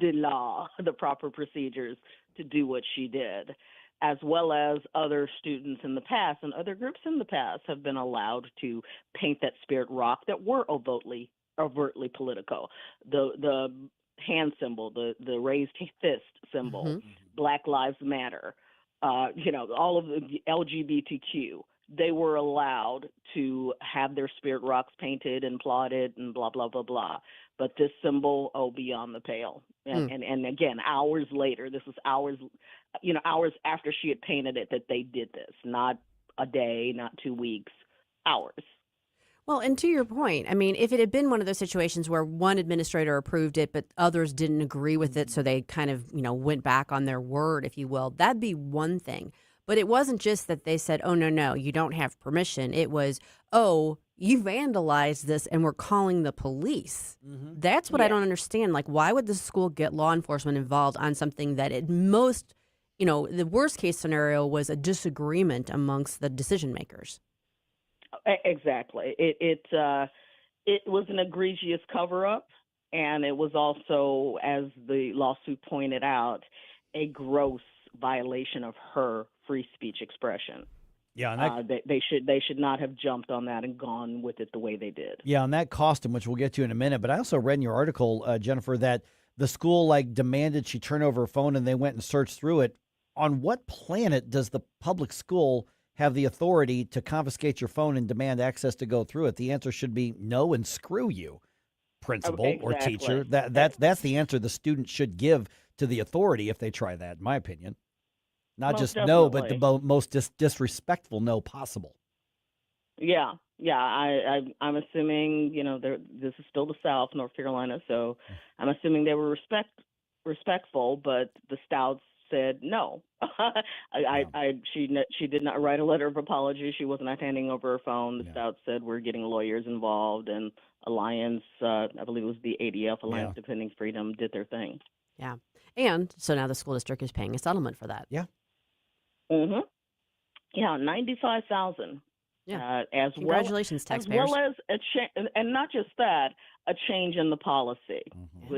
the law, the proper procedures to do what she did, as well as other students in the past and other groups in the past have been allowed to paint that Spirit Rock that were overtly political. The hand symbol, the raised fist symbol, mm-hmm. Black Lives Matter, all of the LGBTQ. They were allowed to have their Spirit Rocks painted and plotted and blah, blah, blah, blah. But this symbol, beyond the pale. And again, hours later, this was hours after she had painted it that they did this. Not a day, not 2 weeks, hours. Well, and to your point, I mean, if it had been one of those situations where one administrator approved it, but others didn't agree with it, so they kind of, went back on their word, if you will, that'd be one thing. But it wasn't just that they said, no, you don't have permission. It was, you vandalized this and we're calling the police. Mm-hmm. That's what I don't understand. Like, why would the school get law enforcement involved on something that at most, the worst case scenario was a disagreement amongst the decision makers? Exactly. It was an egregious cover-up, and it was also, as the lawsuit pointed out, a gross violation of her free speech expression. Yeah, and they should not have jumped on that and gone with it the way they did. Yeah, and that cost them, which we'll get to in a minute. But I also read in your article, Jennifer, that the school demanded she turn over her phone, and they went and searched through it. On what planet does the public school have the authority to confiscate your phone and demand access to go through it? The answer should be no and screw you. principal or Exactly. teacher. That's the answer the student should give to the authority if they try that, in my opinion. Not Most just no, but the definitely. most disrespectful no possible. Yeah, yeah. I'm assuming this is still the South, North Carolina, so I'm assuming they were respectful, but the Stouts said no. She did not write a letter of apology. She was not handing over her phone. The Stouts said we're getting lawyers involved, and Alliance, I believe it was the ADF, Alliance Defending Freedom, did their thing. Yeah. And so now the school district is paying a settlement for that. Yeah. Mhm. Yeah, 95,000. Yeah. As Congratulations, taxpayers. As well as and not just that, a change in the policy,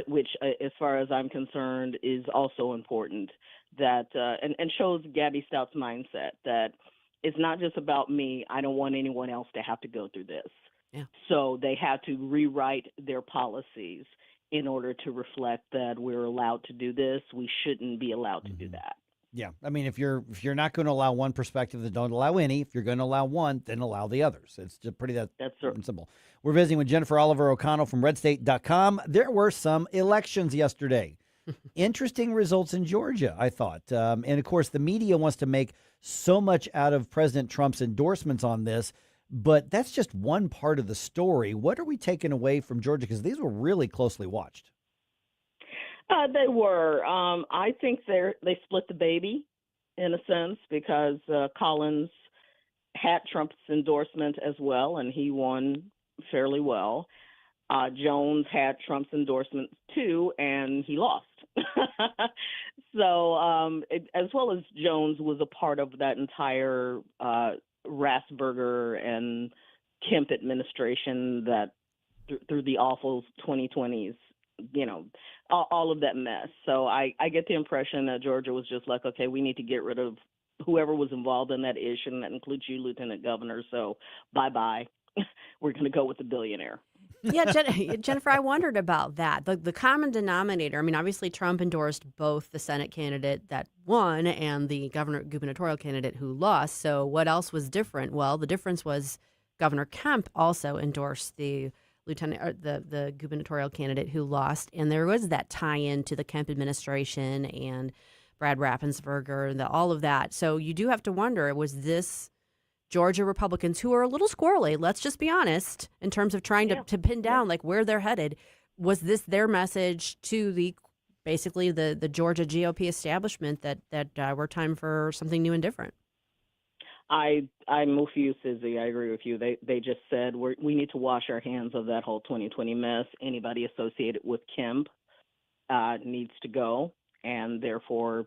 which, as far as I'm concerned, is also important. That and shows Gabby Stout's mindset that it's not just about me. I don't want anyone else to have to go through this. Yeah. So they had to rewrite their policies in order to reflect that we're allowed to do this. We shouldn't be allowed to do that. Yeah, I mean, if you're not going to allow one perspective, then don't allow any. If you're going to allow one, then allow the others. It's just that's simple. We're visiting with Jennifer Oliver O'Connell from RedState.com. There were some elections yesterday. Interesting results in Georgia, I thought. And, of course, the media wants to make so much out of President Trump's endorsements on this, but that's just one part of the story. What are we taking away from Georgia? Because these were really closely watched. They were. I think they split the baby in a sense because Collins had Trump's endorsement as well, and he won fairly well. Jones had Trump's endorsement too, and he lost. So, as well as Jones was a part of that entire Rassberger and Kemp administration that through the awful 2020s, all of that mess. So I get the impression that Georgia was just like, okay, we need to get rid of whoever was involved in that issue, and that includes you, Lieutenant Governor. So bye-bye. We're going to go with the billionaire. Yeah, Jennifer, I wondered about that. The common denominator, I mean, obviously Trump endorsed both the Senate candidate that won and the gubernatorial candidate who lost. So what else was different? Well, the difference was Governor Kemp also endorsed the the gubernatorial candidate who lost, and there was that tie-in to the Kemp administration and Brad Raffensperger, all of that. So you do have to wonder, was this Georgia Republicans, who are a little squirrely, let's just be honest, in terms of trying to pin down like where they're headed, was this their message to basically the Georgia GOP establishment that we're time for something new and different? I'm with you, Susie. I agree with you. They just said we need to wash our hands of that whole 2020 mess. Anybody associated with Kemp needs to go, and therefore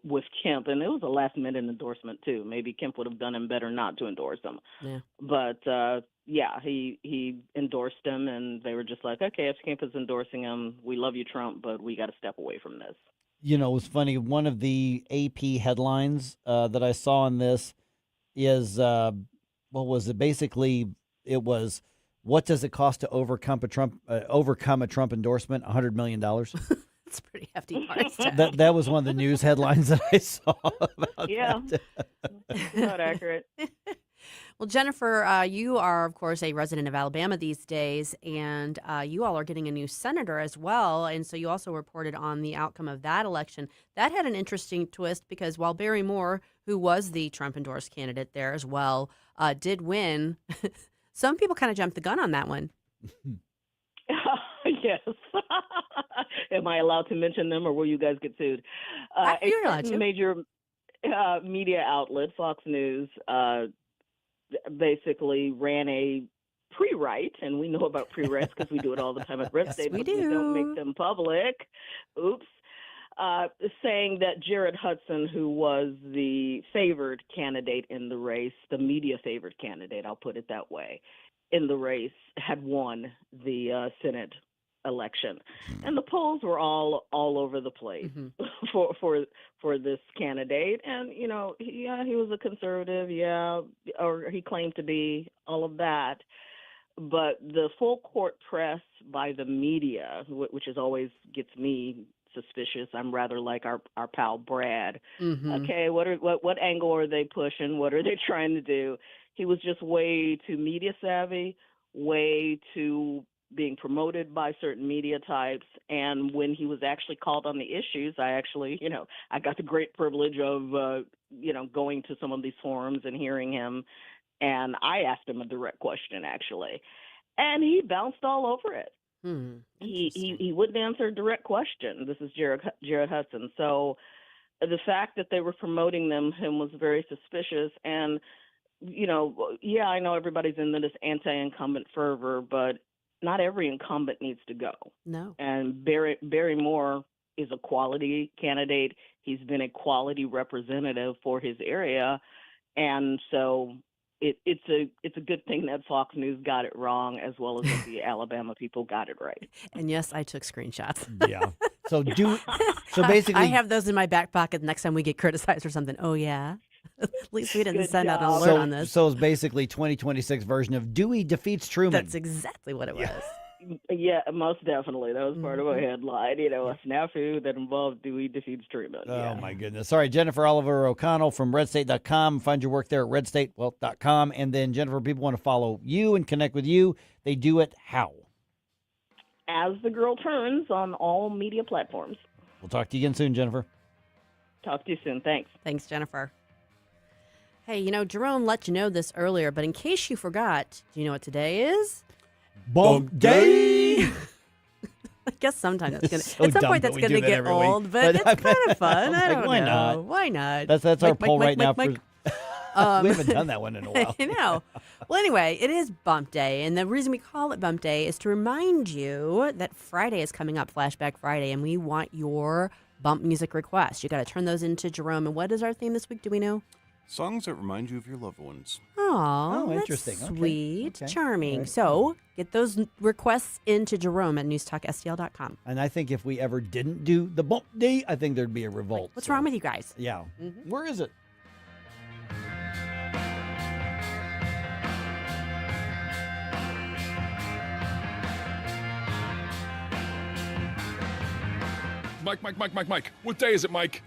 with Kemp, and it was a last-minute endorsement too. Maybe Kemp would have done him better not to endorse him. Yeah. But he endorsed him, and they were just like, okay, if Kemp is endorsing him, we love you, Trump, but we got to step away from this. It was funny. One of the AP headlines that I saw on this is what was it? Basically, it was, what does it cost to overcome a Trump endorsement? $100 million. That's a pretty hefty price tag. That was one of the news headlines that I saw about that. Not accurate. Well, Jennifer, you are, of course, a resident of Alabama these days, and you all are getting a new senator as well. And so you also reported on the outcome of that election. That had an interesting twist because while Barry Moore, who was the Trump-endorsed candidate there as well, did win, some people kind of jumped the gun on that one. Yes. Am I allowed to mention them, or will you guys get sued? You're allowed to. Major media outlet, Fox News, basically ran a pre-write, and we know about pre-writes because we do it all the time at RedState, Yes, we but we don't make them public. Oops. Saying that Jared Hudson, who was the favored candidate in the race, the media favored candidate, I'll put it that way, in the race, had won the Senate election, and the polls were all over the place for this candidate. And he was a conservative, or he claimed to be, all of that. But the full court press by the media, which is always gets me suspicious. I'm rather like our pal Brad. Okay, what angle are they pushing? What are they trying to do? He was just way too media savvy, way too being promoted by certain media types. And when he was actually called on the issues, I actually, I got the great privilege of, going to some of these forums and hearing him. And I asked him a direct question, actually, and he bounced all over it. He wouldn't answer a direct question. This is Jared Hudson. So the fact that they were promoting him was very suspicious. And, I know everybody's into this anti-incumbent fervor, but not every incumbent needs to go. No. And Barry Moore is a quality candidate. He's been a quality representative for his area. And so it's a good thing that Fox News got it wrong, as well as that the Alabama people got it right. And yes, I took screenshots. Yeah. So basically, I have those in my back pocket next time we get criticized or something. Oh yeah. At least we didn't Good send out an job. alert on this. So it's basically 2026 version of Dewey defeats Truman. That's exactly what it was. Yeah, most definitely. That was part of a headline, a snafu that involved Dewey defeats Truman. Oh, my goodness. All right, Jennifer Oliver O'Connell from RedState.com. Find your work there at RedStateWealth.com. And then, Jennifer, people want to follow you and connect with you. They do it how? As the Girl Turns on all media platforms. We'll talk to you again soon, Jennifer. Talk to you soon. Thanks. Thanks, Jennifer. Hey, Jerome let you know this earlier, but in case you forgot, do you know what today is? Bump Day! I guess sometimes it's gonna. So at some dumb point, that that's we gonna do that get every week. old, but it's kind of fun. I don't why know. not? Why not? That's our poll right now. Mike. We haven't done that one in a while. I know. Well, anyway, it is Bump Day, and the reason we call it Bump Day is to remind you that Friday is coming up, Flashback Friday, and we want your bump music requests. You got to turn those into Jerome. And what is our theme this week? Do we know? Songs that remind you of your loved ones. Oh, that's interesting. Okay. Sweet. Okay. Charming. Right. So get those requests into Jerome at NewsTalkSTL.com. And I think if we ever didn't do the Bump Day, I think there'd be a revolt. What's wrong with you guys? Yeah. Mm-hmm. Where is it? Mike. What day is it, Mike?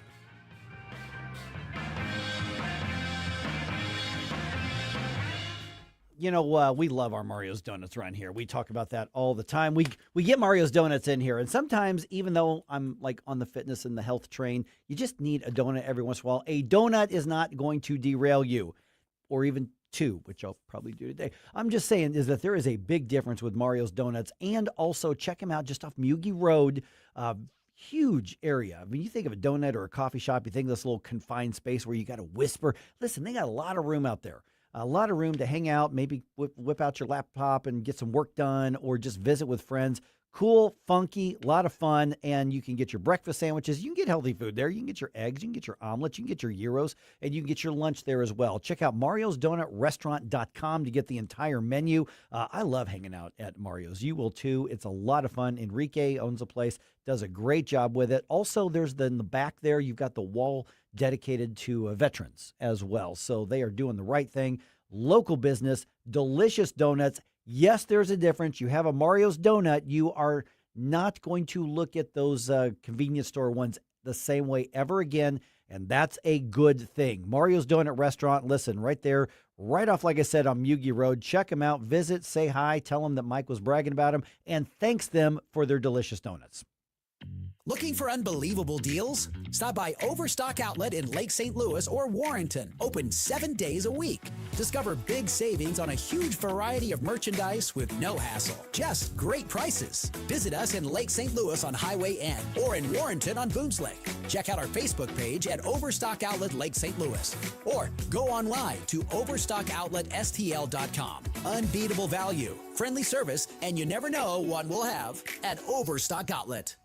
We love our Mario's Donuts around here. We talk about that all the time. We get Mario's Donuts in here, and sometimes, even though I'm like on the fitness and the health train, you just need a donut every once in a while. A donut is not going to derail you, or even two, which I'll probably do today. I'm just saying is that there is a big difference with Mario's Donuts, and also check them out just off Mugi Road. Huge area. I mean, you think of a donut or a coffee shop, you think of this little confined space where you got to whisper. Listen, they got a lot of room out there. A lot of room to hang out, maybe whip out your laptop and get some work done, or just visit with friends. Cool, funky, a lot of fun, and you can get your breakfast sandwiches. You can get healthy food there. You can get your eggs, you can get your omelets, you can get your gyros, and you can get your lunch there as well. Check out mariosdonutrestaurant.com to get the entire menu. I love hanging out at Mario's. You will too. It's a lot of fun. Enrique owns the place, does a great job with it. Also, in the back there, you've got the wall dedicated to veterans as well. So they are doing the right thing. Local business, delicious donuts. Yes, there's a difference. You have a Mario's donut, you are not going to look at those convenience store ones the same way ever again, and that's a good thing. Mario's Donut Restaurant, listen, right there, right off, like I said, on Mugi Road. Check them out, visit, say hi, tell them that Mike was bragging about them, and thanks them for their delicious donuts. Looking for unbelievable deals? Stop by Overstock Outlet in Lake St. Louis or Warrenton. Open 7 days a week. Discover big savings on a huge variety of merchandise with no hassle. Just great prices. Visit us in Lake St. Louis on Highway N or in Warrenton on Boones Lake. Check out our Facebook page at Overstock Outlet Lake St. Louis. Or go online to OverstockOutletSTL.com. Unbeatable value, friendly service, and you never know what we'll have at Overstock Outlet.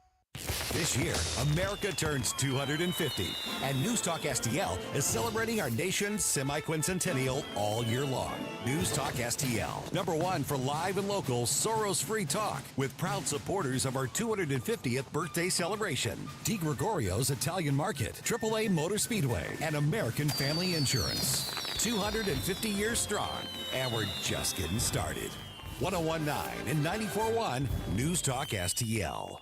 This year, America turns 250, and NewsTalk STL is celebrating our nation's semi-quincentennial all year long. NewsTalk STL, #1 for live and local Soros-free talk, with proud supporters of our 250th birthday celebration. DiGregorio's Italian Market, AAA Motor Speedway, and American Family Insurance. 250 years strong, and we're just getting started. 1019 and 94.1 NewsTalk STL.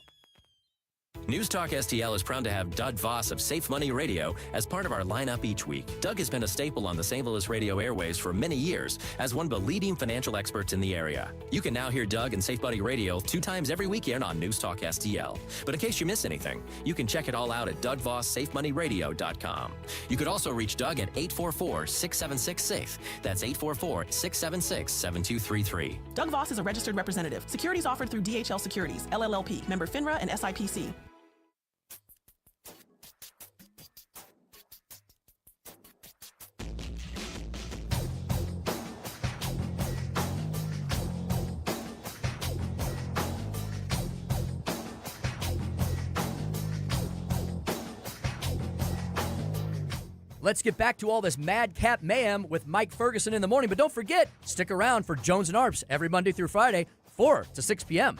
NewsTalk STL is proud to have Doug Voss of Safe Money Radio as part of our lineup each week. Doug has been a staple on the St. Louis radio airways for many years as one of the leading financial experts in the area. You can now hear Doug and Safe Money Radio 2 times every weekend on NewsTalk STL. But in case you miss anything, you can check it all out at DougVossSafeMoneyRadio.com. You could also reach Doug at 844-676-SAFE. That's 844-676-7233. Doug Voss is a registered representative. Securities offered through DHL Securities, LLLP, member FINRA and SIPC. Let's get back to all this madcap mayhem with Mike Ferguson in the morning. But don't forget, stick around for Jones and Arps every Monday through Friday, 4 to 6 p.m.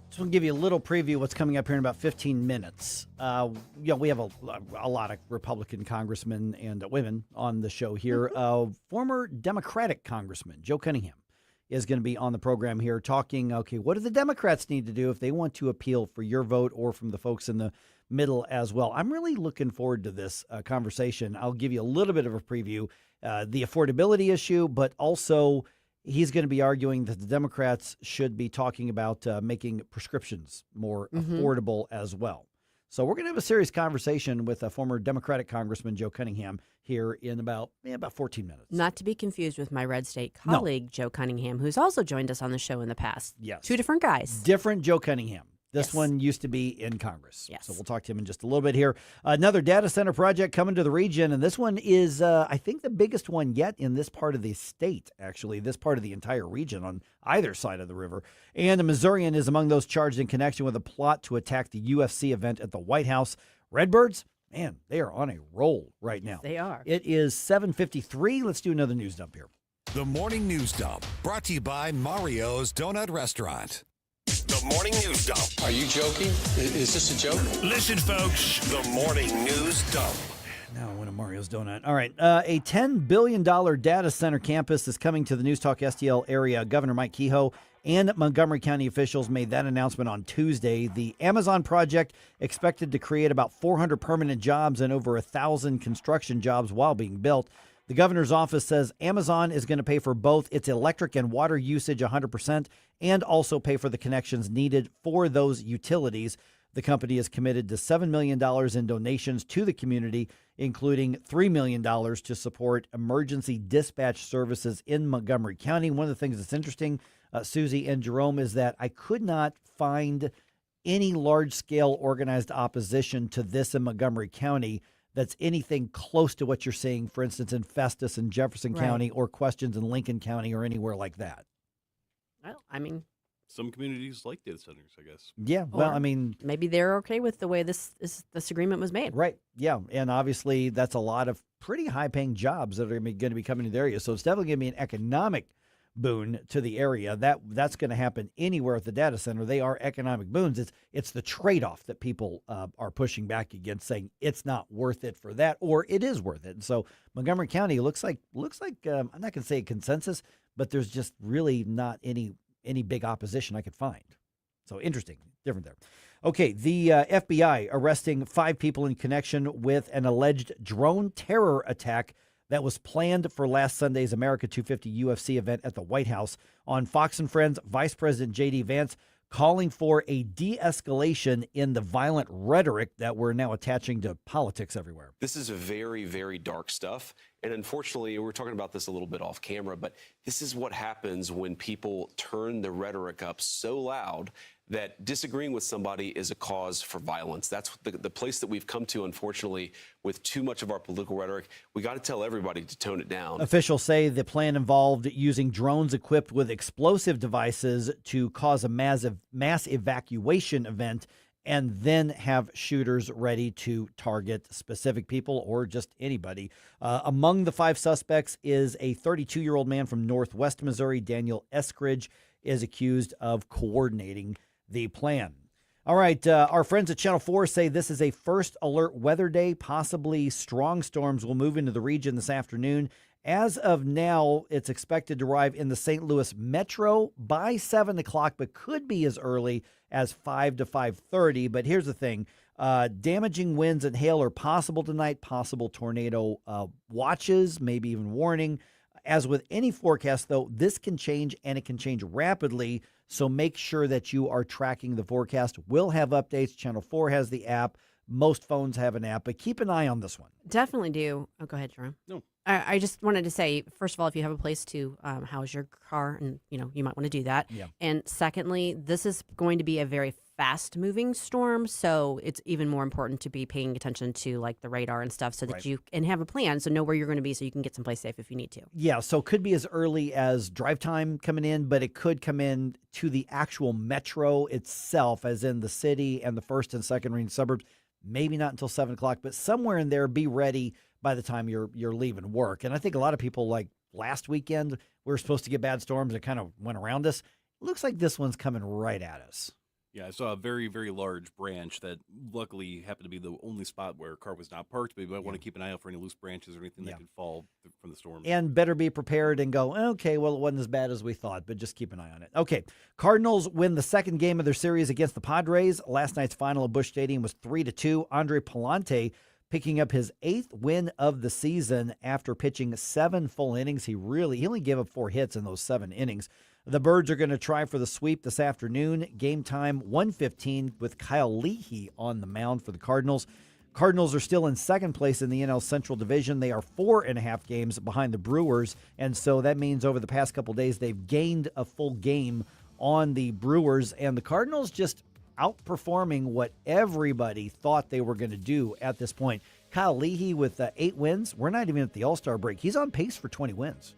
Just want to give you a little preview of what's coming up here in about 15 minutes. We have a lot of Republican congressmen and women on the show here. Former Democratic Congressman Joe Cunningham is going to be on the program here talking, okay, what do the Democrats need to do if they want to appeal for your vote or from the folks in the middle as well? I'm really looking forward to this conversation. I'll give you a little bit of a preview, the affordability issue, but also he's going to be arguing that the Democrats should be talking about making prescriptions more affordable as well. So we're going to have a serious conversation with a former Democratic Congressman Joe Cunningham here in about 14 minutes. Not to be confused with my RedState colleague, Joe Cunningham, who's also joined us on the show in the past. Yes. 2 different guys. Different Joe Cunningham. This one used to be in Congress. Yes. So we'll talk to him in just a little bit here. Another data center project coming to the region, and this one is, I think, the biggest one yet in this part of the state, actually, this part of the entire region on either side of the river. And a Missourian is among those charged in connection with a plot to attack the UFC event at the White House. Redbirds, man, they are on a roll right now. They are. It is 7:53. Let's do another news dump here. The Morning News Dump, brought to you by Mario's Donut Restaurant. The Morning News Dump. Are you joking? Is this a joke? Listen, folks, the Morning News Dump. Now I want a Mario's Donut. All right. A $10 billion data center campus is coming to the NewsTalk STL area. Governor Mike Kehoe and Montgomery County officials made that announcement on Tuesday. The Amazon project expected to create about 400 permanent jobs and over 1,000 construction jobs while being built. The governor's office says Amazon is going to pay for both its electric and water usage 100% and also pay for the connections needed for those utilities. The company is committed to $7 million in donations to the community, including $3 million to support emergency dispatch services in Montgomery County. One of the things that's interesting, Susie and Jerome, is that I could not find any large-scale organized opposition to this in Montgomery County that's anything close to what you're seeing, for instance, in Festus and Jefferson County or questions in Lincoln County or anywhere like that. Well, I mean, some communities like data centers, I guess. Yeah, well, I mean, maybe they're okay with the way this agreement was made. Right. Yeah, and obviously that's a lot of pretty high-paying jobs that are going to be coming to the area. So it's definitely going to be an economic boon to the area. That's going to happen anywhere at the data center. They are economic boons. It's the trade-off that people are pushing back against, saying it's not worth it for that, or it is worth it. And so Montgomery County looks like I'm not going to say a consensus, but there's just really not any big opposition I could find. So interesting, different there. Okay, the FBI arresting 5 people in connection with an alleged drone terror attack that was planned for last Sunday's America 250 UFC event at the White House. On Fox and Friends, Vice President J.D. Vance calling for a de-escalation in the violent rhetoric that we're now attaching to politics everywhere. This is very, very dark stuff. And unfortunately, we're talking about this a little bit off camera, but this is what happens when people turn the rhetoric up so loud that disagreeing with somebody is a cause for violence. That's the place that we've come to, unfortunately, with too much of our political rhetoric. We got to tell everybody to tone it down. Officials say the plan involved using drones equipped with explosive devices to cause a mass evacuation event and then have shooters ready to target specific people or just anybody. Among the 5 suspects is a 32-year-old man from Northwest Missouri. Daniel Eskridge is accused of coordinating the plan. All right, our friends at Channel 4 say this is a first alert weather day. Possibly strong storms will move into the region this afternoon As of now, it's expected to arrive in the St. Louis Metro by 7 o'clock, but could be as early as 5 to 5:30. But here's the thing. Damaging winds and hail are possible tonight, possible tornado watches, maybe even warning. As with any forecast, though, this can change, and it can change rapidly, so make sure that you are tracking the forecast. We'll have updates. Channel 4 has the app. Most phones have an app, but keep an eye on this one. Definitely do. Oh, go ahead, Jerome. No. I just wanted to say, first of all, if you have a place to house your car, and you might want to do that. Yeah. And secondly, this is going to be a very fast-moving storm, so it's even more important to be paying attention to like the radar and stuff, so that you can have a plan, so know where you're going to be, so you can get someplace safe if you need to. Yeah, so could be as early as drive time coming in, but it could come in to the actual metro itself, as in the city and the first and second ring suburbs. Maybe not until 7 o'clock, but somewhere in there, be ready by the time you're leaving work. And I think a lot of people, like last weekend, we were supposed to get bad storms that kind of went around us. It looks like this one's coming right at us. Yeah, I saw a very, very large branch that luckily happened to be the only spot where a car was not parked, but you might want to keep an eye out for any loose branches or anything that could fall from the storm. And better be prepared and go, okay, well, it wasn't as bad as we thought, but just keep an eye on it. Okay, Cardinals win the second game of their series against the Padres. Last night's final at Busch Stadium was 3-2. Andre Palante picking up his 8th win of the season after pitching 7 full innings. He only gave up 4 hits in those 7 innings. The Birds are going to try for the sweep this afternoon. Game time 1:15 with Kyle Leahy on the mound for the Cardinals. Cardinals are still in second place in the NL Central Division. They are 4.5 games behind the Brewers, and so that means over the past couple days they've gained a full game on the Brewers, and the Cardinals just outperforming what everybody thought they were going to do at this point. Kyle Leahy with 8 wins. We're not even at the All-Star break. He's on pace for 20 wins.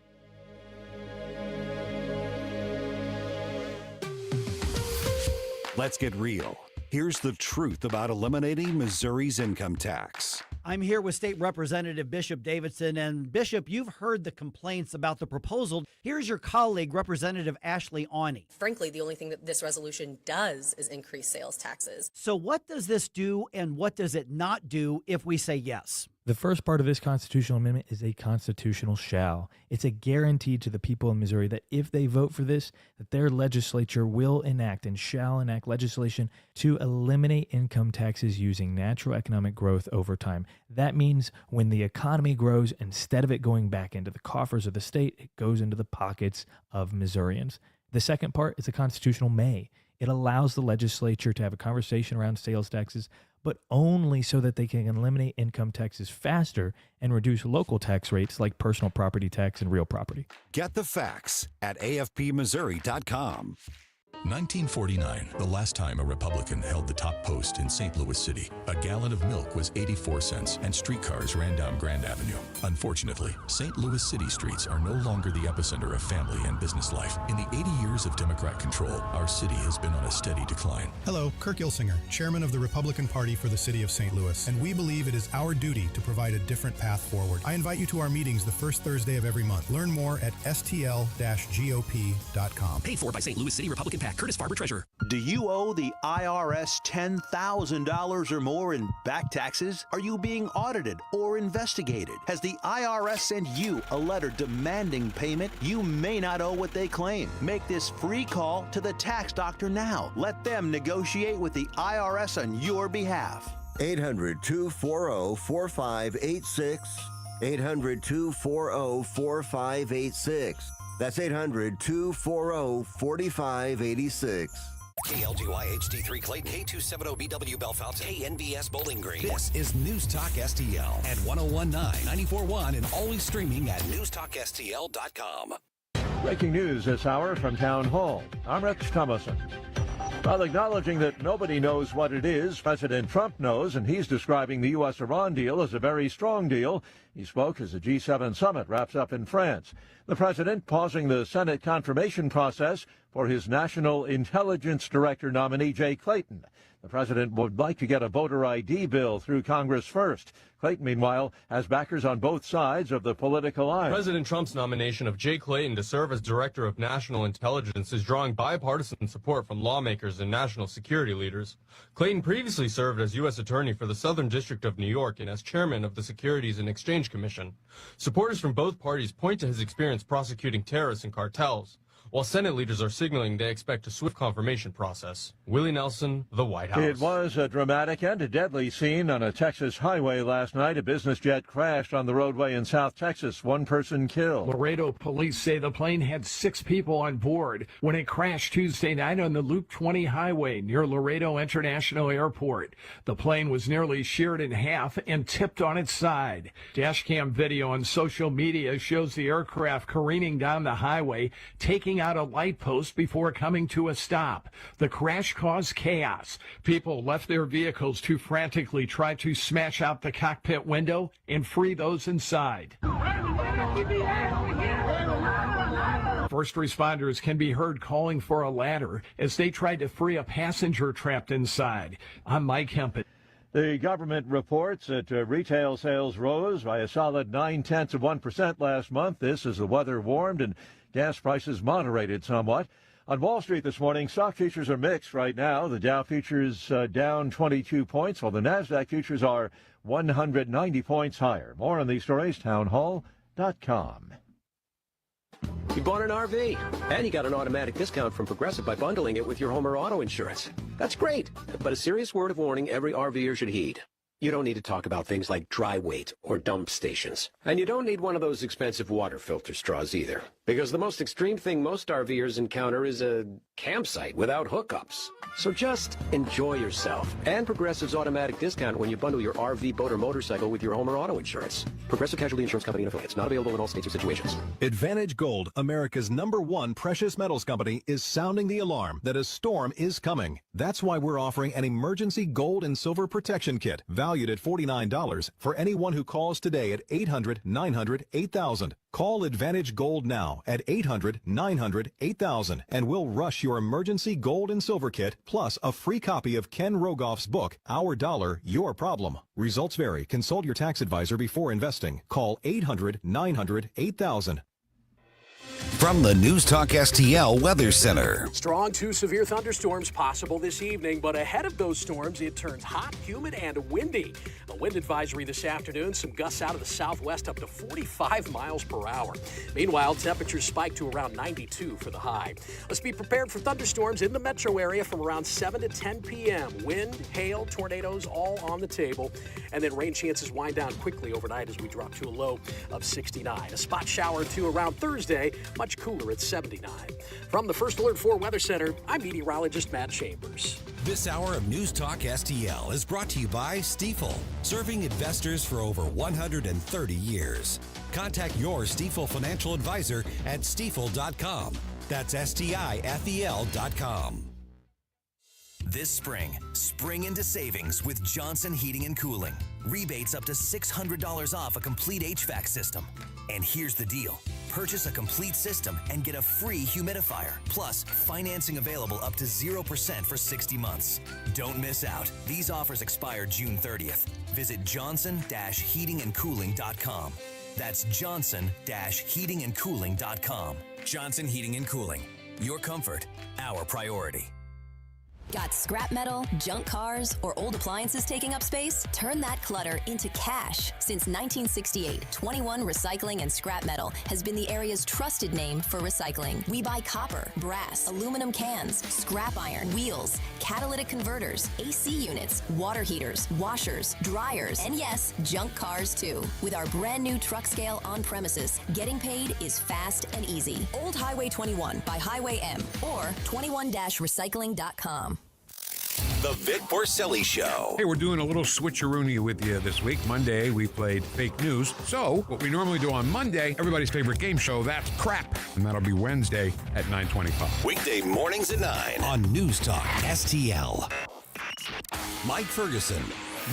Let's get real. Here's the truth about eliminating Missouri's income tax. I'm here with State Representative Bishop Davidson. And Bishop, you've heard the complaints about the proposal. Here's your colleague, Representative Ashley Awney. Frankly, the only thing that this resolution does is increase sales taxes. So what does this do and what does it not do if we say yes? The first part of this constitutional amendment is a constitutional shall. It's a guarantee to the people in Missouri that if they vote for this, that their legislature will enact and shall enact legislation to eliminate income taxes using natural economic growth over time. That means when the economy grows, instead of it going back into the coffers of the state, it goes into the pockets of Missourians. The second part is a constitutional may. It allows the legislature to have a conversation around sales taxes, but only so that they can eliminate income taxes faster and reduce local tax rates like personal property tax and real property. Get the facts at afpmissouri.com. 1949, the last time a Republican held the top post in St. Louis City. A gallon of milk was 84 cents and streetcars ran down Grand Avenue. Unfortunately, St. Louis City streets are no longer the epicenter of family and business life. In the 80 years of Democrat control, our city has been on a steady decline. Hello, Kirk Ilsinger, chairman of the Republican Party for the city of St. Louis, and we believe it is our duty to provide a different path forward. I invite you to our meetings the first Thursday of every month. Learn more at stl-gop.com. Paid for by St. Louis City Republican PAC. Curtis Farber, Treasurer. Do you owe the IRS $10,000 or more in back taxes? Are you being audited or investigated? Has the IRS sent you a letter demanding payment? You may not owe what they claim. Make this free call to the tax doctor now. Let them negotiate with the IRS on your behalf. 800-240-4586. 800-240-4586. That's 800-240-4586. KLGY HD3 Clayton, K270BW Bellefonte, KNBS Bowling Green. This is News Talk STL at 1019, 94.1, and always streaming at NewsTalkSTL.com. Breaking news this hour from Town Hall. I'm Rex Thomason. While acknowledging that nobody knows what it is, President Trump knows, and he's describing the U.S.-Iran deal as a very strong deal. He spoke as the G7 summit wraps up in France. The president pausing the Senate confirmation process for his National Intelligence Director nominee, Jay Clayton. The president would like to get a voter ID bill through Congress first. Clayton, meanwhile, has backers on both sides of the political aisle. President Trump's nomination of Jay Clayton to serve as Director of National Intelligence is drawing bipartisan support from lawmakers and national security leaders. Clayton previously served as U.S. Attorney for the Southern District of New York and as Chairman of the Securities and Exchange Commission. Supporters from both parties point to his experience prosecuting terrorists and cartels, while Senate leaders are signaling they expect a swift confirmation process. Willie Nelson, the White House. It was a dramatic and a deadly scene on a Texas highway last night. A business jet crashed on the roadway in South Texas. One person killed. Laredo police say the plane had 6 people on board when it crashed Tuesday night on the Loop 20 highway near Laredo International Airport. The plane was nearly sheared in half and tipped on its side. Dashcam video on social media shows the aircraft careening down the highway, taking out a light post before coming to a stop. The crash caused chaos. People left their vehicles to frantically try to smash out the cockpit window and free those inside. First responders can be heard calling for a ladder as they tried to free a passenger trapped inside. I'm Mike Hempel. The government reports that retail sales rose by a solid 0.9% last month. This as the weather warmed and gas prices moderated somewhat. On Wall Street this morning, stock futures are mixed right now. The Dow futures down 22 points, while the NASDAQ futures are 190 points higher. More on these stories, townhall.com. You bought an RV, and you got an automatic discount from Progressive by bundling it with your home or auto insurance. That's great, but a serious word of warning every RVer should heed. You don't need to talk about things like dry weight or dump stations. And you don't need one of those expensive water filter straws either. Because the most extreme thing most RVers encounter is a campsite without hookups. So just enjoy yourself. And Progressive's automatic discount when you bundle your RV, boat, or motorcycle with your home or auto insurance. Progressive Casualty Insurance Company and affiliates. Not available in all states or situations. Advantage Gold, America's #1 precious metals company, is sounding the alarm that a storm is coming. That's why we're offering an emergency gold and silver protection kit valued at $49 for anyone who calls today at 800-900-8000. Call Advantage Gold now at 800-900-8000 and we'll rush your emergency gold and silver kit plus a free copy of Ken Rogoff's book, Our Dollar, Your Problem. Results vary. Consult your tax advisor before investing. Call 800-900-8000. From the News Talk STL Weather Center. Strong to severe thunderstorms possible this evening, but ahead of those storms, it turns hot, humid, and windy. A wind advisory this afternoon, some gusts out of the southwest up to 45 miles per hour. Meanwhile, temperatures spike to around 92 for the high. Let's be prepared for thunderstorms in the metro area from around 7 to 10 p.m. Wind, hail, tornadoes, all on the table. And then rain chances wind down quickly overnight as we drop to a low of 69. A spot shower or two around Thursday, much cooler at 79. From the First Alert 4 Weather Center, I'm meteorologist Matt Chambers. This hour of News Talk STL is brought to you by Stifel, serving investors for over 130 years. Contact your Stifel financial advisor at stifel.com. That's STIFEL.com. This spring into savings with Johnson Heating and Cooling. Rebates up to $600 off a complete HVAC system. And here's the deal. Purchase a complete system and get a free humidifier. Plus, financing available up to 0% for 60 months. Don't miss out. These offers expire June 30th. Visit johnson-heatingandcooling.com. That's johnson-heatingandcooling.com. Johnson Heating and Cooling. Your comfort, our priority. Got scrap metal, junk cars, or old appliances taking up space? Turn that clutter into cash. Since 1968, 21 Recycling and Scrap Metal has been the area's trusted name for recycling. We buy copper, brass, aluminum cans, scrap iron, wheels, catalytic converters, AC units, water heaters, washers, dryers, and yes, junk cars too. With our brand new truck scale on premises, getting paid is fast and easy. Old Highway 21 by Highway M or 21-recycling.com. The Vic Porcelli Show. Hey, we're doing a little switcheroony with you this week. Monday, we played fake news. So, what we normally do on Monday, everybody's favorite game show, that's crap. And that'll be Wednesday at 9:25. Weekday mornings at 9 on News Talk STL. Mike Ferguson.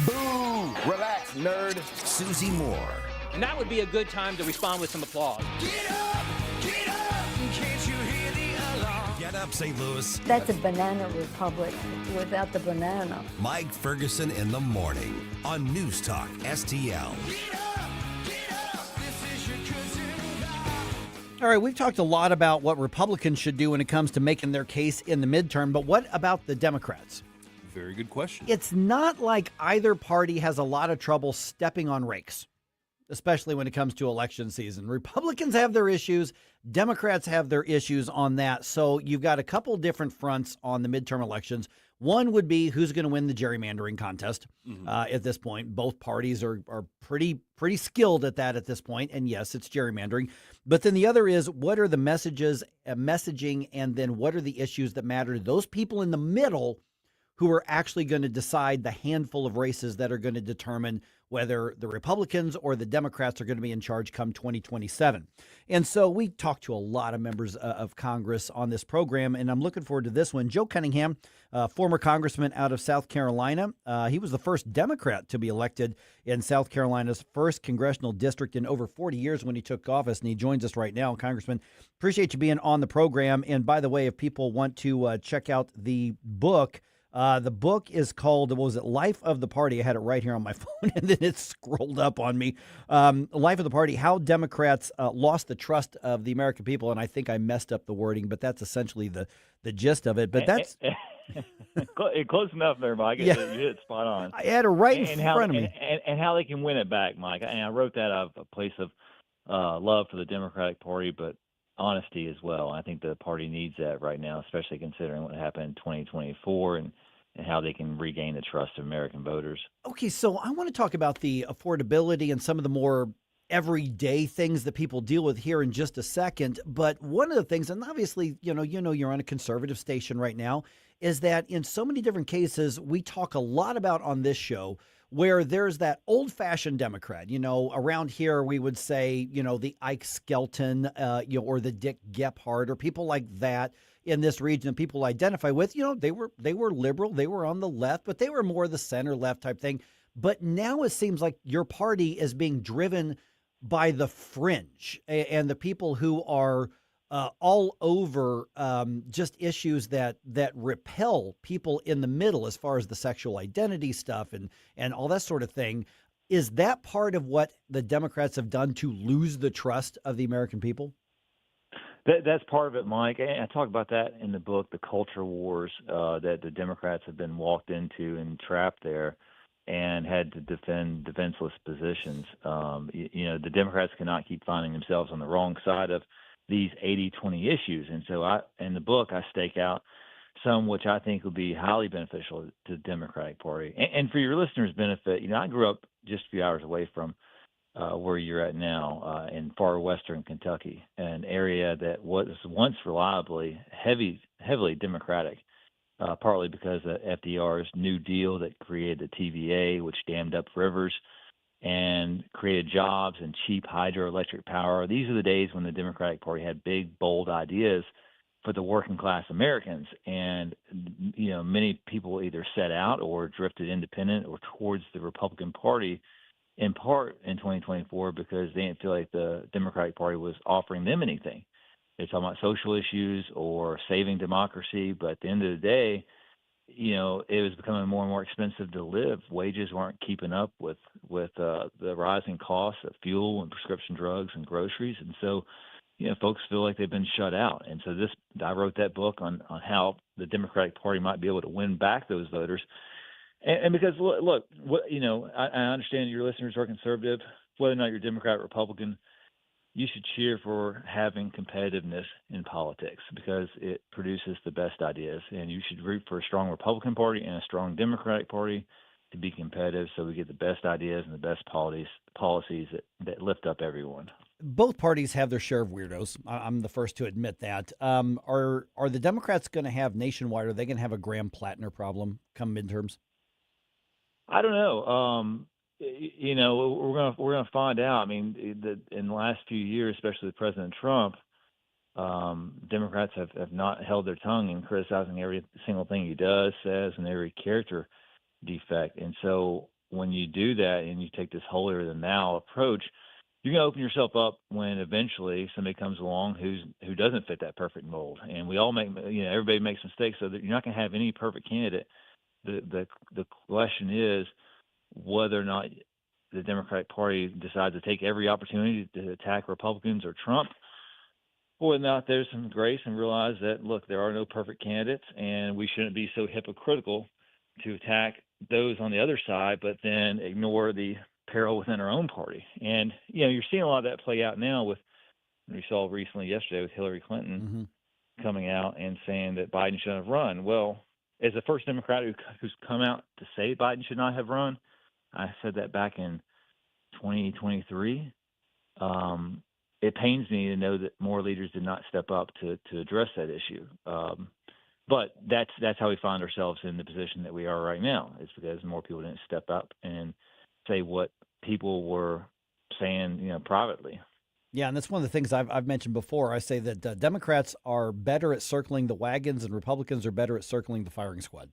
Boo! Relax, nerd. Susie Moore. And that would be a good time to respond with some applause. Get up! Get up! Can't you hear the alarm? Get up up, St. Louis? That's a banana republic without the banana. Mike Ferguson in the morning on News Talk STL. All right, we've talked a lot about what Republicans should do when it comes to making their case in the midterm, but what about the Democrats? Very good question. It's not like either party has a lot of trouble stepping on rakes, especially when it comes to election season. Republicans have their issues. Democrats have their issues on that. So you've got a couple different fronts on the midterm elections. One would be who's going to win the gerrymandering contest at this point. Both parties are pretty skilled at that at this point. And yes, it's gerrymandering. But then the other is what are the messaging, and then what are the issues that matter to those people in the middle who are actually going to decide the handful of races that are going to determine whether the Republicans or the Democrats are going to be in charge come 2027. And so we talked to a lot of members of Congress on this program, and I'm looking forward to this one. Joe Cunningham, former congressman out of South Carolina. He was the first Democrat to be elected in South Carolina's first congressional district in over 40 years when he took office, and he joins us right now. Congressman, appreciate you being on the program. And by the way, if people want to check out the book is called, what was it, Life of the Party. I had it right here on my phone, and then it scrolled up on me. Life of the Party, How Democrats Lost the Trust of the American People. And I think I messed up the wording, but that's essentially the gist of it. But that's... Close enough there, Mike. Yeah. You hit it spot on. I had it right in front of me. And how they can win it back, Mike. And I wrote that out of a place of love for the Democratic Party, but honesty as well. I think the party needs that right now, especially considering what happened in 2024 and how they can regain the trust of American voters. Okay, so I want to talk about the affordability and some of the more everyday things that people deal with here in just a second. But one of the things, and obviously, you're on a conservative station right now, is that in so many different cases, we talk a lot about on this show where there's that old-fashioned Democrat. Around here we would say, the Ike Skelton, or the Dick Gephardt, or people like that in this region that people identify with. They were liberal, they were on the left, but they were more the center-left type thing. But now it seems like your party is being driven by the fringe and the people who are all over just issues that repel people in the middle as far as the sexual identity stuff and all that sort of thing. Is that part of what the Democrats have done to lose the trust of the American people? That's part of it, Mike. And I talk about that in the book, The Culture Wars, that the Democrats have been walked into and trapped there and had to defend defenseless positions. The Democrats cannot keep finding themselves on the wrong side of these 80-20 issues. And so in the book, I stake out some which I think will be highly beneficial to the Democratic Party. And for your listeners' benefit, I grew up just a few hours away from where you're at now in far western Kentucky, an area that was once reliably heavily Democratic, partly because of FDR's New Deal that created the TVA, which dammed up rivers and created jobs and cheap hydroelectric power. These are the days when the Democratic Party had big, bold ideas for the working class Americans. And, many people either set out or drifted independent or towards the Republican Party, in part in 2024 because they didn't feel like the Democratic Party was offering them anything. They're talking about social issues or saving democracy, but at the end of the day, it was becoming more and more expensive to live. Wages weren't keeping up with the rising costs of fuel and prescription drugs and groceries, and so folks feel like they've been shut out. And so I wrote that book on how the Democratic Party might be able to win back those voters. And because, look, I understand your listeners are conservative. Whether or not you're Democrat or Republican, you should cheer for having competitiveness in politics because it produces the best ideas. And you should root for a strong Republican Party and a strong Democratic Party to be competitive so we get the best ideas and the best policies that lift up everyone. Both parties have their share of weirdos. I'm the first to admit that. Are the Democrats going to have nationwide? Are they going to have a Graham-Plattner problem come midterms? I don't know. We're gonna find out. I mean, in the last few years, especially with President Trump, Democrats have not held their tongue in criticizing every single thing he does, says, and every character defect. And so when you do that and you take this holier than thou approach, you're going to open yourself up when eventually somebody comes along who doesn't fit that perfect mold. And we all everybody makes mistakes, so that you're not going to have any perfect candidate. The question is whether or not the Democratic Party decides to take every opportunity to attack Republicans or Trump, or whether or not there's some grace and realize that, look, there are no perfect candidates, and we shouldn't be so hypocritical to attack those on the other side, but then ignore the peril within our own party. And, you're seeing a lot of that play out now with, we saw recently yesterday with Hillary Clinton coming out and saying that Biden shouldn't have run. Well, as the first Democrat who's come out to say Biden should not have run, I said that back in 2023. It pains me to know that more leaders did not step up to address that issue. But that's how we find ourselves in the position that we are right now. It's because more people didn't step up and say what people were saying, privately. Yeah, and that's one of the things I've mentioned before. I say that Democrats are better at circling the wagons and Republicans are better at circling the firing squad.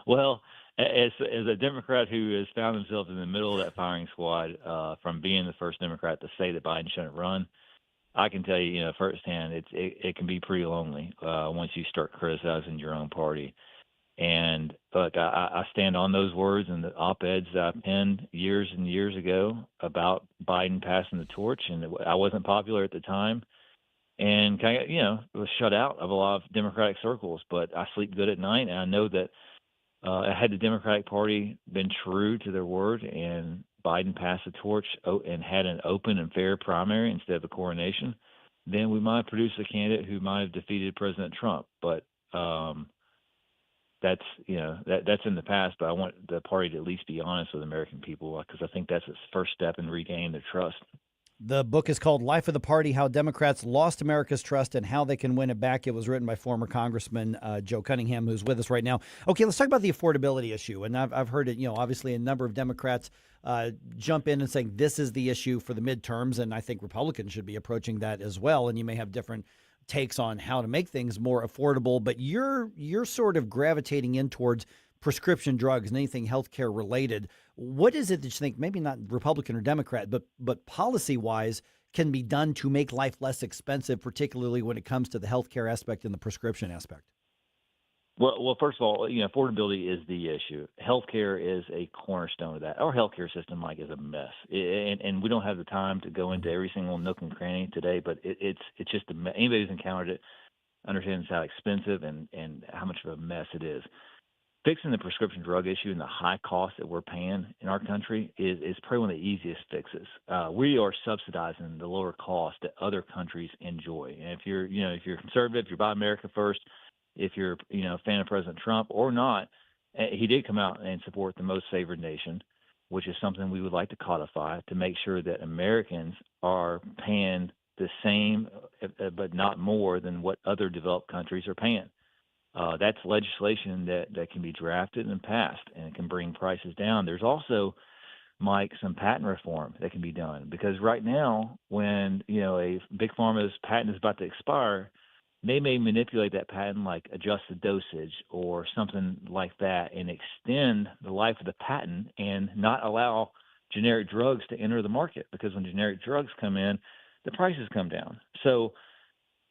Well, as a Democrat who has found himself in the middle of that firing squad from being the first Democrat to say that Biden shouldn't run, I can tell you, firsthand, it can be pretty lonely once you start criticizing your own party. And look, I stand on those words and the op-eds that I penned years and years ago about Biden passing the torch, and I wasn't popular at the time, and kind of, was shut out of a lot of Democratic circles. But I sleep good at night, and I know that had the Democratic Party been true to their word and Biden passed the torch and had an open and fair primary instead of a coronation, then we might have produced a candidate who might have defeated President Trump. But that's that's in the past. But I want the party to at least be honest with American people, because I think that's its first step in regaining their trust. The book is called Life of the Party, How Democrats Lost America's Trust and How They Can Win It Back. It was written by former Congressman Joe Cunningham, who's with us right now. Okay, let's talk about the affordability issue. And I've heard it, obviously a number of Democrats jump in and saying this is the issue for the midterms. And I think Republicans should be approaching that as well. And you may have different takes on how to make things more affordable. But you're sort of gravitating in towards prescription drugs and anything healthcare related. What is it that you think, maybe not Republican or Democrat, but policy-wise, can be done to make life less expensive, particularly when it comes to the healthcare aspect and the prescription aspect? Well, first of all, affordability is the issue. Healthcare is a cornerstone of that. Our healthcare system, Mike, is a mess, and we don't have the time to go into every single nook and cranny today. But it's just anybody who's encountered it understands how expensive and how much of a mess it is. Fixing the prescription drug issue and the high cost that we're paying in our country is probably one of the easiest fixes. We are subsidizing the lower cost that other countries enjoy. And if you're conservative, if you're Buy America First, if you're a fan of President Trump or not, he did come out and support the most favored nation, which is something we would like to codify to make sure that Americans are paying the same, but not more than what other developed countries are paying. That's legislation that can be drafted and passed, and it can bring prices down. There's also, Mike, some patent reform that can be done, because right now, when a big pharma's patent is about to expire, they may manipulate that patent, like adjust the dosage or something like that, and extend the life of the patent and not allow generic drugs to enter the market, because when generic drugs come in, the prices come down. So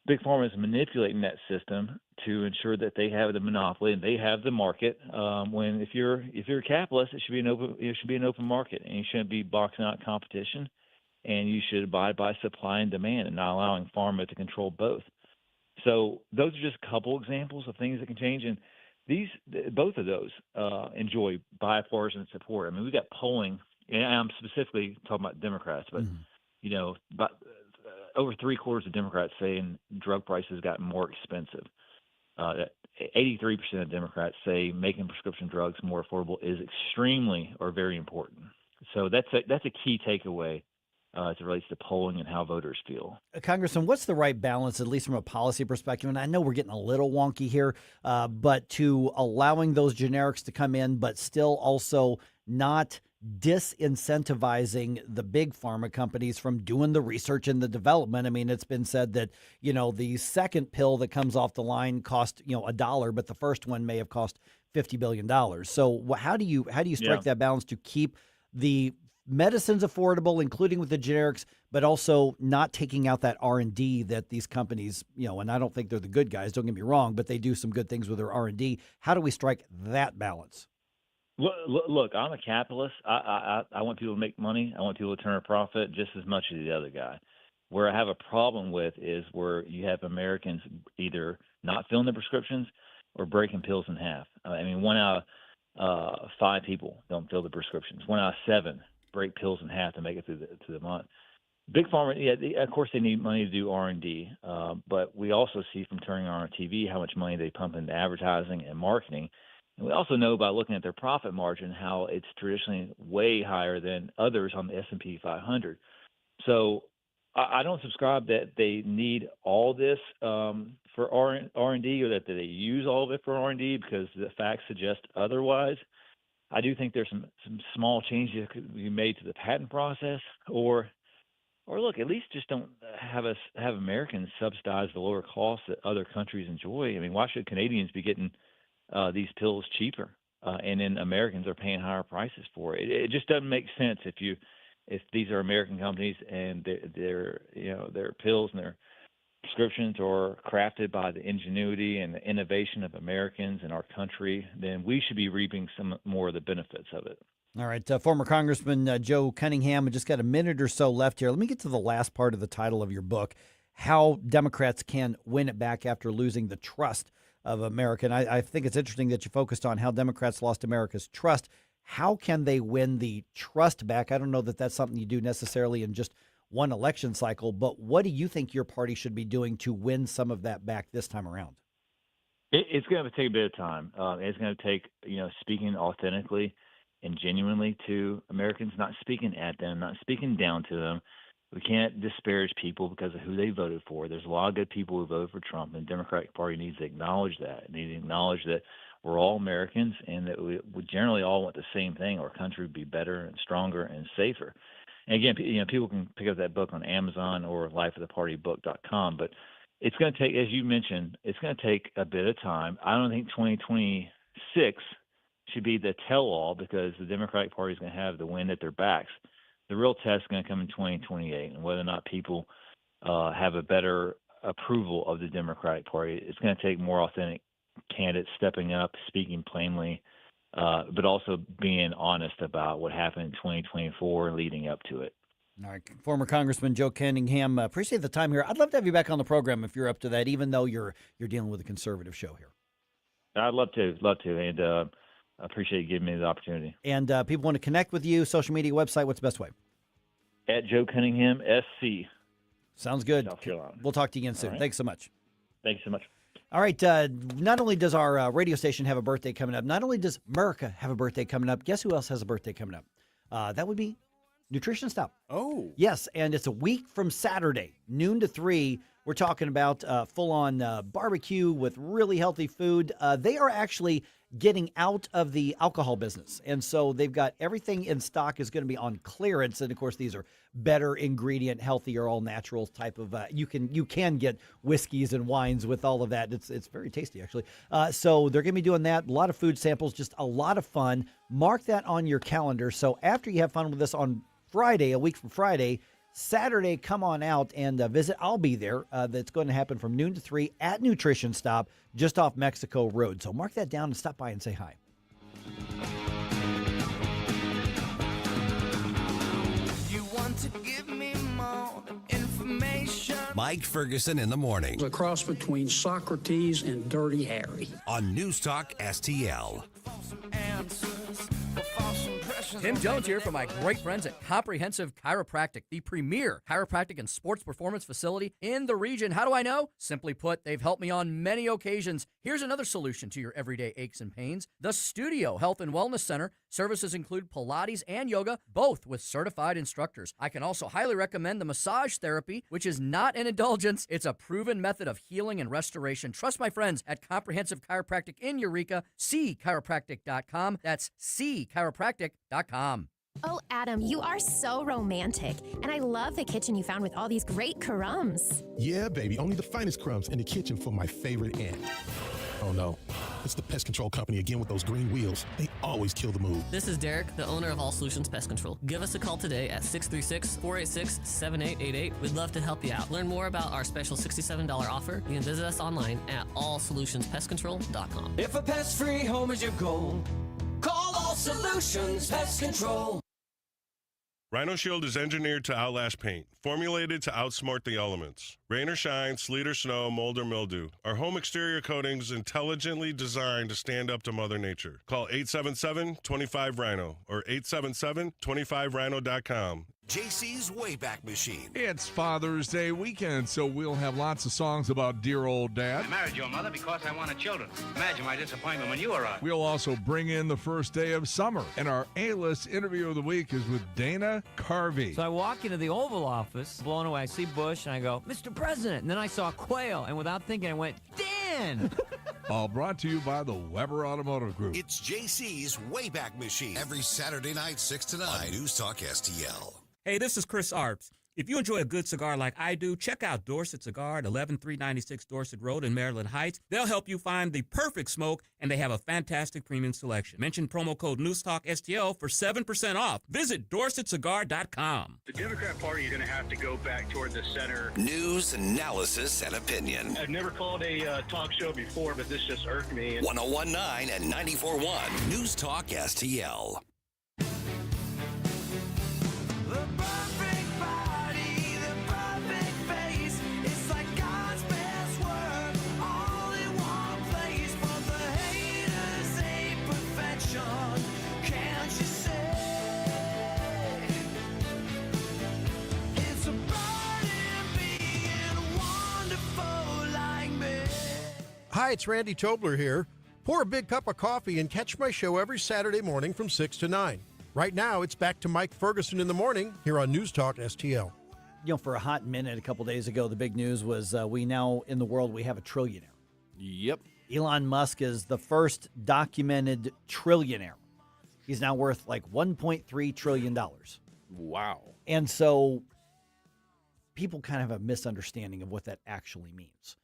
Big Pharma is manipulating that system to ensure that they have the monopoly and they have the market. When if you're a capitalist, it should be an open market, and you shouldn't be boxing out competition, and you should abide by supply and demand and not allowing pharma to control both. So those are just a couple examples of things that can change, and both of those enjoy bipartisan support. I mean, we got polling, and I'm specifically talking about Democrats, but about over 3/4 of Democrats saying drug prices got more expensive. 83% of Democrats say making prescription drugs more affordable is extremely or very important. So that's a key takeaway as it relates to polling and how voters feel. Congressman, what's the right balance, at least from a policy perspective? And I know we're getting a little wonky here, but to allowing those generics to come in, but still also not disincentivizing the big pharma companies from doing the research and the development. I mean, it's been said that, the second pill that comes off the line cost, $1, but the first one may have cost $50 billion. So how do you strike that balance to keep the medicine's affordable, including with the generics, but also not taking out that R&D that these companies, and I don't think they're the good guys, don't get me wrong, but they do some good things with their R&D. How do we strike that balance? Look, I'm a capitalist. I want people to make money. I want people to turn a profit just as much as the other guy. Where I have a problem with is where you have Americans either not filling their prescriptions or breaking pills in half. I mean, 1 out of 5 people don't fill the prescriptions. 1 out of 7 break pills in half to make it through the month. Big pharma, of course they need money to do R&D, but we also see from turning on TV how much money they pump into advertising and marketing. And we also know by looking at their profit margin how it's traditionally way higher than others on the S&P 500. So I don't subscribe that they need all this for R&D or that they use all of it for R&D because the facts suggest otherwise. I do think there's some small changes that could be made to the patent process, or look, at least just don't have Americans subsidize the lower costs that other countries enjoy. I mean, why should Canadians be getting these pills cheaper, and then Americans are paying higher prices for it? It just doesn't make sense if these are American companies and their pills and their prescriptions are crafted by the ingenuity and the innovation of Americans in our country, then we should be reaping some more of the benefits of it. All right, former Congressman Joe Cunningham, we just got a minute or so left here. Let me get to the last part of the title of your book, How Democrats Can Win It Back After Losing the Trust of America. And I think it's interesting that you focused on how Democrats lost America's trust. How can they win the trust back? I don't know that that's something you do necessarily in just one election cycle, but what do you think your party should be doing to win some of that back this time around? It's going to take a bit of time. It's going to take, speaking authentically and genuinely to Americans, not speaking at them, not speaking down to them. We can't disparage people because of who they voted for. There's a lot of good people who voted for Trump, and the Democratic Party needs to acknowledge that. It needs to acknowledge that we're all Americans and that we generally all want the same thing. Our country would be better and stronger and safer. And again, people can pick up that book on Amazon or lifeofthepartybook.com, but it's going to take, as you mentioned, it's going to take a bit of time. I don't think 2026 should be the tell-all because the Democratic Party is going to have the wind at their backs. The real test is going to come in 2028, and whether or not people have a better approval of the Democratic Party. It's going to take more authentic candidates stepping up, speaking plainly, but also being honest about what happened in 2024 leading up to it. All right, former Congressman Joe Cunningham, appreciate the time here. I'd love to have you back on the program if you're up to that, even though you're dealing with a conservative show here. I'd love to, and I appreciate you giving me the opportunity. And people want to connect with you, social media, website, what's the best way? At Joe Cunningham, SC. Sounds good. South Carolina. We'll talk to you again soon. Right. Thanks so much. Thank you so much. All right, not only does our radio station have a birthday coming up, not only does America have a birthday coming up, guess who else has a birthday coming up? That would be Nutrition Stop. Oh. Yes, and it's a week from Saturday, noon to 3. We're talking about full-on barbecue with really healthy food. They are actually getting out of the alcohol business, and so they've got everything in stock is going to be on clearance. And of course, these are better ingredient, healthier, all natural type of. You can get whiskeys and wines with all of that. It's very tasty actually. So they're going to be doing that. A lot of food samples, just a lot of fun. Mark that on your calendar. So after you have fun with this on Friday, a week from Friday. Saturday, come on out and visit. I'll be there. That's going to happen from noon to 3 at Nutrition Stop, just off Mexico Road. So mark that down and stop by and say hi. You want to give me more information? Mike Ferguson in the morning. A cross between Socrates and Dirty Harry. On News Talk STL. Tim Jones here from my great friends at Comprehensive Chiropractic, the premier chiropractic and sports performance facility in the region. How do I know? Simply put, they've helped me on many occasions. Here's another solution to your everyday aches and pains. The Studio Health and Wellness Center. Services include Pilates and yoga, both with certified instructors. I can also highly recommend the massage therapy, which is not an indulgence. It's a proven method of healing and restoration. Trust my friends at Comprehensive Chiropractic in Eureka. cchiropractic.com. That's cchiropractic.com. Oh, Adam, you are so romantic. And I love the kitchen you found with all these great crumbs. Yeah, baby, only the finest crumbs in the kitchen for my favorite aunt. Oh, no. It's the pest control company again with those green wheels. They always kill the mood. This is Derek, the owner of All Solutions Pest Control. Give us a call today at 636-486-7888. We'd love to help you out. Learn more about our special $67 offer. You can visit us online at allsolutionspestcontrol.com. If a pest-free home is your goal, call All Solutions Pest Control. Rhino Shield is engineered to outlast paint, formulated to outsmart the elements. Rain or shine, sleet or snow, mold or mildew. Our home exterior coatings intelligently designed to stand up to Mother Nature. Call 877-25-RHINO or 877-25rhino.com. JC's Wayback Machine. It's Father's Day weekend, so we'll have lots of songs about dear old dad. I married your mother because I wanted children. Imagine my disappointment when you arrived. We'll also bring in the first day of summer, and our A-list interview of the week is with Dana Carvey. So I walk into the Oval Office, blown away. I see Bush, and I go, Mr. President. And then I saw Quayle, and without thinking, I went, Dan! All brought to you by the Weber Automotive Group. It's JC's Wayback Machine. Every Saturday night, 6 to 9 on News Talk STL. Hey, this is Chris Arps. If you enjoy a good cigar like I do, check out Dorset Cigar at 11396 Dorset Road in Maryland Heights. They'll help you find the perfect smoke, and they have a fantastic premium selection. Mention promo code NewsTalkSTL for 7% off. Visit DorsetCigar.com. The Democrat Party is going to have to go back toward the center. News, analysis, and opinion. I've never called a talk show before, but this just irked me. 101.9 and 94.1 News Talk STL. Hi, it's Randy Tobler here. Pour a big cup of coffee and catch my show every Saturday morning from 6 to 9. Right now, it's back to Mike Ferguson in the morning here on News Talk STL. You know, for a hot minute a couple days ago, the big news was we now, in the world, we have a trillionaire. Yep. Elon Musk is the first documented trillionaire. He's now worth like $1.3 trillion. Wow. And so people kind of have a misunderstanding of what that actually means.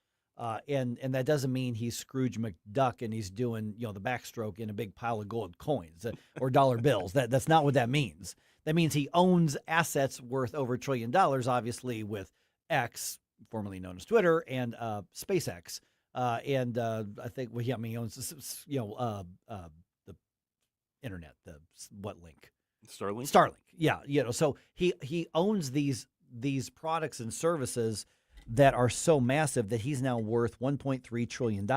And that doesn't mean he's Scrooge McDuck and he's doing, you know, the backstroke in a big pile of gold coins or dollar bills. That's not what that means. That means he owns assets worth over $1 trillion, obviously, with X, formerly known as Twitter, and SpaceX. And I think, well, yeah, I mean, he owns, you know, the internet, what link? Starlink. Starlink. Yeah. You know, so he owns these products and services that are so massive that he's now worth $1.3 trillion.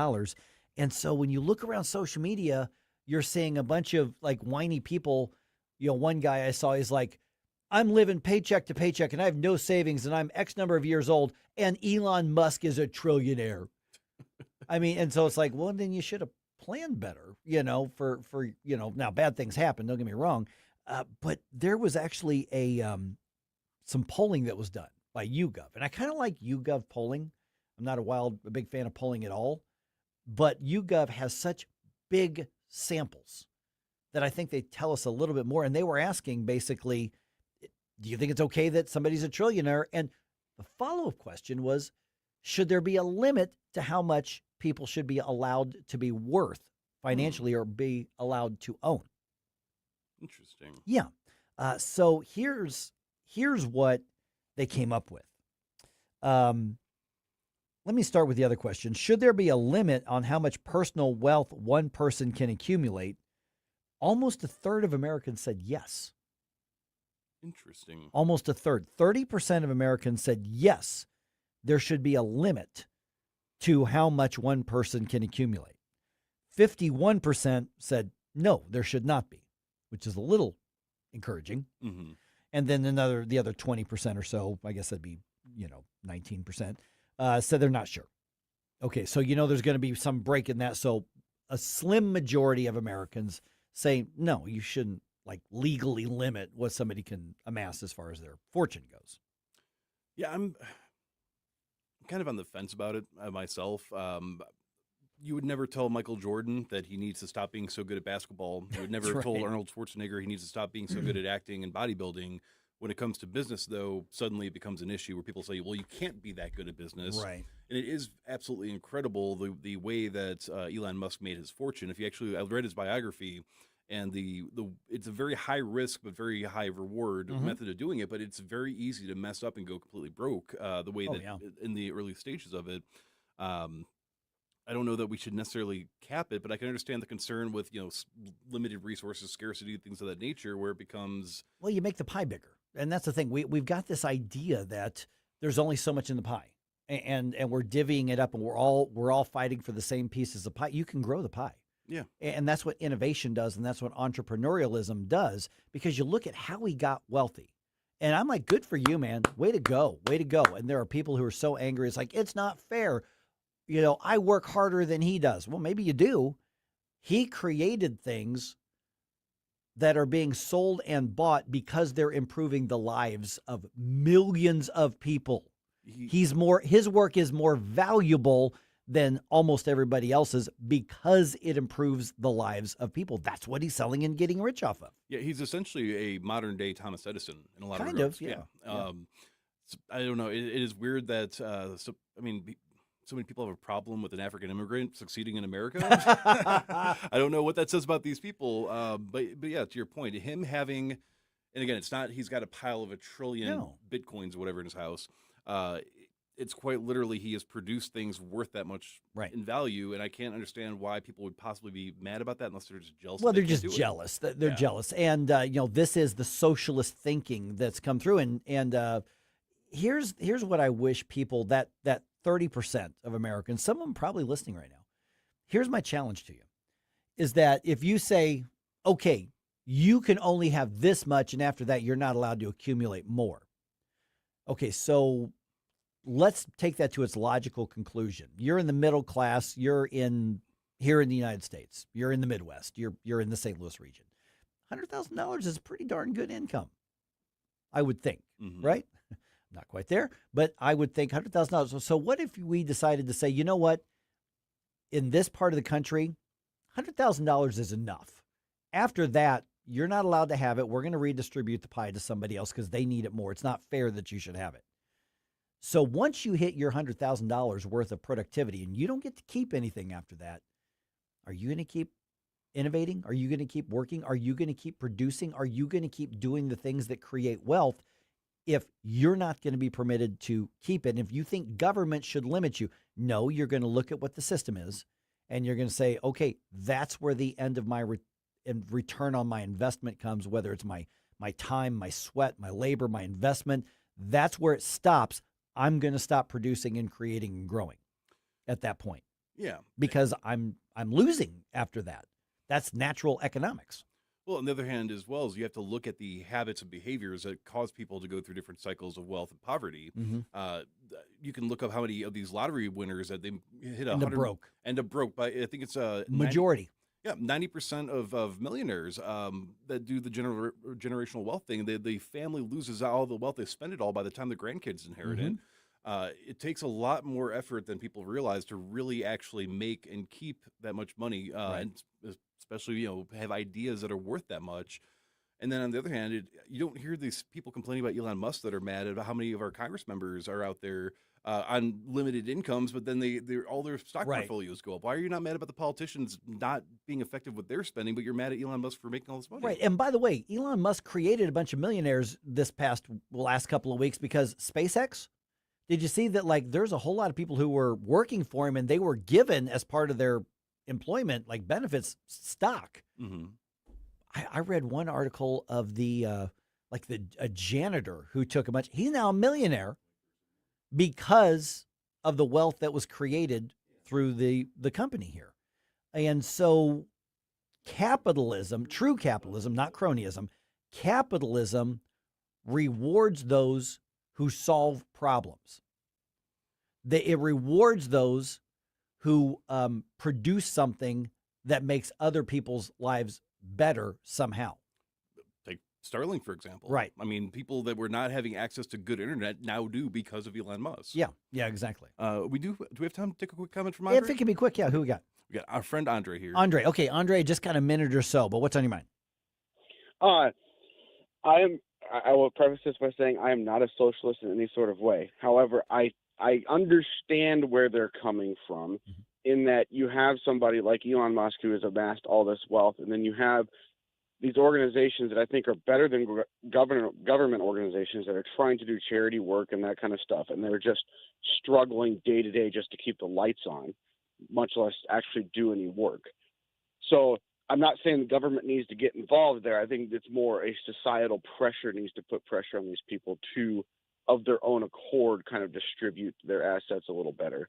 And so when you look around social media, you're seeing a bunch of like whiny people. You know, one guy I saw, he's like, I'm living paycheck to paycheck and I have no savings and I'm X number of years old and Elon Musk is a trillionaire. I mean, and so it's like, well, then you should have planned better, you know, for you know, now bad things happen, don't get me wrong. But there was actually some polling that was done by YouGov. And I kind of like YouGov polling. I'm not a big fan of polling at all. But YouGov has such big samples that I think they tell us a little bit more. And they were asking basically, do you think it's okay that somebody's a trillionaire? And the follow-up question was, should there be a limit to how much people should be allowed to be worth financially or be allowed to own? Interesting. Yeah. So here's what they came up with. Let me start with the other question. Should there be a limit on how much personal wealth one person can accumulate? Almost a third of Americans said yes. Interesting. Almost a third. 30% of Americans said yes, there should be a limit to how much one person can accumulate. 51% said no, there should not be, which is a little encouraging. Mm-hmm. And then the other 20% or so, I guess that'd be, 19%, said they're not sure. Okay, so there's going to be some break in that. So a slim majority of Americans say, no, you shouldn't legally limit what somebody can amass as far as their fortune goes. Yeah, I'm kind of on the fence about it myself. You would never tell Michael Jordan that he needs to stop being so good at basketball. You would never That's tell right. Arnold Schwarzenegger he needs to stop being so good at acting and bodybuilding. When it comes to business, though, suddenly it becomes an issue where people say, well, you can't be that good at business. Right. And it is absolutely incredible the way that Elon Musk made his fortune. If you actually, I read his biography, and it's a very high risk but very high reward method of doing it, but it's very easy to mess up and go completely broke the way in the early stages of it. I don't know that we should necessarily cap it, but I can understand the concern with, limited resources, scarcity, things of that nature, where it becomes... Well, you make the pie bigger. And that's the thing. We've got this idea that there's only so much in the pie, and we're divvying it up, and we're all fighting for the same pieces of pie. You can grow the pie. Yeah. And that's what innovation does, and that's what entrepreneurialism does, because you look at how we got wealthy. And I'm like, good for you, man. Way to go. Way to go. And there are people who are so angry. It's like, it's not fair. I work harder than he does. Well, maybe you do. He created things that are being sold and bought because they're improving the lives of millions of people. His work is more valuable than almost everybody else's because it improves the lives of people. That's what he's selling and getting rich off of. Yeah, he's essentially a modern day Thomas Edison in a lot of Kind regards. of, yeah. I don't know. It is weird that so many people have a problem with an African immigrant succeeding in America. I don't know what that says about these people. But yeah, to your point, him having, and again, it's not, he's got a pile of 1 trillion Bitcoins or whatever in his house. It's quite literally, he has produced things worth that much in value. And I can't understand why people would possibly be mad about that unless they're just jealous. Well, they're just jealous. They're jealous. And, this is the socialist thinking that's come through. And here's what I wish people, that 30% of Americans, some of them probably listening right now. Here's my challenge to you, is that if you say, okay, you can only have this much, and after that, you're not allowed to accumulate more. Okay, so let's take that to its logical conclusion. You're in the middle class. You're here in the United States. You're in the Midwest. You're in the St. Louis region. $100,000 is a pretty darn good income, I would think, right? Not quite there, but I would think $100,000. So what if we decided to say, you know what? In this part of the country, $100,000 is enough. After that, you're not allowed to have it. We're going to redistribute the pie to somebody else because they need it more. It's not fair that you should have it. So once you hit your $100,000 worth of productivity and you don't get to keep anything after that, are you going to keep innovating? Are you going to keep working? Are you going to keep producing? Are you going to keep doing the things that create wealth? If you're not going to be permitted to keep it, and if you think government should limit you, no, you're going to look at what the system is, and you're going to say, okay, that's where the end of my return on my investment comes, whether it's my time, my sweat, my labor, my investment. That's where it stops. I'm going to stop producing and creating and growing at that point. Yeah. Because I'm losing after that. That's natural economics. Well, on the other hand, as well, as you have to look at the habits and behaviors that cause people to go through different cycles of wealth and poverty. You can look up how many of these lottery winners that they hit End up broke. End up broke by, I think it's a majority. 90% of millionaires that do the generational wealth thing. The family loses all the wealth. They spend it all by the time the grandkids inherit it. It takes a lot more effort than people realize to really actually make and keep that much money, and especially have ideas that are worth that much. And then on the other hand, you don't hear these people complaining about Elon Musk that are mad about how many of our Congress members are out there on limited incomes, but then all their stock portfolios go up. Why are you not mad about the politicians not being effective with their spending, but you're mad at Elon Musk for making all this money? Right. And by the way, Elon Musk created a bunch of millionaires this last couple of weeks because SpaceX. Did you see that, there's a whole lot of people who were working for him and they were given as part of their employment, benefits, stock. I read one article of a janitor who took a bunch. He's now a millionaire because of the wealth that was created through the company here. And so capitalism, true capitalism, not cronyism, capitalism rewards those who solve problems. It rewards those who produce something that makes other people's lives better somehow. Take Starlink, for example. Right. I mean, people that were not having access to good internet now do because of Elon Musk. Yeah, exactly. Do we have time to take a quick comment from Andre? If it can be quick, yeah. Who we got? We got our friend Andre here. Andre, just got a minute or so, but what's on your mind? I I will preface this by saying I am not a socialist in any sort of way. However, I understand where they're coming from, in that you have somebody like Elon Musk who has amassed all this wealth, and then you have these organizations that I think are better than government organizations that are trying to do charity work and that kind of stuff, and they're just struggling day to day just to keep the lights on, much less actually do any work. So I'm not saying the government needs to get involved there. I think it's more a societal pressure needs to put pressure on these people to, of their own accord, kind of distribute their assets a little better.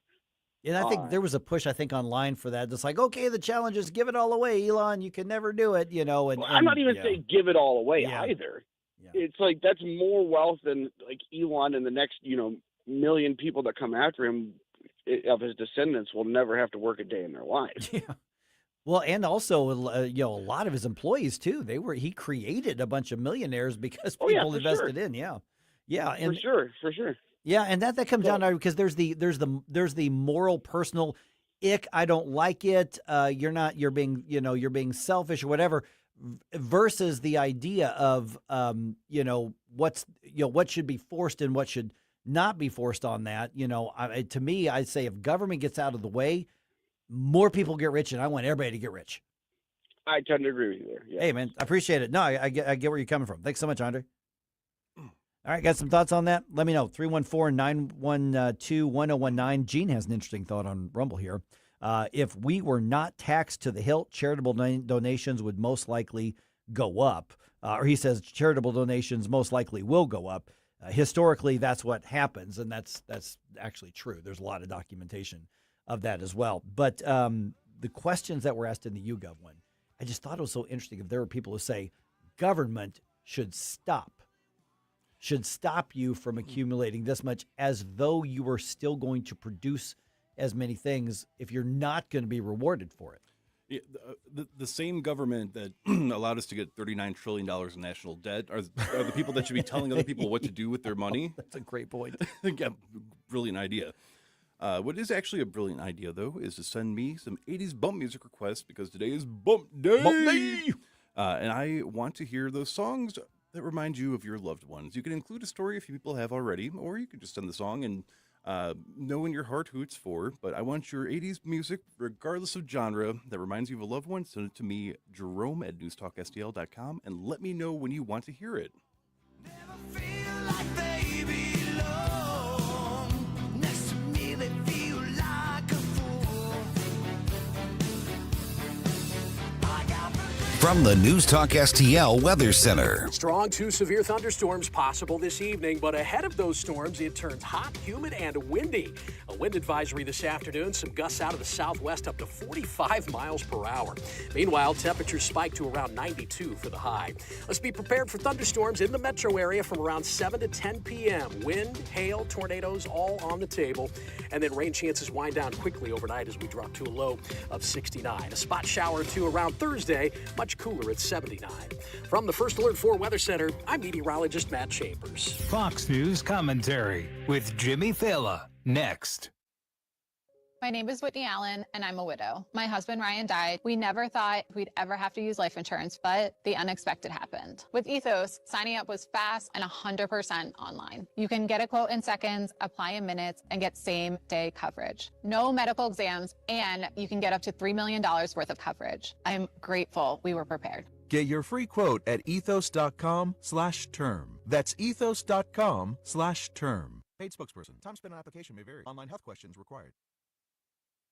And I think there was a push, I think, online for that. It's like, okay, the challenge is give it all away, Elon. You can never do it, you know. And I'm not even saying give it all away either. Yeah. It's like that's more wealth than like Elon and the next, million people that come after him of his descendants will never have to work a day in their lives. Yeah. Well, and also, a lot of his employees too. He created a bunch of millionaires because people invested in. Yeah, and for sure. Yeah, and that comes down to because there's the moral, personal ick. I don't like it. You're being selfish or whatever. Versus the idea of what should be forced and what should not be forced on that. To me, I'd say if government gets out of the way, more people get rich, and I want everybody to get rich. I tend to agree with you there. Yeah. Hey, man, I appreciate it. No, I get where you're coming from. Thanks so much, Andre. All right, got some thoughts on that? Let me know. 314-912-1019. Gene has an interesting thought on Rumble here. If we were not taxed to the hilt, charitable donations would most likely go up. Or he says charitable donations most likely will go up. Historically, that's what happens, and that's actually true. There's a lot of documentation of that as well. But the questions that were asked in the YouGov one, I just thought it was so interesting. If there were people who say government should stop you from accumulating this much, as though you were still going to produce as many things if you're not going to be rewarded for it. Yeah, the same government that allowed us to get $39 trillion in national debt are the people that should be telling other people what to do with their money. That's a great point. Yeah, brilliant idea. What is actually a brilliant idea, though, is to send me some 80s bump music requests, because today is Bump Day. Bump Day! And I want to hear those songs that remind you of your loved ones. You can include a story if people have already, or you can just send the song and know in your heart who it's for. But I want your 80s music, regardless of genre, that reminds you of a loved one. Send it to me, Jerome at NewsTalkSTL.com, and let me know when you want to hear it. Never feel like they belong. Next to me, they feel like a fool. From the News Talk STL Weather Center. Strong to severe thunderstorms possible this evening, but ahead of those storms, it turns hot, humid, and windy. A wind advisory this afternoon, some gusts out of the southwest up to 45 miles per hour. Meanwhile, temperatures spike to around 92 for the high. Let's be prepared for thunderstorms in the metro area from around 7 to 10 p.m. Wind, hail, tornadoes, all on the table. And then rain chances wind down quickly overnight as we drop to a low of 69. A spot shower or two around Thursday, much cooler at 79. From the First Alert 4 Weather Center, I'm meteorologist Matt Chambers. Fox News commentary with Jimmy Fallon next. My name is Whitney Allen, and I'm a widow. My husband, Ryan, died. We never thought we'd ever have to use life insurance, but the unexpected happened. With Ethos, signing up was fast and 100% online. You can get a quote in seconds, apply in minutes, and get same-day coverage. No medical exams, and you can get up to $3 million worth of coverage. I'm grateful we were prepared. Get your free quote at ethos.com/term. That's ethos.com/term. Paid spokesperson. Time spent on application may vary. Online health questions required.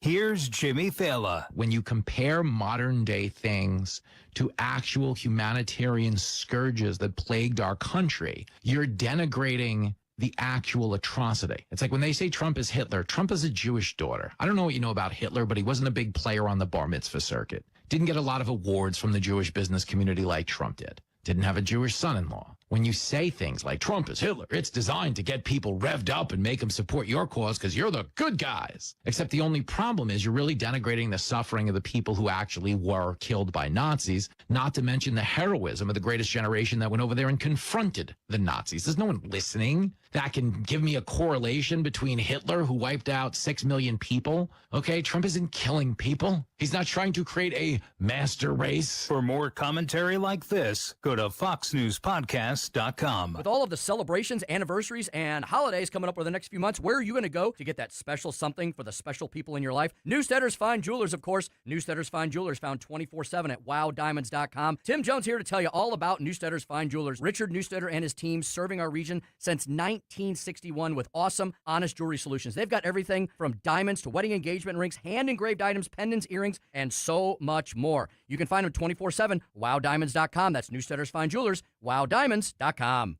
Here's Jimmy Fallon. When you compare modern day things to actual humanitarian scourges that plagued our country, you're denigrating the actual atrocity. It's like when they say Trump is Hitler, Trump is a Jewish daughter. I don't know what you know about Hitler, but he wasn't a big player on the bar mitzvah circuit. Didn't get a lot of awards from the Jewish business community like Trump did. Didn't have a Jewish son-in-law. When you say things like Trump is Hitler, it's designed to get people revved up and make them support your cause because you're the good guys. Except the only problem is you're really denigrating the suffering of the people who actually were killed by Nazis, not to mention the heroism of the greatest generation that went over there and confronted the Nazis. There's no one listening that can give me a correlation between Hitler, who wiped out 6 million people. Okay, Trump isn't killing people. He's not trying to create a master race. For more commentary like this, go to foxnewspodcast.com. NewsTalkSTL.com. With all of the celebrations, anniversaries, and holidays coming up over the next few months, where are you going to go to get that special something for the special people in your life? Newsteaders Fine Jewelers, of course. Newsteaders Fine Jewelers found 24/7 at wowdiamonds.com. Tim Jones here to tell you all about Newsteaders Fine Jewelers. Richard Newsteader and his team serving our region since 1961 with awesome, honest jewelry solutions. They've got everything from diamonds to wedding engagement rings, hand-engraved items, pendants, earrings, and so much more. You can find them 24/7, wowdiamonds.com. That's Newsteaders Fine Jewelers, wowdiamonds.com.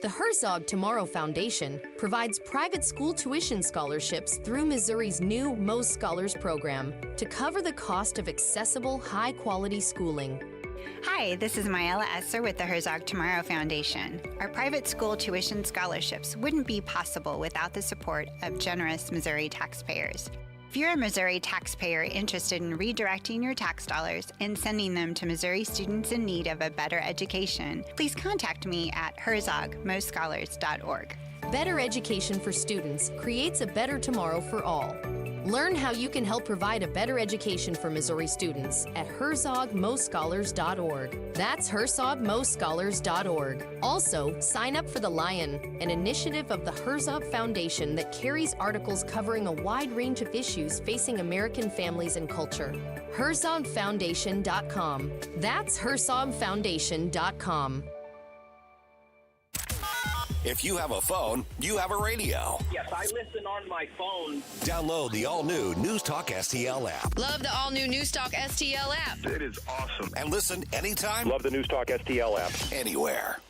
The Herzog Tomorrow Foundation provides private school tuition scholarships through Missouri's new Most Scholars program to cover the cost of accessible, high-quality schooling. Hi, this is Myella Esser with the Herzog Tomorrow Foundation. Our private school tuition scholarships wouldn't be possible without the support of generous Missouri taxpayers. If you're a Missouri taxpayer interested in redirecting your tax dollars and sending them to Missouri students in need of a better education, please contact me at herzogmostscholars.org. Better education for students creates a better tomorrow for all. Learn how you can help provide a better education for Missouri students at herzogmostscholars.org. That's herzogmostscholars.org. Also, sign up for The Lion, an initiative of the Herzog Foundation that carries articles covering a wide range of issues facing American families and culture. herzogfoundation.com. That's herzogfoundation.com. If you have a phone, you have a radio. Yes, I listen on my phone. Download the all-new News Talk STL app. Love the all-new News Talk STL app. It is awesome. And listen anytime. Love the News Talk STL app. Anywhere.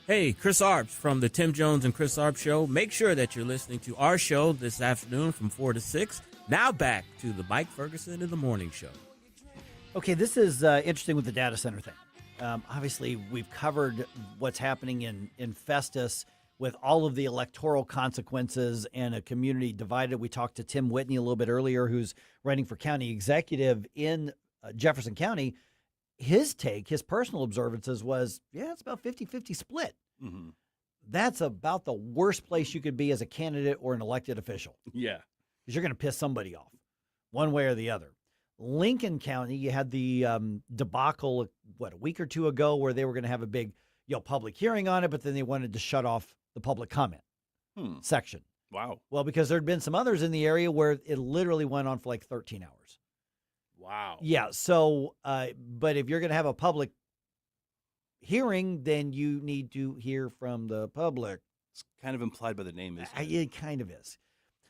Hey, Chris Arps from the Tim Jones and Chris Arps Show. Make sure that you're listening to our show this afternoon from 4 to 6. Now back to the Mike Ferguson in the Morning Show. Okay, this is interesting with the data center thing. Obviously, we've covered what's happening in Festus with all of the electoral consequences and a community divided. We talked to Tim Whitney a little bit earlier, who's running for county executive in Jefferson County. His take, his personal observances was, yeah, it's about 50-50 split. Mm-hmm. That's about the worst place you could be as a candidate or an elected official. Yeah. Because you're going to piss somebody off one way or the other. Lincoln County, you had the debacle, a week or two ago where they were going to have a big public hearing on it, but then they wanted to shut off the public comment section. Wow. Well, because there had been some others in the area where it literally went on for like 13 hours. Wow. Yeah. So, but if you're going to have a public hearing, then you need to hear from the public. It's kind of implied by the name, isn't it? It kind of is.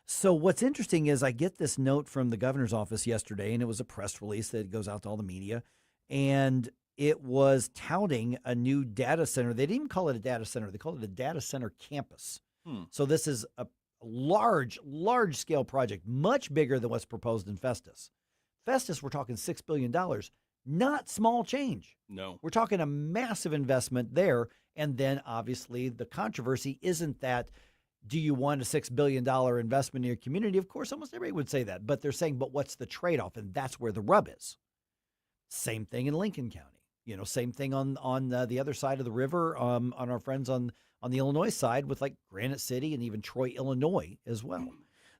So what's interesting is I get this note from the governor's office yesterday, and it was a press release that goes out to all the media, and it was touting a new data center. They didn't even call it a data center. They called it a data center campus. So this is a large-scale project, much bigger than what's proposed in Festus. Festus, we're talking $6 billion. Not small change. No. We're talking a massive investment there. And then, obviously, the controversy isn't that, do you want a $6 billion investment in your community? Of course, almost everybody would say that. But they're saying, but what's the trade-off? And that's where the rub is. Same thing in Lincoln County. Same thing on the other side of the river, on our friends on the Illinois side with like Granite City and even Troy, Illinois as well.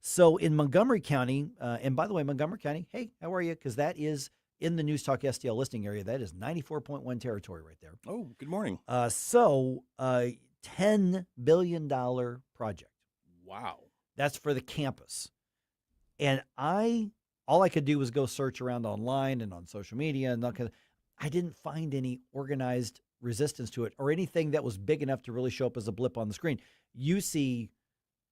So in Montgomery County, and by the way, Montgomery County, hey, how are you? Because that is in the News Talk STL listing area. That is 94.1 territory right there. Oh, good morning. $10 billion project. Wow. That's for the campus. And all I could do was go search around online and on social media, and I didn't find any organized resistance to it or anything that was big enough to really show up as a blip on the screen. You see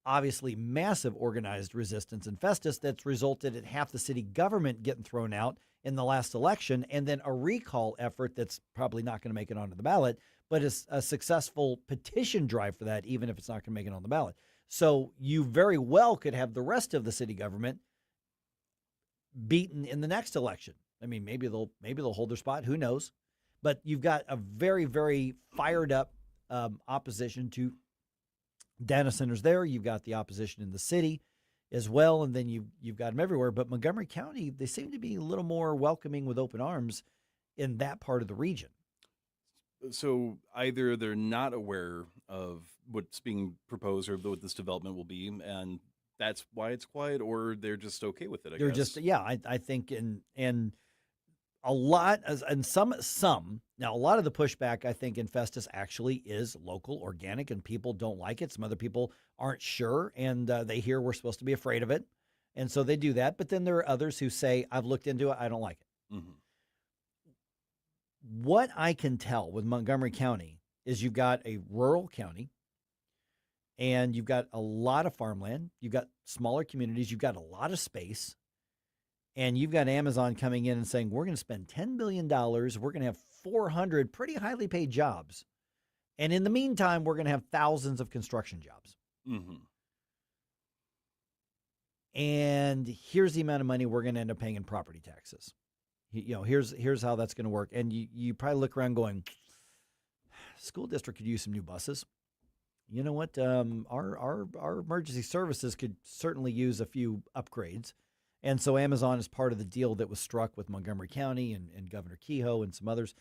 obviously massive organized resistance in Festus that's resulted in half the city government getting thrown out in the last election, and then a recall effort that's probably not going to make it onto the ballot, but it's a successful petition drive for that, even if it's not going to make it on the ballot. So you very well could have the rest of the city government beaten in the next election. I mean, maybe they'll hold their spot. Who knows? But you've got a very, very fired up opposition to data centers there. You've got the opposition in the city. as well, and then you've got them everywhere. But Montgomery County, they seem to be a little more welcoming with open arms in that part of the region. So either they're not aware of what's being proposed or what this development will be, and that's why it's quiet, or they're just okay with it, I They're guess. just, yeah, I think, and a lot, and some, now a lot of the pushback, I think, in Festus actually is local, organic, and people don't like it. Some other people aren't sure, and they hear we're supposed to be afraid of it, and so they do that. But then there are others who say, I've looked into it, I don't like it. Mm-hmm. What I can tell with Montgomery County is you've got a rural county, and you've got a lot of farmland, you've got smaller communities, you've got a lot of space, and you've got Amazon coming in and saying, we're going to spend $10 billion, we're going to have 400 pretty highly paid jobs, and in the meantime, we're going to have thousands of construction jobs. Mm-hmm. And here's the amount of money we're going to end up paying in property taxes. Here's how that's going to work. And you probably look around going, school district could use some new buses. You know what? Our emergency services could certainly use a few upgrades. And so Amazon is part of the deal that was struck with Montgomery County and Governor Kehoe and some others.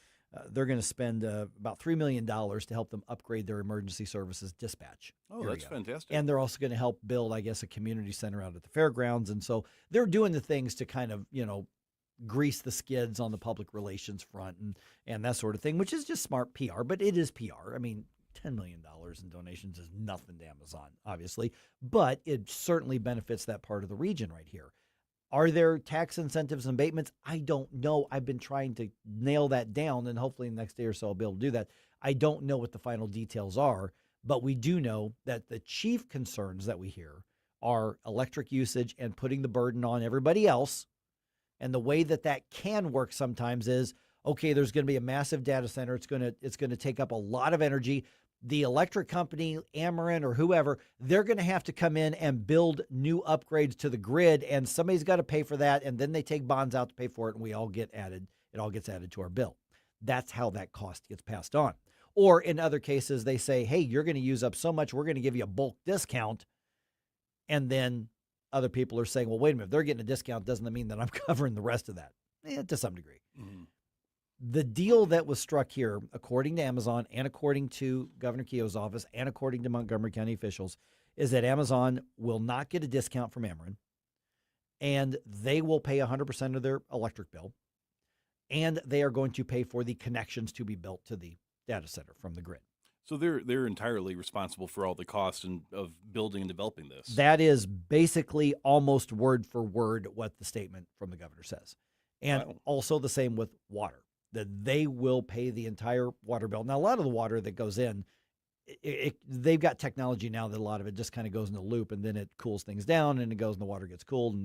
They're going to spend about $3 million to help them upgrade their emergency services dispatch. Oh, that's fantastic. And they're also going to help build, I guess, a community center out at the fairgrounds. And so they're doing the things to kind of, grease the skids on the public relations front and that sort of thing, which is just smart PR, but it is PR. I mean, $10 million in donations is nothing to Amazon, obviously, but it certainly benefits that part of the region right here. Are there tax incentives and abatements? I don't know. I've been trying to nail that down, and hopefully the next day or so I'll be able to do that. I don't know what the final details are, but we do know that the chief concerns that we hear are electric usage and putting the burden on everybody else. And the way that can work sometimes is, okay, there's going to be a massive data center. It's going to take up a lot of energy. The electric company, Ameren or whoever, they're going to have to come in and build new upgrades to the grid, and somebody's got to pay for that, and then they take bonds out to pay for it, and we all get added. It all gets added to our bill. That's how that cost gets passed on. Or in other cases, they say, hey, you're going to use up so much, we're going to give you a bulk discount, and then other people are saying, well, wait a minute, if they're getting a discount, doesn't that mean that I'm covering the rest of that? To some degree. Mm-hmm. The deal that was struck here, according to Amazon and according to Governor Kehoe's office and according to Montgomery County officials, is that Amazon will not get a discount from Ameren, and they will pay 100% of their electric bill, and they are going to pay for the connections to be built to the data center from the grid. So they're entirely responsible for all the costs of building and developing this. That is basically almost word for word what the statement from the governor says. And also the same with water, that they will pay the entire water bill. Now, a lot of the water that goes in, they've got technology now that a lot of it just kind of goes in the loop, and then it cools things down, and it goes and the water gets cooled.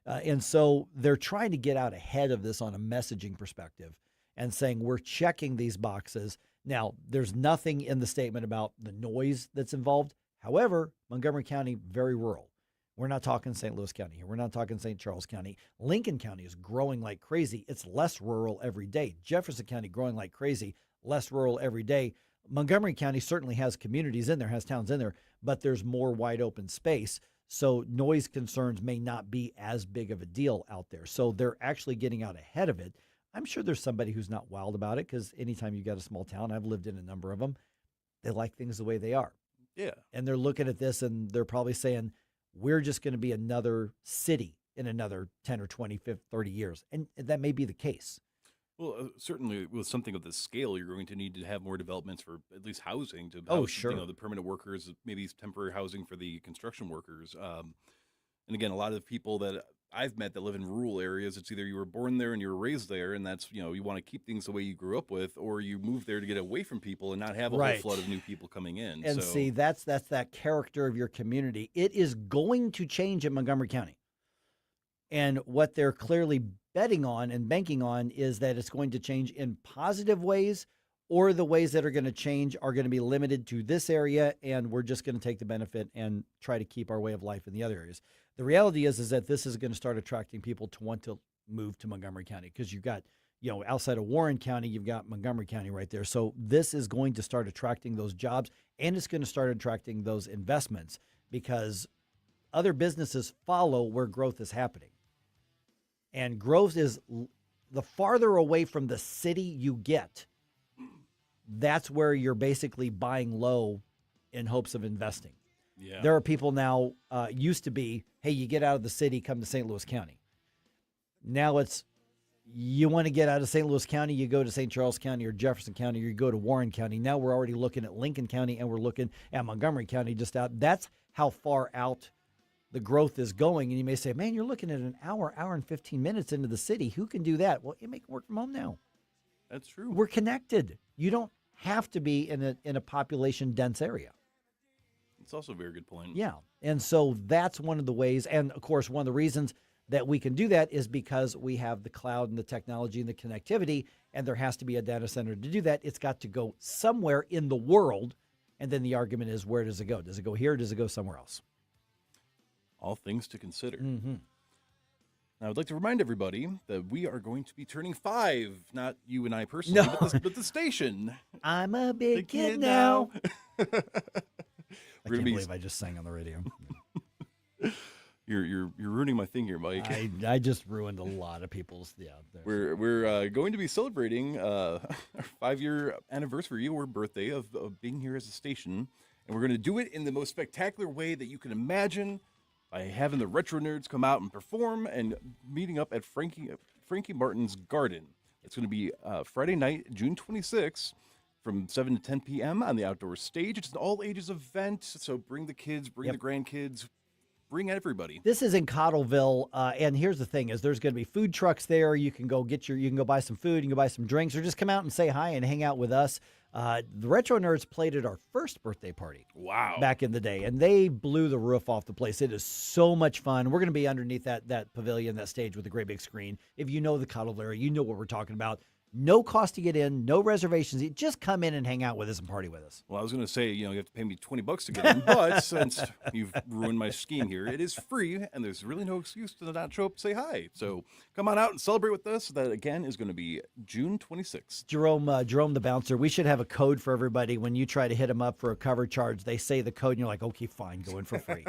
And so they're trying to get out ahead of this on a messaging perspective and saying we're checking these boxes. Now, there's nothing in the statement about the noise that's involved. However, Montgomery County, very rural. We're not talking St. Louis County here. We're not talking St. Charles County. Lincoln County is growing like crazy. It's less rural every day. Jefferson County growing like crazy, less rural every day. Montgomery County certainly has communities in there, has towns in there, but there's more wide open space. So noise concerns may not be as big of a deal out there. So they're actually getting out ahead of it. I'm sure there's somebody who's not wild about it, because anytime you got a small town, I've lived in a number of them, they like things the way they are. Yeah. And they're looking at this and they're probably saying, we're just going to be another city in another 10 or 20, 50, 30 years. And that may be the case. Well, certainly with something of this scale, you're going to need to have more developments for at least housing to Oh, house, sure. the permanent workers, maybe temporary housing for the construction workers. And again, a lot of the people that I've met that live in rural areas, it's either you were born there and you were raised there, and that's, you want to keep things the way you grew up with, or you move there to get away from people and not have a whole flood of new people coming in. And see, that's that character of your community. It is going to change in Montgomery County. And what they're clearly betting on and banking on is that it's going to change in positive ways, or the ways that are going to change are going to be limited to this area, and we're just going to take the benefit and try to keep our way of life in the other areas. The reality is that this is going to start attracting people to want to move to Montgomery County, because you've got, outside of Warren County, you've got Montgomery County right there. So this is going to start attracting those jobs, and it's going to start attracting those investments, because other businesses follow where growth is happening. And growth is the farther away from the city you get, that's where you're basically buying low in hopes of investing. Yeah. There are people now, used to be, hey, you get out of the city, come to St. Louis County. Now it's, you want to get out of St. Louis County, you go to St. Charles County or Jefferson County, or you go to Warren County. Now we're already looking at Lincoln County, and we're looking at Montgomery County just out. That's how far out the growth is going. And you may say, man, you're looking at an hour and 15 minutes into the city. Who can do that? Well, you make work from home now. That's true. We're connected. You don't have to be in a population dense area. It's also a very good point. Yeah. And so that's one of the ways. And of course, one of the reasons that we can do that is because we have the cloud and the technology and the connectivity, and there has to be a data center to do that. It's got to go somewhere in the world. And then the argument is, where does it go? Does it go here or does it go somewhere else? All things to consider. Mm-hmm. Now, I'd like to remind everybody that we are going to be turning 5, not you and I personally, but the station. I'm a big kid now. I can't be... believe I just sang on the radio. You're ruining my thing here, Mike. I just ruined a lot of people's. Yeah, we're going to be celebrating our 5-year anniversary or birthday of being here as a station, and we're going to do it in the most spectacular way that you can imagine, by having the retro nerds come out and perform and meeting up at Frankie Martin's Garden. It's going to be Friday night, June 26th, from 7 to 10 p.m. on the outdoor stage. It's an all-ages event, so bring the kids, bring the grandkids, bring everybody. This is in Cottleville, and here's the thing: is there's going to be food trucks there. You can go you can go buy some food, you can go buy some drinks, or just come out and say hi and hang out with us. The Retro Nerds played at our first birthday party. Wow! Back in the day, and they blew the roof off the place. It is so much fun. We're going to be underneath that pavilion, that stage with a great big screen. If you know the Cottleville area, you know what we're talking about. No cost to get in, no reservations. You just come in and hang out with us and party with us. Well, I was going to say, you have to pay me $20 to get in, but since you've ruined my scheme here, it is free, and there's really no excuse to not show up and say hi. So come on out and celebrate with us. That, again, is going to be June 26th. Jerome the bouncer, we should have a code for everybody. When you try to hit them up for a cover charge, they say the code, and you're like, okay, fine, go in for free.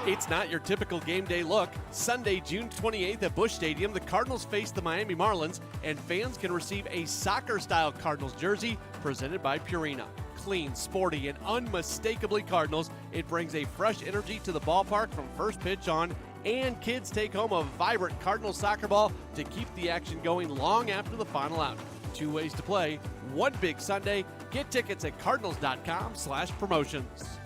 It's not your typical game day look. Sunday, June 28th at Busch Stadium, the Cardinals face the Miami Marlins, and fans can receive a soccer-style Cardinals jersey presented by Purina. Clean, sporty, and unmistakably Cardinals, it brings a fresh energy to the ballpark from first pitch on, and kids take home a vibrant Cardinals soccer ball to keep the action going long after the final out. 2 ways to play, one big Sunday. Get tickets at cardinals.com/promotions.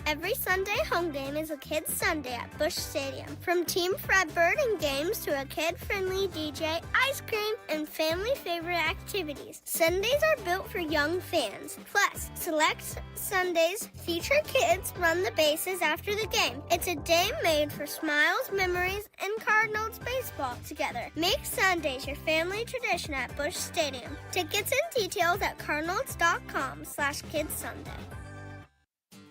Every Sunday home game is a Kids Sunday at Busch Stadium. From Team Fred Birding games to a kid-friendly DJ, ice cream, and family-favorite activities. Sundays are built for young fans. Plus, select Sundays feature kids run the bases after the game. It's a day made for smiles, memories, and Cardinals baseball together. Make Sundays your family tradition at Busch Stadium. Tickets and details at cardinals.com/KidsSunday.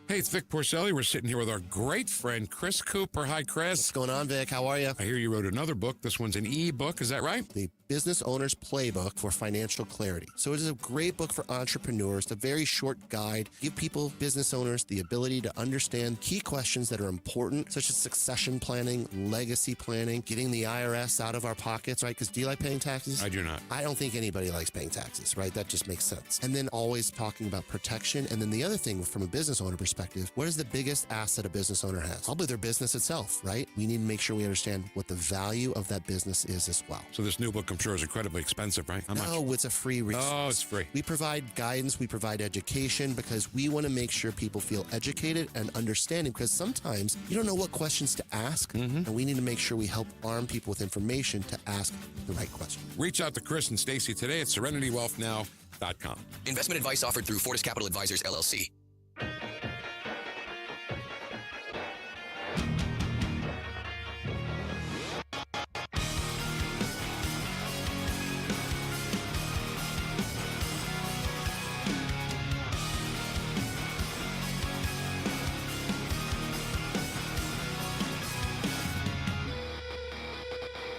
Hey, it's Vic Porcelli. We're sitting here with our great friend, Chris Cooper. Hi, Chris. What's going on, Vic? How are you? I hear you wrote another book. This one's an e-book. Is that right? The Business Owner's Playbook for Financial Clarity. So it is a great book for entrepreneurs, a very short guide. Give people, business owners, the ability to understand key questions that are important, such as succession planning, legacy planning, getting the IRS out of our pockets, right? Because do you like paying taxes? I do not. I don't think anybody likes paying taxes, right? That just makes sense. And then always talking about protection. And then the other thing from a business owner perspective, what is the biggest asset a business owner has? Probably their business itself, right? We need to make sure we understand what the value of that business is as well. So this new book, I'm sure, is incredibly expensive, right? How much? No, it's a free resource. Oh, it's free. We provide guidance, we provide education, because we want to make sure people feel educated and understanding, because sometimes you don't know what questions to ask, and we need to make sure we help arm people with information to ask the right question. Reach out to Chris and Stacy today at SerenityWealthNow.com. Investment advice offered through Fortis Capital Advisors, LLC.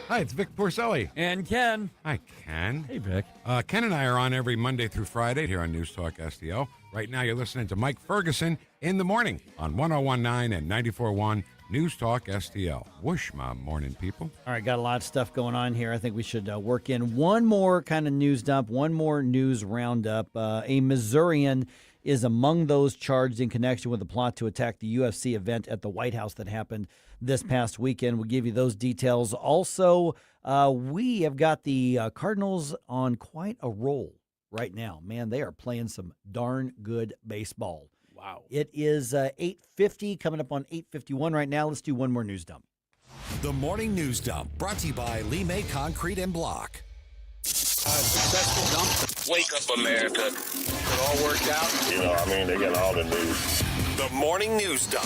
Hi, it's Vic Porcelli. And Ken. Hi, Ken. Hey, Vic. Ken and I are on every Monday through Friday here on News Talk STL. Right now, you're listening to Mike Ferguson in the morning on 101.9 and 94.1 News Talk STL. Whoosh, my morning people. All right, got a lot of stuff going on here. I think we should work in one more kind of news dump, one more news roundup. A Missourian is among those charged in connection with the plot to attack the UFC event at the White House that happened this past weekend. We'll give you those details. Also, we have got the Cardinals on quite a roll right now. Man, they are playing some darn good baseball. Wow. It is 8:50, coming up on 8:51 right now. Let's do one more news dump. The Morning News Dump, brought to you by Lee May Concrete and Block. Successful dump. Wake up, America. It all worked out. They got all the news. The Morning News Dump.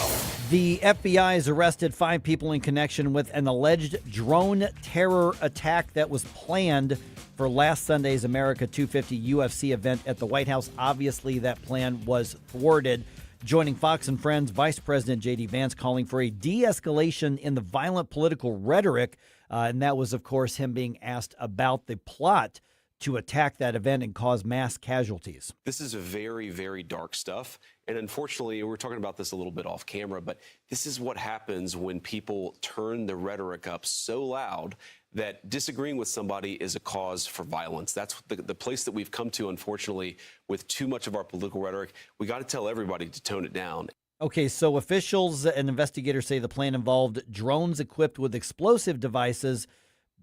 The FBI has arrested 5 people in connection with an alleged drone terror attack that was planned for last Sunday's America 250 UFC event at the White House. Obviously, that plan was thwarted. Joining Fox and Friends, Vice President J.D. Vance calling for a de-escalation in the violent political rhetoric. And that was, of course, him being asked about the plot to attack that event and cause mass casualties. This is a very, very dark stuff. And unfortunately, we're talking about this a little bit off camera, but this is what happens when people turn the rhetoric up so loud that disagreeing with somebody is a cause for violence. That's the place that we've come to, unfortunately, with too much of our political rhetoric. We got to tell everybody to tone it down. Okay, so officials and investigators say the plan involved drones equipped with explosive devices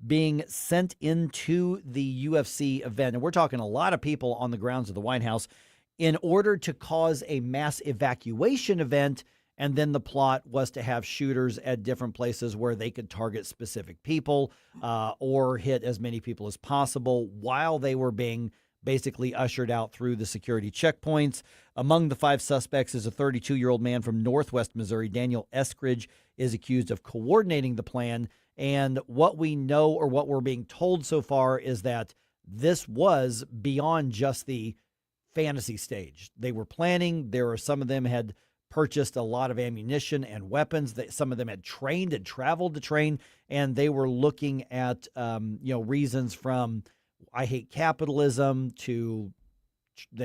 being sent into the UFC event. And we're talking a lot of people on the grounds of the White House in order to cause a mass evacuation event. And then the plot was to have shooters at different places where they could target specific people or hit as many people as possible while they were being basically ushered out through the security checkpoints. Among the 5 suspects is a 32-year-old man from Northwest Missouri. Daniel Eskridge is accused of coordinating the plan. And what we know, or what we're being told so far, is that this was beyond just the fantasy stage. They were planning. Some of them had purchased a lot of ammunition and weapons. Some of them had trained and traveled to train, and they were looking at reasons from I hate capitalism to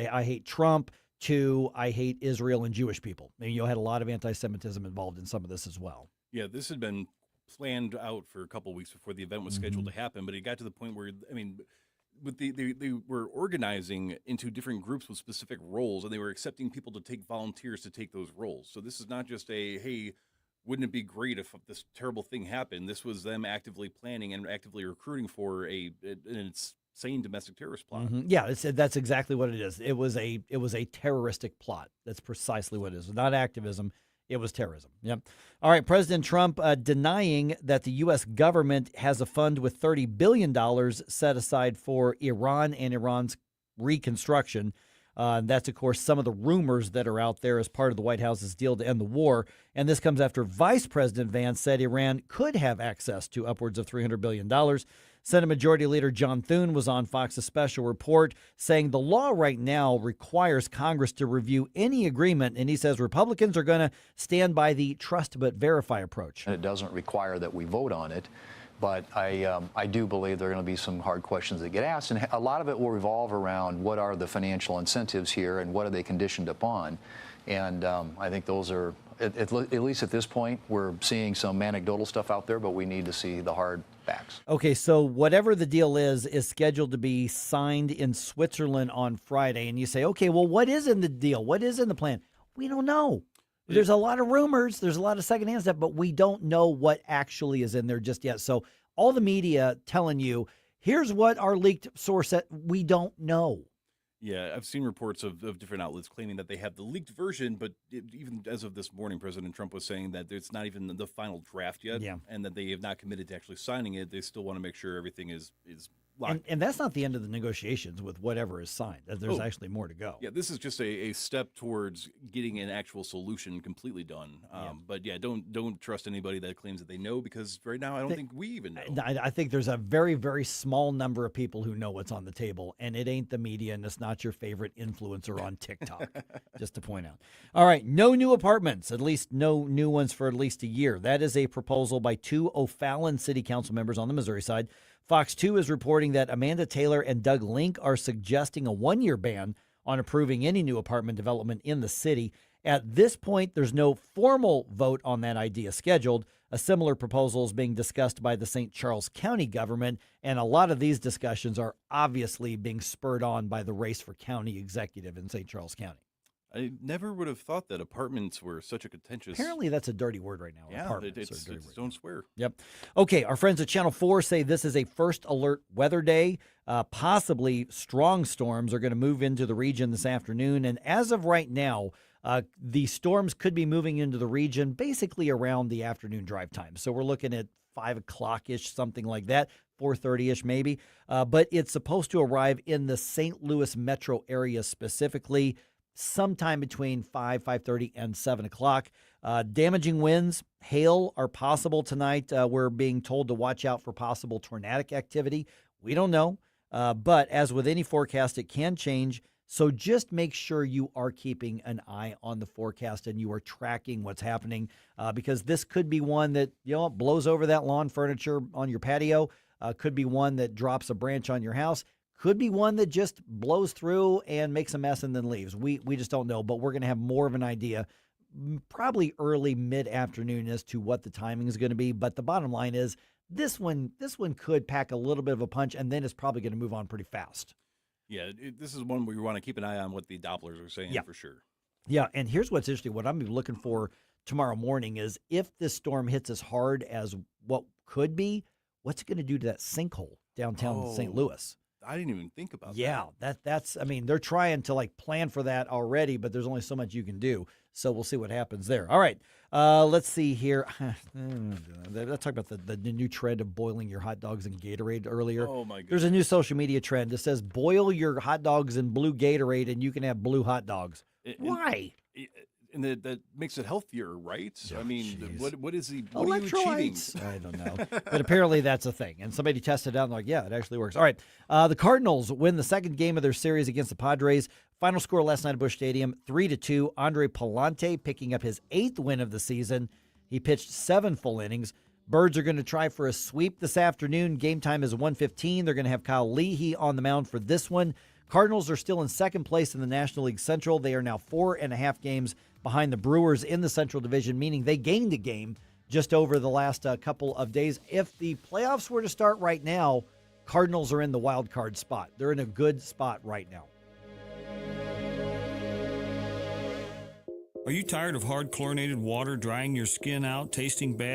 I hate Trump to I hate Israel and Jewish people. And you had a lot of anti-Semitism involved in some of this as well. Yeah, this had been planned out for a couple of weeks before the event was scheduled to happen, but it got to the point where, they were organizing into different groups with specific roles, and they were accepting people to take volunteers to take those roles. So this is not just hey, wouldn't it be great if this terrible thing happened? This was them actively planning and actively recruiting for an insane domestic terrorist plot. Mm-hmm. Yeah, that's exactly what it is. It was a terroristic plot. That's precisely what it is. Not activism. It was terrorism. Yep. All right. President Trump denying that the U.S. government has a fund with $30 billion set aside for Iran and Iran's reconstruction. That's, of course, some of the rumors that are out there as part of the White House's deal to end the war. And this comes after Vice President Vance said Iran could have access to upwards of $300 billion. Senate Majority Leader John Thune was on Fox's special report saying the law right now requires Congress to review any agreement. And he says Republicans are going to stand by the trust but verify approach. It doesn't require that we vote on it. But I do believe there are going to be some hard questions that get asked. And a lot of it will revolve around what are the financial incentives here and what are they conditioned upon. And I think those are, at least at this point, we're seeing some anecdotal stuff out there, but we need to see the hard facts. Okay, so whatever the deal is scheduled to be signed in Switzerland on Friday. And you say, okay, well, what is in the deal? What is in the plan? We don't know. There's a lot of rumors. There's a lot of secondhand stuff, but we don't know what actually is in there just yet. So all the media telling you, here's what our leaked source said. We don't know. Yeah, I've seen reports of different outlets claiming that they have the leaked version, but even as of this morning, President Trump was saying that it's not even the final draft yet, and that they have not committed to actually signing it. They still want to make sure everything is And that's not the end of the negotiations with whatever is signed. There's actually more to go. Yeah, this is just a step towards getting an actual solution completely done. But yeah, don't trust anybody that claims that they know, because right now I don't think we even know. I think there's a very, very small number of people who know what's on the table, and it ain't the media, and it's not your favorite influencer on TikTok, just to point out. All right, no new apartments, at least no new ones for at least a year. That is a proposal by 2 O'Fallon City Council members on the Missouri side. Fox 2 is reporting that Amanda Taylor and Doug Link are suggesting a 1-year ban on approving any new apartment development in the city. At this point, there's no formal vote on that idea scheduled. A similar proposal is being discussed by the St. Charles County government, and a lot of these discussions are obviously being spurred on by the race for county executive in St. Charles County. I never would have thought that apartments were such a contentious. Apparently, that's a dirty word right now. Yeah, Apartments it's are a dirty word. don't swear. Yep. Okay, our friends at Channel 4 say this is a first alert weather day. Possibly strong storms are going to move into the region this afternoon. And as of right now, the storms could be moving into the region basically around the afternoon drive time. So we're looking at 5 o'clock-ish, something like that, 4:30-ish maybe. But it's supposed to arrive in the St. Louis metro area specifically sometime between 5:30, and 7 o'clock. Damaging winds, hail are possible tonight. We're being told to watch out for possible tornadic activity. We don't know. But as with any forecast, it can change. So just make sure you are keeping an eye on the forecast and you are tracking what's happening, because this could be one that, blows over that lawn furniture on your patio. Could be one that drops a branch on your house. Could be one that just blows through and makes a mess and then leaves. We just don't know, but we're going to have more of an idea probably early mid-afternoon as to what the timing is going to be. But the bottom line is this one could pack a little bit of a punch, and then it's probably going to move on pretty fast. Yeah, this is one where you want to keep an eye on what the Dopplers are saying for sure. Yeah, and here's what's interesting. What I'm looking for tomorrow morning is if this storm hits as hard as what could be, what's it going to do to that sinkhole downtown St. Louis? I didn't even think about that. Yeah, that's. I mean, they're trying to plan for that already, but there's only so much you can do. So we'll see what happens there. All right, let's see here. Let's talk about the new trend of boiling your hot dogs in Gatorade earlier. Oh my goodness. There's a new social media trend that says boil your hot dogs in blue Gatorade and you can have blue hot dogs. Why? And that makes it healthier, right? I mean, what is the what electrolytes? Are you I don't know. But apparently that's a thing. And somebody tested it out and like, yeah, it actually works. All right. The Cardinals win the second game of their series against the Padres. Final score last night at Busch Stadium, 3-2. Andre Palante picking up his 8th win of the season. He pitched 7 full innings. Birds are going to try for a sweep this afternoon. Game time is 1:15. They're going to have Kyle Leahy on the mound for this one. Cardinals are still in second place in the National League Central. They are now 4.5 games behind the Brewers in the Central Division, meaning they gained a game just over the last couple of days. If the playoffs were to start right now, Cardinals are in the wild card spot. They're in a good spot right now. Are you tired of hard chlorinated water drying your skin out, tasting bad?